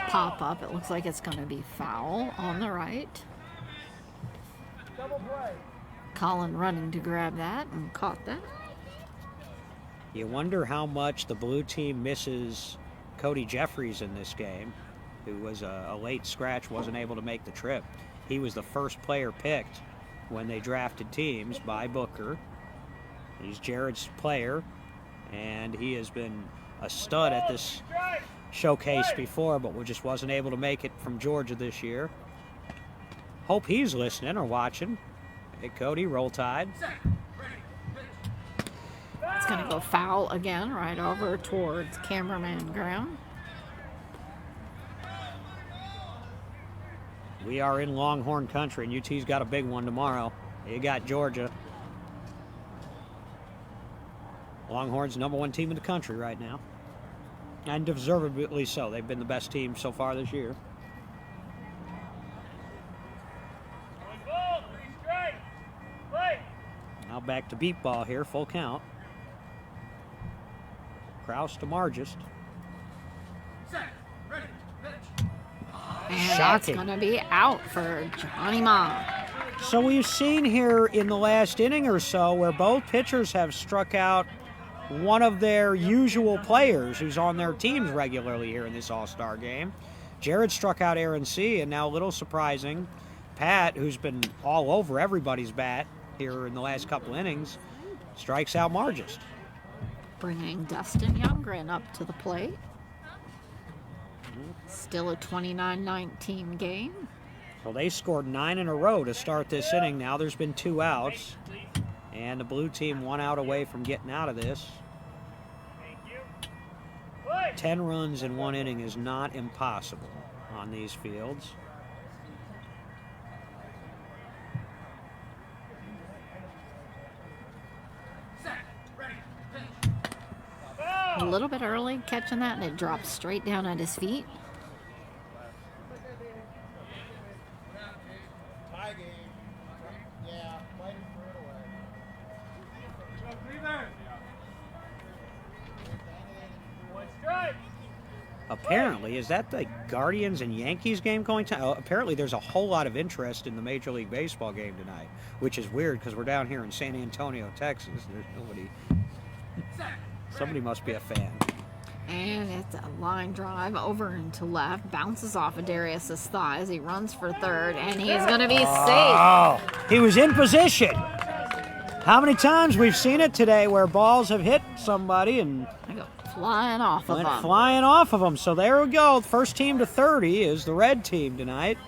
Pop up. It looks like it's going to be foul on the right. Double play. Colin running to grab that and caught that. You wonder how much the blue team misses Cody Jeffries in this game, who was a late scratch, wasn't able to make the trip. He was the first player picked when they drafted teams by Booker. He's Jared's player, and he has been a stud at this showcase before, but just wasn't able to make it from Georgia this year. Hope he's listening or watching. Hey, Cody, roll Tide. It's going to go foul again, right over towards cameraman ground. We are in Longhorn country, and UT's got a big one tomorrow. You got Georgia. Longhorns #1 team in the country right now. And deservedly so. They've been the best team so far this year. Ball, 3 strike. Play. Now back to beat ball here, full count. Kraus to Margist. Set. Ready. Pitch. And Shocking. that's going to be out for Johnny Ma. So we've seen here in the last inning or so where both pitchers have struck out one of their usual players who's on their teams regularly here in this All-Star game. Jared struck out Aaron C., and now a little surprising, Pat, who's been all over everybody's bat here in the last couple innings, strikes out Margist. Bringing Dustin Youngren up to the plate. Still a 29-19 game. Well, they scored 9 in a row to start this inning. Now there's been 2 outs, and the blue team 1 out away from getting out of this. 10 runs in 1 inning is not impossible on these fields. A little bit early catching that, and it dropped straight down at his feet. Tie game. Yeah, fighting for it away. One strike. Apparently, is that the Guardians and Yankees game going to? Apparently, there's a whole lot of interest in the Major League Baseball game tonight, which is weird because we're down here in San Antonio, Texas. There's nobody. Somebody must be a fan. And it's a line drive over and to left. Bounces off of Darius's thighs. He runs for third, and he's going to be safe. Oh, he was in position. How many times we've seen it today where balls have hit somebody and I go flying off of went him. flying off of them. So there we go. First team to 30 is the red team tonight.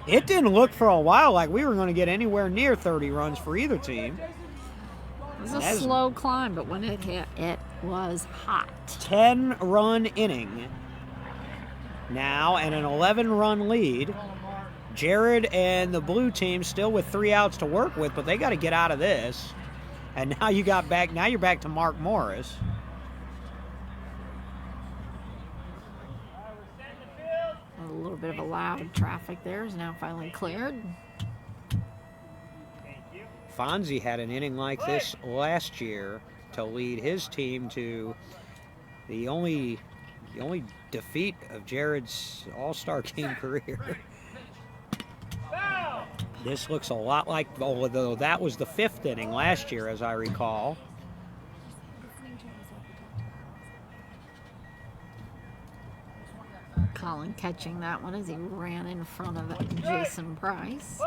It didn't look for a while like we were going to get anywhere near 30 runs for either team. It was a slow climb, but when it hit, it was hot. 10-run inning now and an 11-run lead. Jared and the blue team still with 3 outs to work with, but they got to get out of this. And now you're back to Mark Morris. A little bit of a loud traffic there is now finally cleared. Fonzie had an inning like this last year to lead his team to the only defeat of Jared's All-Star game career. This looks a lot like, although that was the 5th inning last year, as I recall. Colin catching that one as he ran in front of Jason Price.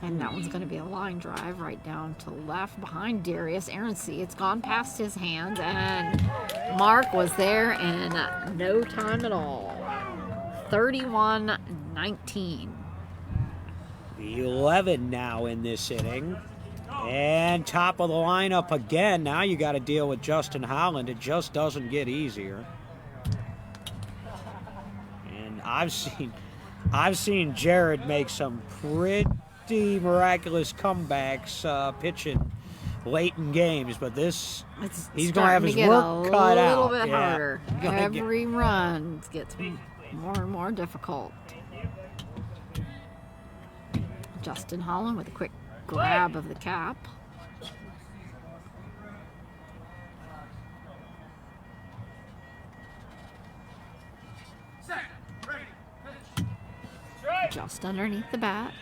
And that one's going to be a line drive right down to left behind Darius. Aaron C. It's gone past his hands, and Mark was there in no time at all. 31-19. 11 now in this inning. And top of the lineup again. Now you got to deal with Justin Holland. It just doesn't get easier. And I've seen Jared make some pretty miraculous comebacks pitching late in games, but this he's going to have his work cut out. A little bit harder. Every run gets more and more difficult. Justin Holland with a quick grab of the cap. Just underneath the bat.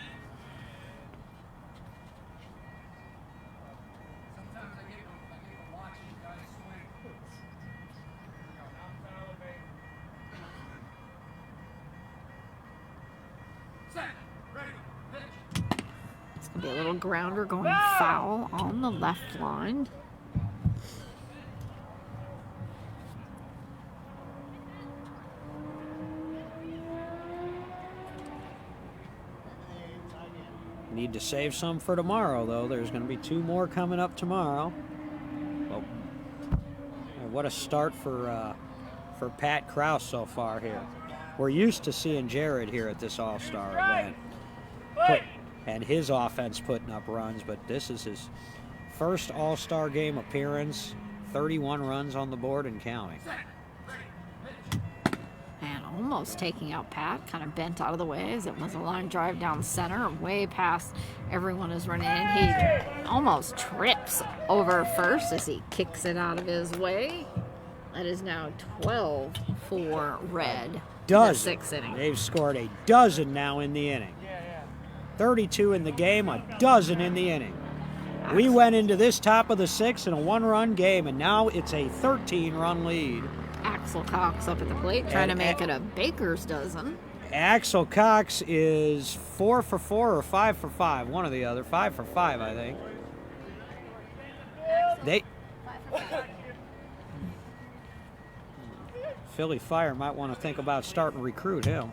It's going to be a little grounder going foul on the left line. Need to save some for tomorrow, though. There's going to be 2 more coming up tomorrow. Well, what a start for Pat Krause so far here. We're used to seeing Jared here at this All-Star event. And his offense putting up runs, but this is his first All-Star game appearance. 31 runs on the board and counting. And almost taking out Pat, kind of bent out of the way as it was a line drive down center, way past everyone is running in. He almost trips over first as he kicks it out of his way. That is now 12 for Red. Dozen. The 6th inning. They've scored a dozen now in the inning. 32 in the game, a dozen in the inning. We went into this top of the 6th in a 1-run game, and now it's a 13-run lead. Axel Cox up at the plate, trying to make it a baker's dozen. Axel Cox is 4 for 4 or 5 for 5, one or the other. 5 for 5, I think. Philly Fire might want to think about starting to recruit him.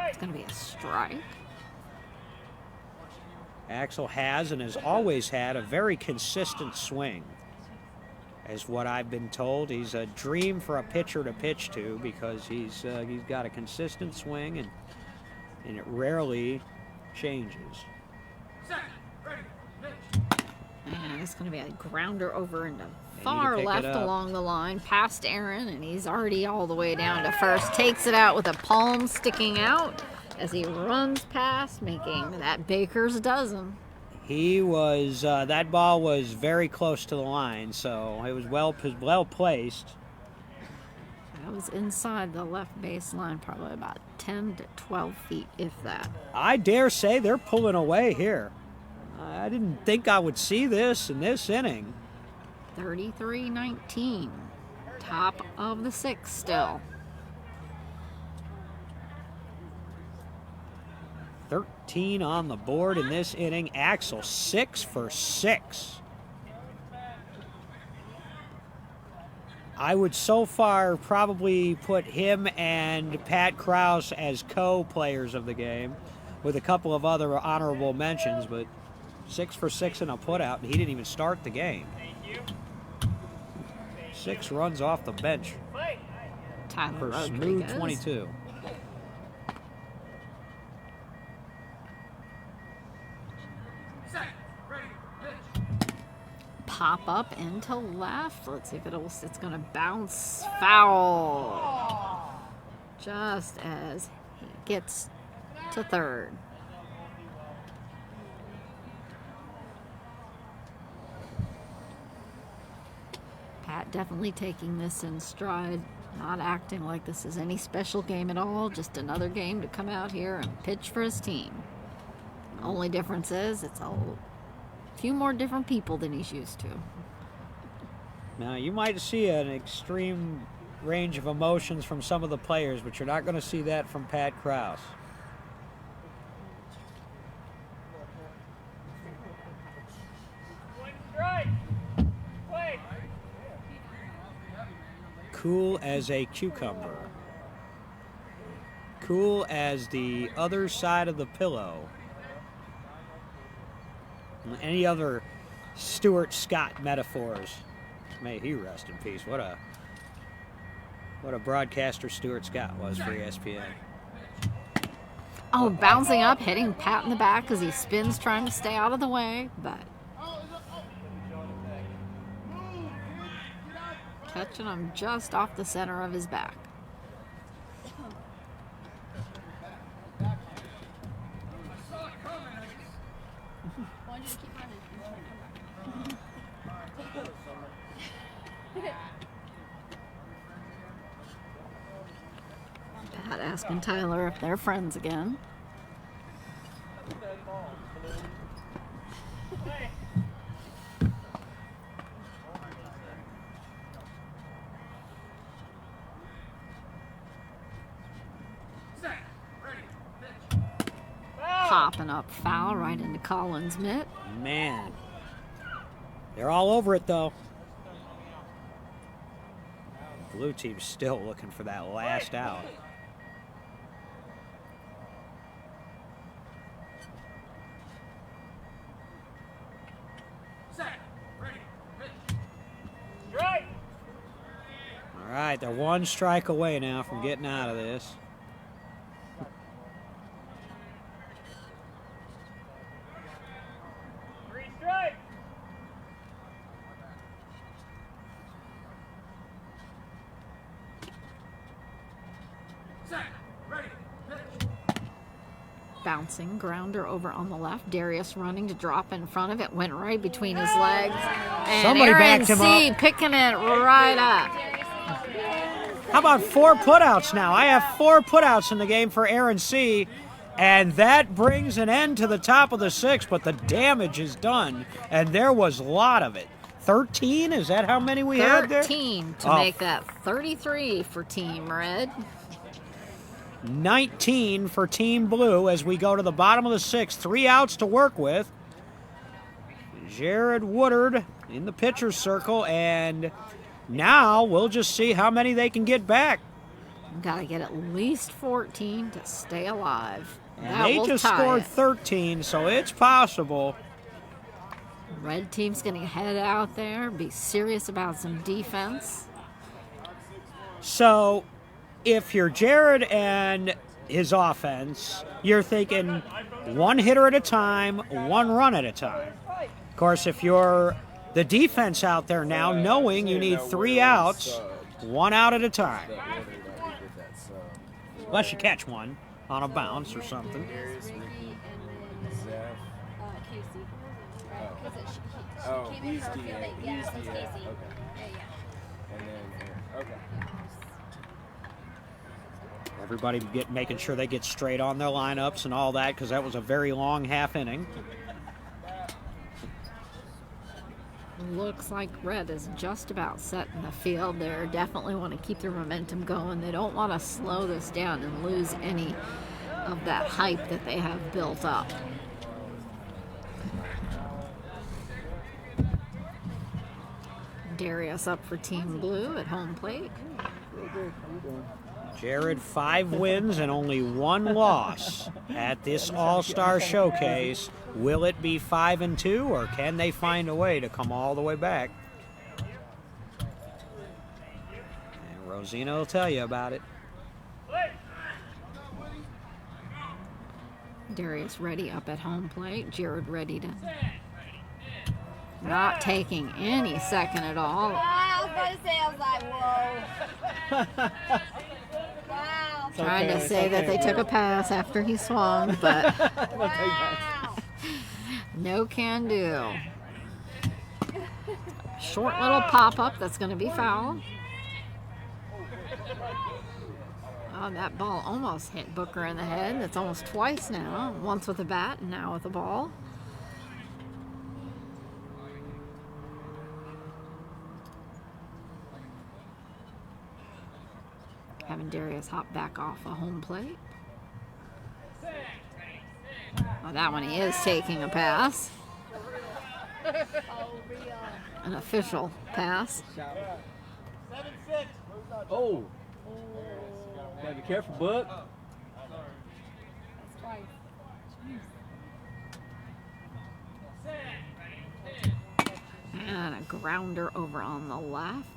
It's going to be a strike. Axel has and has always had a very consistent swing, as what I've been told. He's a dream for a pitcher to pitch to because he's got a consistent swing and it rarely changes. And it's going to be a grounder over into far left along the line, past Aaron, and he's already all the way down to first. Takes it out with a palm sticking out as he runs past, making that baker's dozen. He was, that ball was very close to the line, so it was well placed. That was inside the left baseline, probably about 10 to 12 feet, if that. I dare say they're pulling away here. I didn't think I would see this in this inning. 33-19. Top of the 6th still. 13 on the board in this inning. Axel 6 for 6. I would so far probably put him and Pat Krause as co-players of the game with a couple of other honorable mentions, but 6 for 6 in a putout, and he didn't even start the game. 6 runs off the bench Tyler for smooth Rodriguez. 22. Pop up into left. Let's see if it's going to bounce foul. Just as he gets to third. Pat definitely taking this in stride, not acting like this is any special game at all, just another game to come out here and pitch for his team. Only difference is it's a few more different people than he's used to. Now, you might see an extreme range of emotions from some of the players, but you're not going to see that from Pat Krause. Cool as a cucumber. Cool as the other side of the pillow. Any other Stuart Scott metaphors? May he rest in peace. What a broadcaster Stuart Scott was for ESPN. Oh, bouncing up, hitting Pat in the back as he spins, trying to stay out of the way, but catching him just off the center of his back. Why don't you keep running? Pat asking Tyler if they're friends again. Popping up foul right into Collins' mitt. Man, they're all over it though. Blue team's still looking for that last out. All right, right, they're one strike away now from getting out of this. Three strikes. Bouncing grounder over on the left. Darius running to drop in front of it. Went right between his legs. And Somebody Aaron backed him C. up. picking it right up. How about 4 putouts now? I have 4 putouts in the game for Aaron C. And that brings an end to the top of the 6th, but the damage is done. And there was a lot of it. 13? Is that how many we had there? 13 to Oh. make that 33 for Team Red. 19 for Team Blue as we go to the bottom of the 6th. 3 outs to work with. Jared Woodard in the pitcher's circle, and now we'll just see how many they can get back. Got to get at least 14 to stay alive. And That they will just tie scored it. 13, so it's possible. Red team's going to head out there, be serious about some defense. So if you're Jared and his offense, you're thinking 1 hitter at a time, 1 run at a time. Of course, if you're the defense out there now, knowing you need 3 outs, 1 out at a time. Unless you catch one on a bounce or something. Ricky and then Casey. Because she came in for a field day. Yeah, so it's Casey. Yeah. And then, okay. Everybody making sure they get straight on their lineups and all that, because that was a very long half inning. Looks like Red is just about set in the field. They definitely want to keep their momentum going. They don't want to slow this down and lose any of that hype that they have built up. Darius up for Team Blue at home plate. Jared, 5 wins and only 1 loss at this All-Star Showcase. Will it be 5-2, or can they find a way to come all the way back? And Rosina will tell you about it. Darius ready up at home plate. Jared ready to... Not taking any second at all. I was about to say, I was like, whoa. Wow. Trying to say that they took a pass after he swung, but Wow. no can do. Short little pop-up that's going to be foul. Oh, that ball almost hit Booker in the head. That's almost twice now. Once with a bat and now with a ball. Having Darius hop back off a home plate. Oh, that one he is taking a pass. An official pass. 7-6. Oh. Gotta be careful, Book. That's twice. And a grounder over on the left.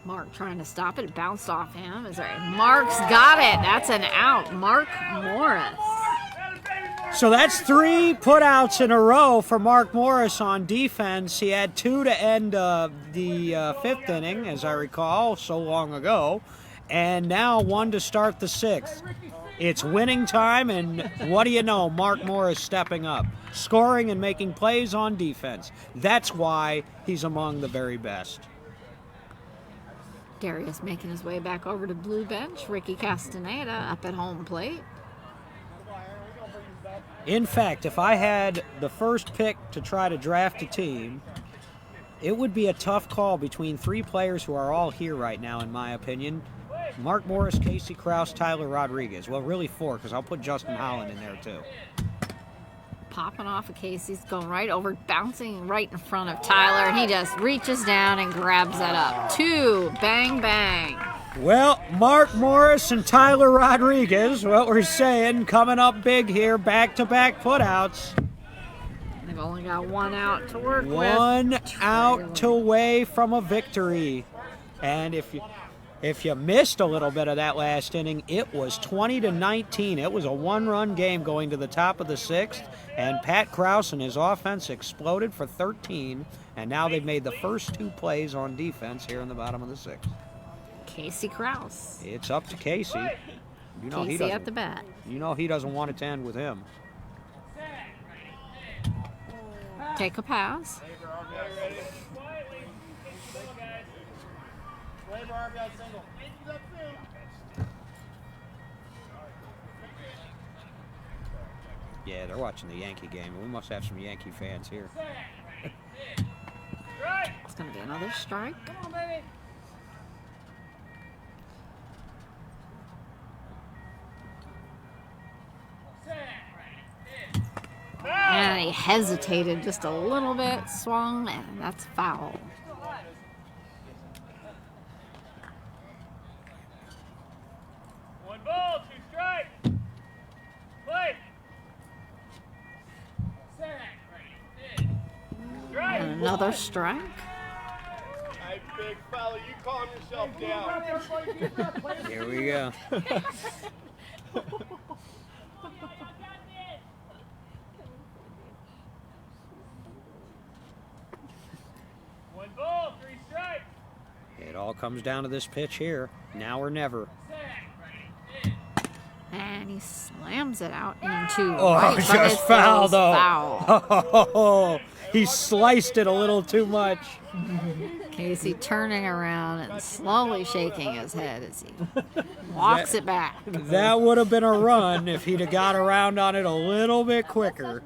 Mark trying to stop it. It bounced off him. Is there? Mark's got it. That's an out. Mark Morris. So that's 3 putouts in a row for Mark Morris on defense. He had 2 to end the 5th inning, as I recall, so long ago. And now 1 to start the 6th. It's winning time, and what do you know? Mark Morris stepping up, scoring and making plays on defense. That's why he's among the very best. Darius making his way back over to blue bench. Ricky Castaneda up at home plate. In fact, if I had the first pick to try to draft a team, it would be a tough call between 3 players who are all here right now, in my opinion. Mark Morris, Casey Krause, Tyler Rodriguez. Well, really 4, because I'll put Justin Holland in there too. Popping off of Casey's, going right over, bouncing right in front of Tyler, and he just reaches down and grabs that up. 2, bang, bang. Well, Mark Morris and Tyler Rodriguez, what we're saying, coming up big here, back-to-back putouts. They've only got 1 out to work with. 1 out away from a victory. And if If you missed a little bit of that last inning, it was 20-19. It was a one-run game going to the top of the 6th, and Pat Krause and his offense exploded for 13, and now they've made the first 2 plays on defense here in the bottom of the 6th. Casey Krause. It's up to Casey. You know Casey at the bat. You know he doesn't want it to end with him. Take a pass. Yeah, they're watching the Yankee game. We must have some Yankee fans here. It's going to be another strike. Come on, baby. And he hesitated just a little bit, swung, and that's foul. One ball, 2 strikes. Play. Strike. And another strike. Hey, big fella, you calm yourself down. Here we go. One ball, 3 strikes. It all comes down to this pitch here. Now or never. And he slams it out into Oh, right, but just it foul, feels though. foul. He sliced it a little too much. Casey turning around and slowly shaking his head as he walks it back. That would have been a run if he'd have got around on it a little bit quicker.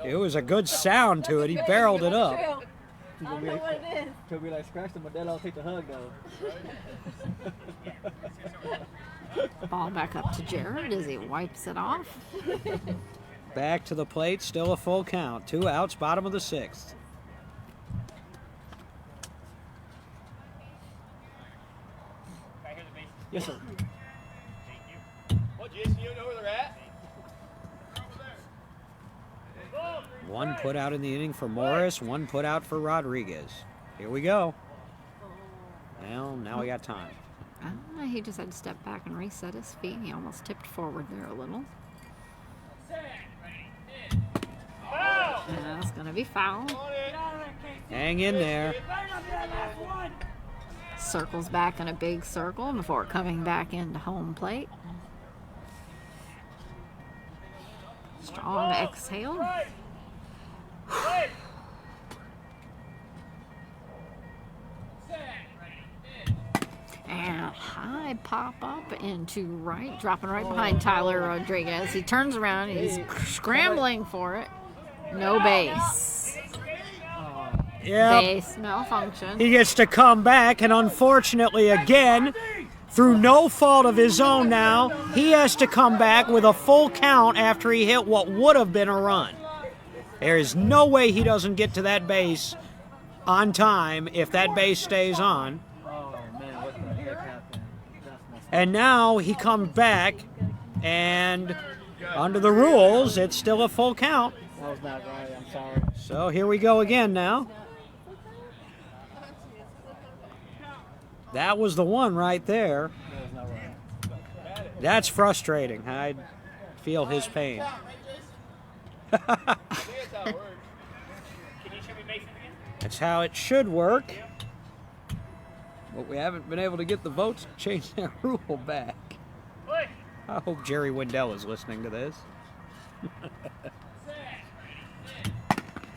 It was a good sound to it. He barreled it up. I don't know what it is. Could be like scratch the Modelo, take the hug though. Ball back up to Jared as he wipes it off. Back to the plate, still a full count. 2 outs, bottom of the 6th. Yes, sir. Well, Jason, you know where they're at? One put out in the inning for Morris, 1 put out for Rodriguez. Here we go. Well, now we got time. He just had to step back and reset his feet. He almost tipped forward there a little. And that's going to be foul. Hang in there. Circles back in a big circle before coming back into home plate. Strong exhale. And high pop up into right, dropping right behind Tyler Rodriguez. He turns around, he's scrambling for it. No base. Yep. Base malfunction. He gets to come back, and unfortunately, again, through no fault of his own now, he has to come back with a full count after he hit what would have been a run. There is no way he doesn't get to that base on time if that base stays on. Oh man, what the heck happened? And now he comes back, and under the rules, it's still a full count. That was not right. I'm sorry. So here we go again now. That was the one right there. That was not right. That's frustrating. I feel his pain. That's how it should work. But we haven't been able to get the votes to change that rule back. I hope Jerry Wendell is listening to this.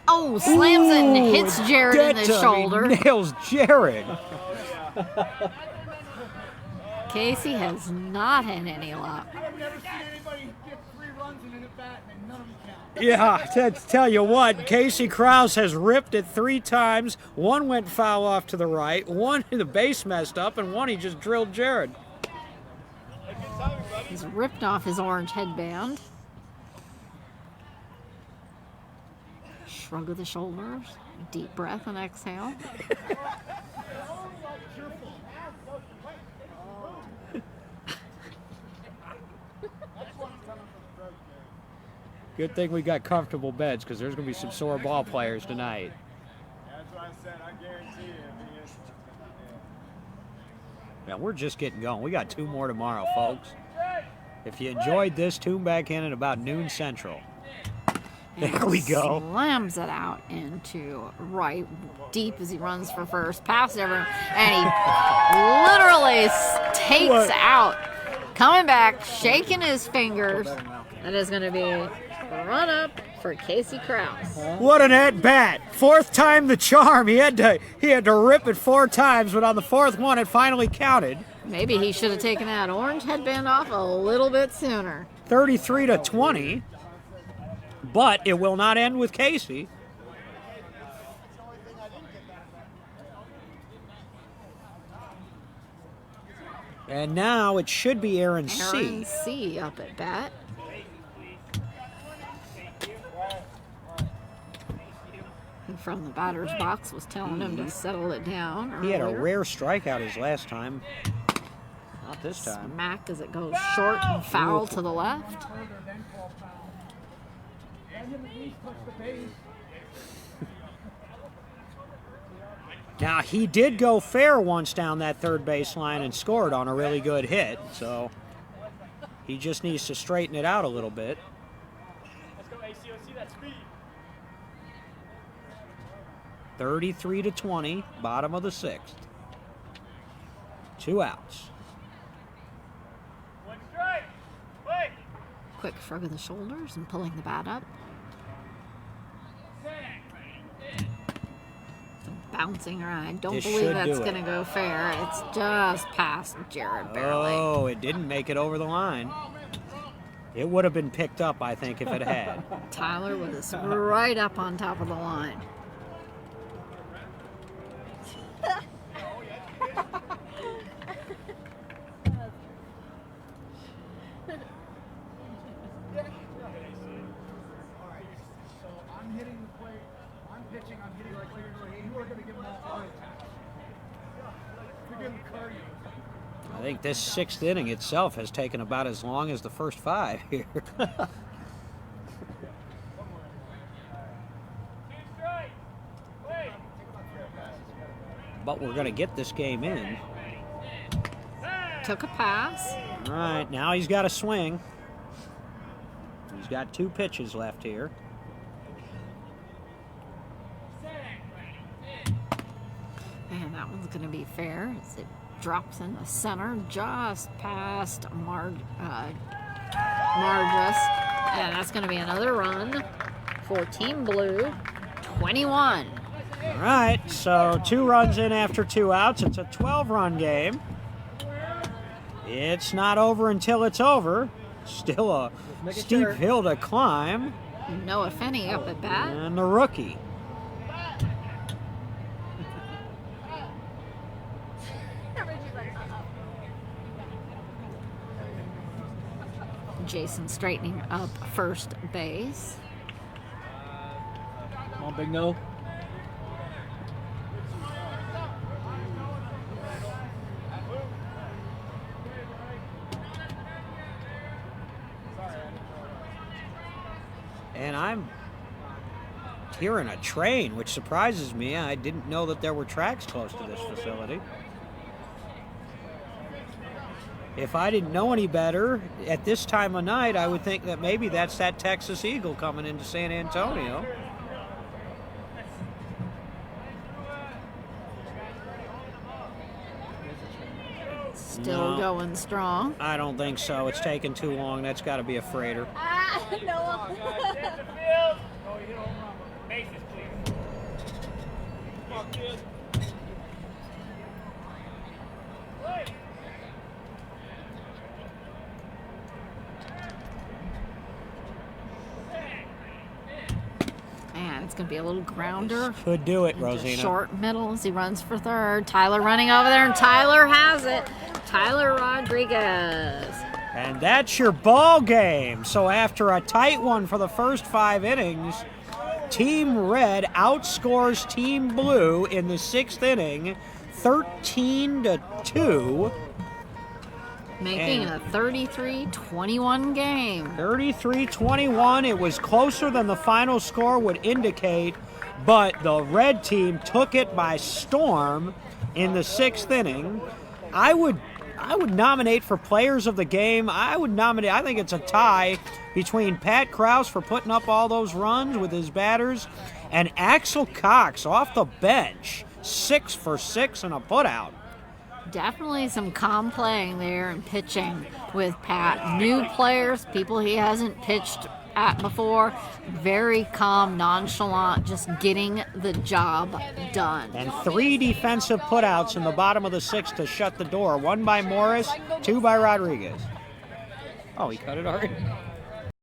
Oh, slams it and hits Jared in the Detta, shoulder. He nails Jared. Casey has not had any luck. I've never seen anybody get 3 runs in an at-bat and none of them count. Yeah, tell you what, Casey Krause has ripped it 3 times. 1 went foul off to the right, 1 the base messed up, and 1 he just drilled Jared. Hey, good timing, buddy. He's ripped off his orange headband. Shrug of the shoulders, deep breath and exhale. Good thing we got comfortable beds, because there's going to be some sore ball players tonight. That's what I said. I guarantee you. Yeah, we're just getting going. We got 2 more tomorrow, folks. If you enjoyed this, tune back in at about noon Central. There we go. Slams it out into right deep as he runs for first. Past everyone. And he literally takes out. Coming back, shaking his fingers. That is going to be a run up for Casey Krause. What an at-bat. 4th time the charm. He had to rip it 4 times, but on the 4th one it finally counted. Maybe he should have taken that orange headband off a little bit sooner. 33-20. But it will not end with Casey. And now it should be Aaron C. Aaron C. up at bat. And from the batter's box was telling him to settle it down. He had a earlier. rare strikeout his last time. Not this time. Smack as it goes short and foul to the left. Now, he did go fair once down that third base line and scored on a really good hit, so he just needs to straighten it out a little bit. Let's go, AC. Let's see that speed. 33-20, bottom of the 6th. 2 outs. 1 strike. Wait. Quick shrug of the shoulders and pulling the bat up. Bouncing around. I don't This believe should that's do it. going to go fair. It's just past Jared barely. Oh, it didn't make it over the line. It would have been picked up, I think, if it had. Tyler was right up on top of the line. I'm hitting the plate. I'm pitching. I'm hitting like you are going to give them all heart attacks. Forget the cardio. I think this 6th inning itself has taken about as long as the first 5 here. 2 strike. Wait. But we're going to get this game in. Took a pass. All right, now he's got a swing. He's got 2 pitches left here. And that one's going to be fair as it drops in the center just past Margus. And that's going to be another run for Team Blue, 21. All right, so 2 runs in after 2 outs. It's a 12-run game. It's not over until it's over. Still a steep hill to climb. Noah Finney up at bat. And the rookie. Jason straightening up first base. Come on, Big No. And I'm hearing a train, which surprises me. I didn't know that there were tracks close to this facility. If I didn't know any better, at this time of night, I would think that maybe that's that Texas Eagle coming into San Antonio. Still No. going strong. I don't think so. It's taken too long. That's got to be a freighter. Noah. Get the field. Oh, you hit a home run. Base is clear. Come on, kid. Wait. And it's going to be a little grounder. Could do it, Just Rosina. short middle as he runs for third. Tyler running over there, and Tyler has it. Tyler Rodriguez. And that's your ball game. So after a tight one for the first 5 innings, Team Red outscores Team Blue in the 6th inning, 13-2. Making it a 33-21 game. 33-21. It was closer than the final score would indicate, but the red team took it by storm in the 6th inning. I would nominate for players of the game. I think it's a tie between Pat Krause for putting up all those runs with his batters and Axel Cox off the bench, 6 for 6 and a putout. Definitely some calm playing there and pitching with Pat. New players, people he hasn't pitched at before, very calm, nonchalant, just getting the job done. And 3 defensive putouts in the bottom of the 6th to shut the door. 1 by Morris, 2 by Rodriguez. Oh, he cut it already?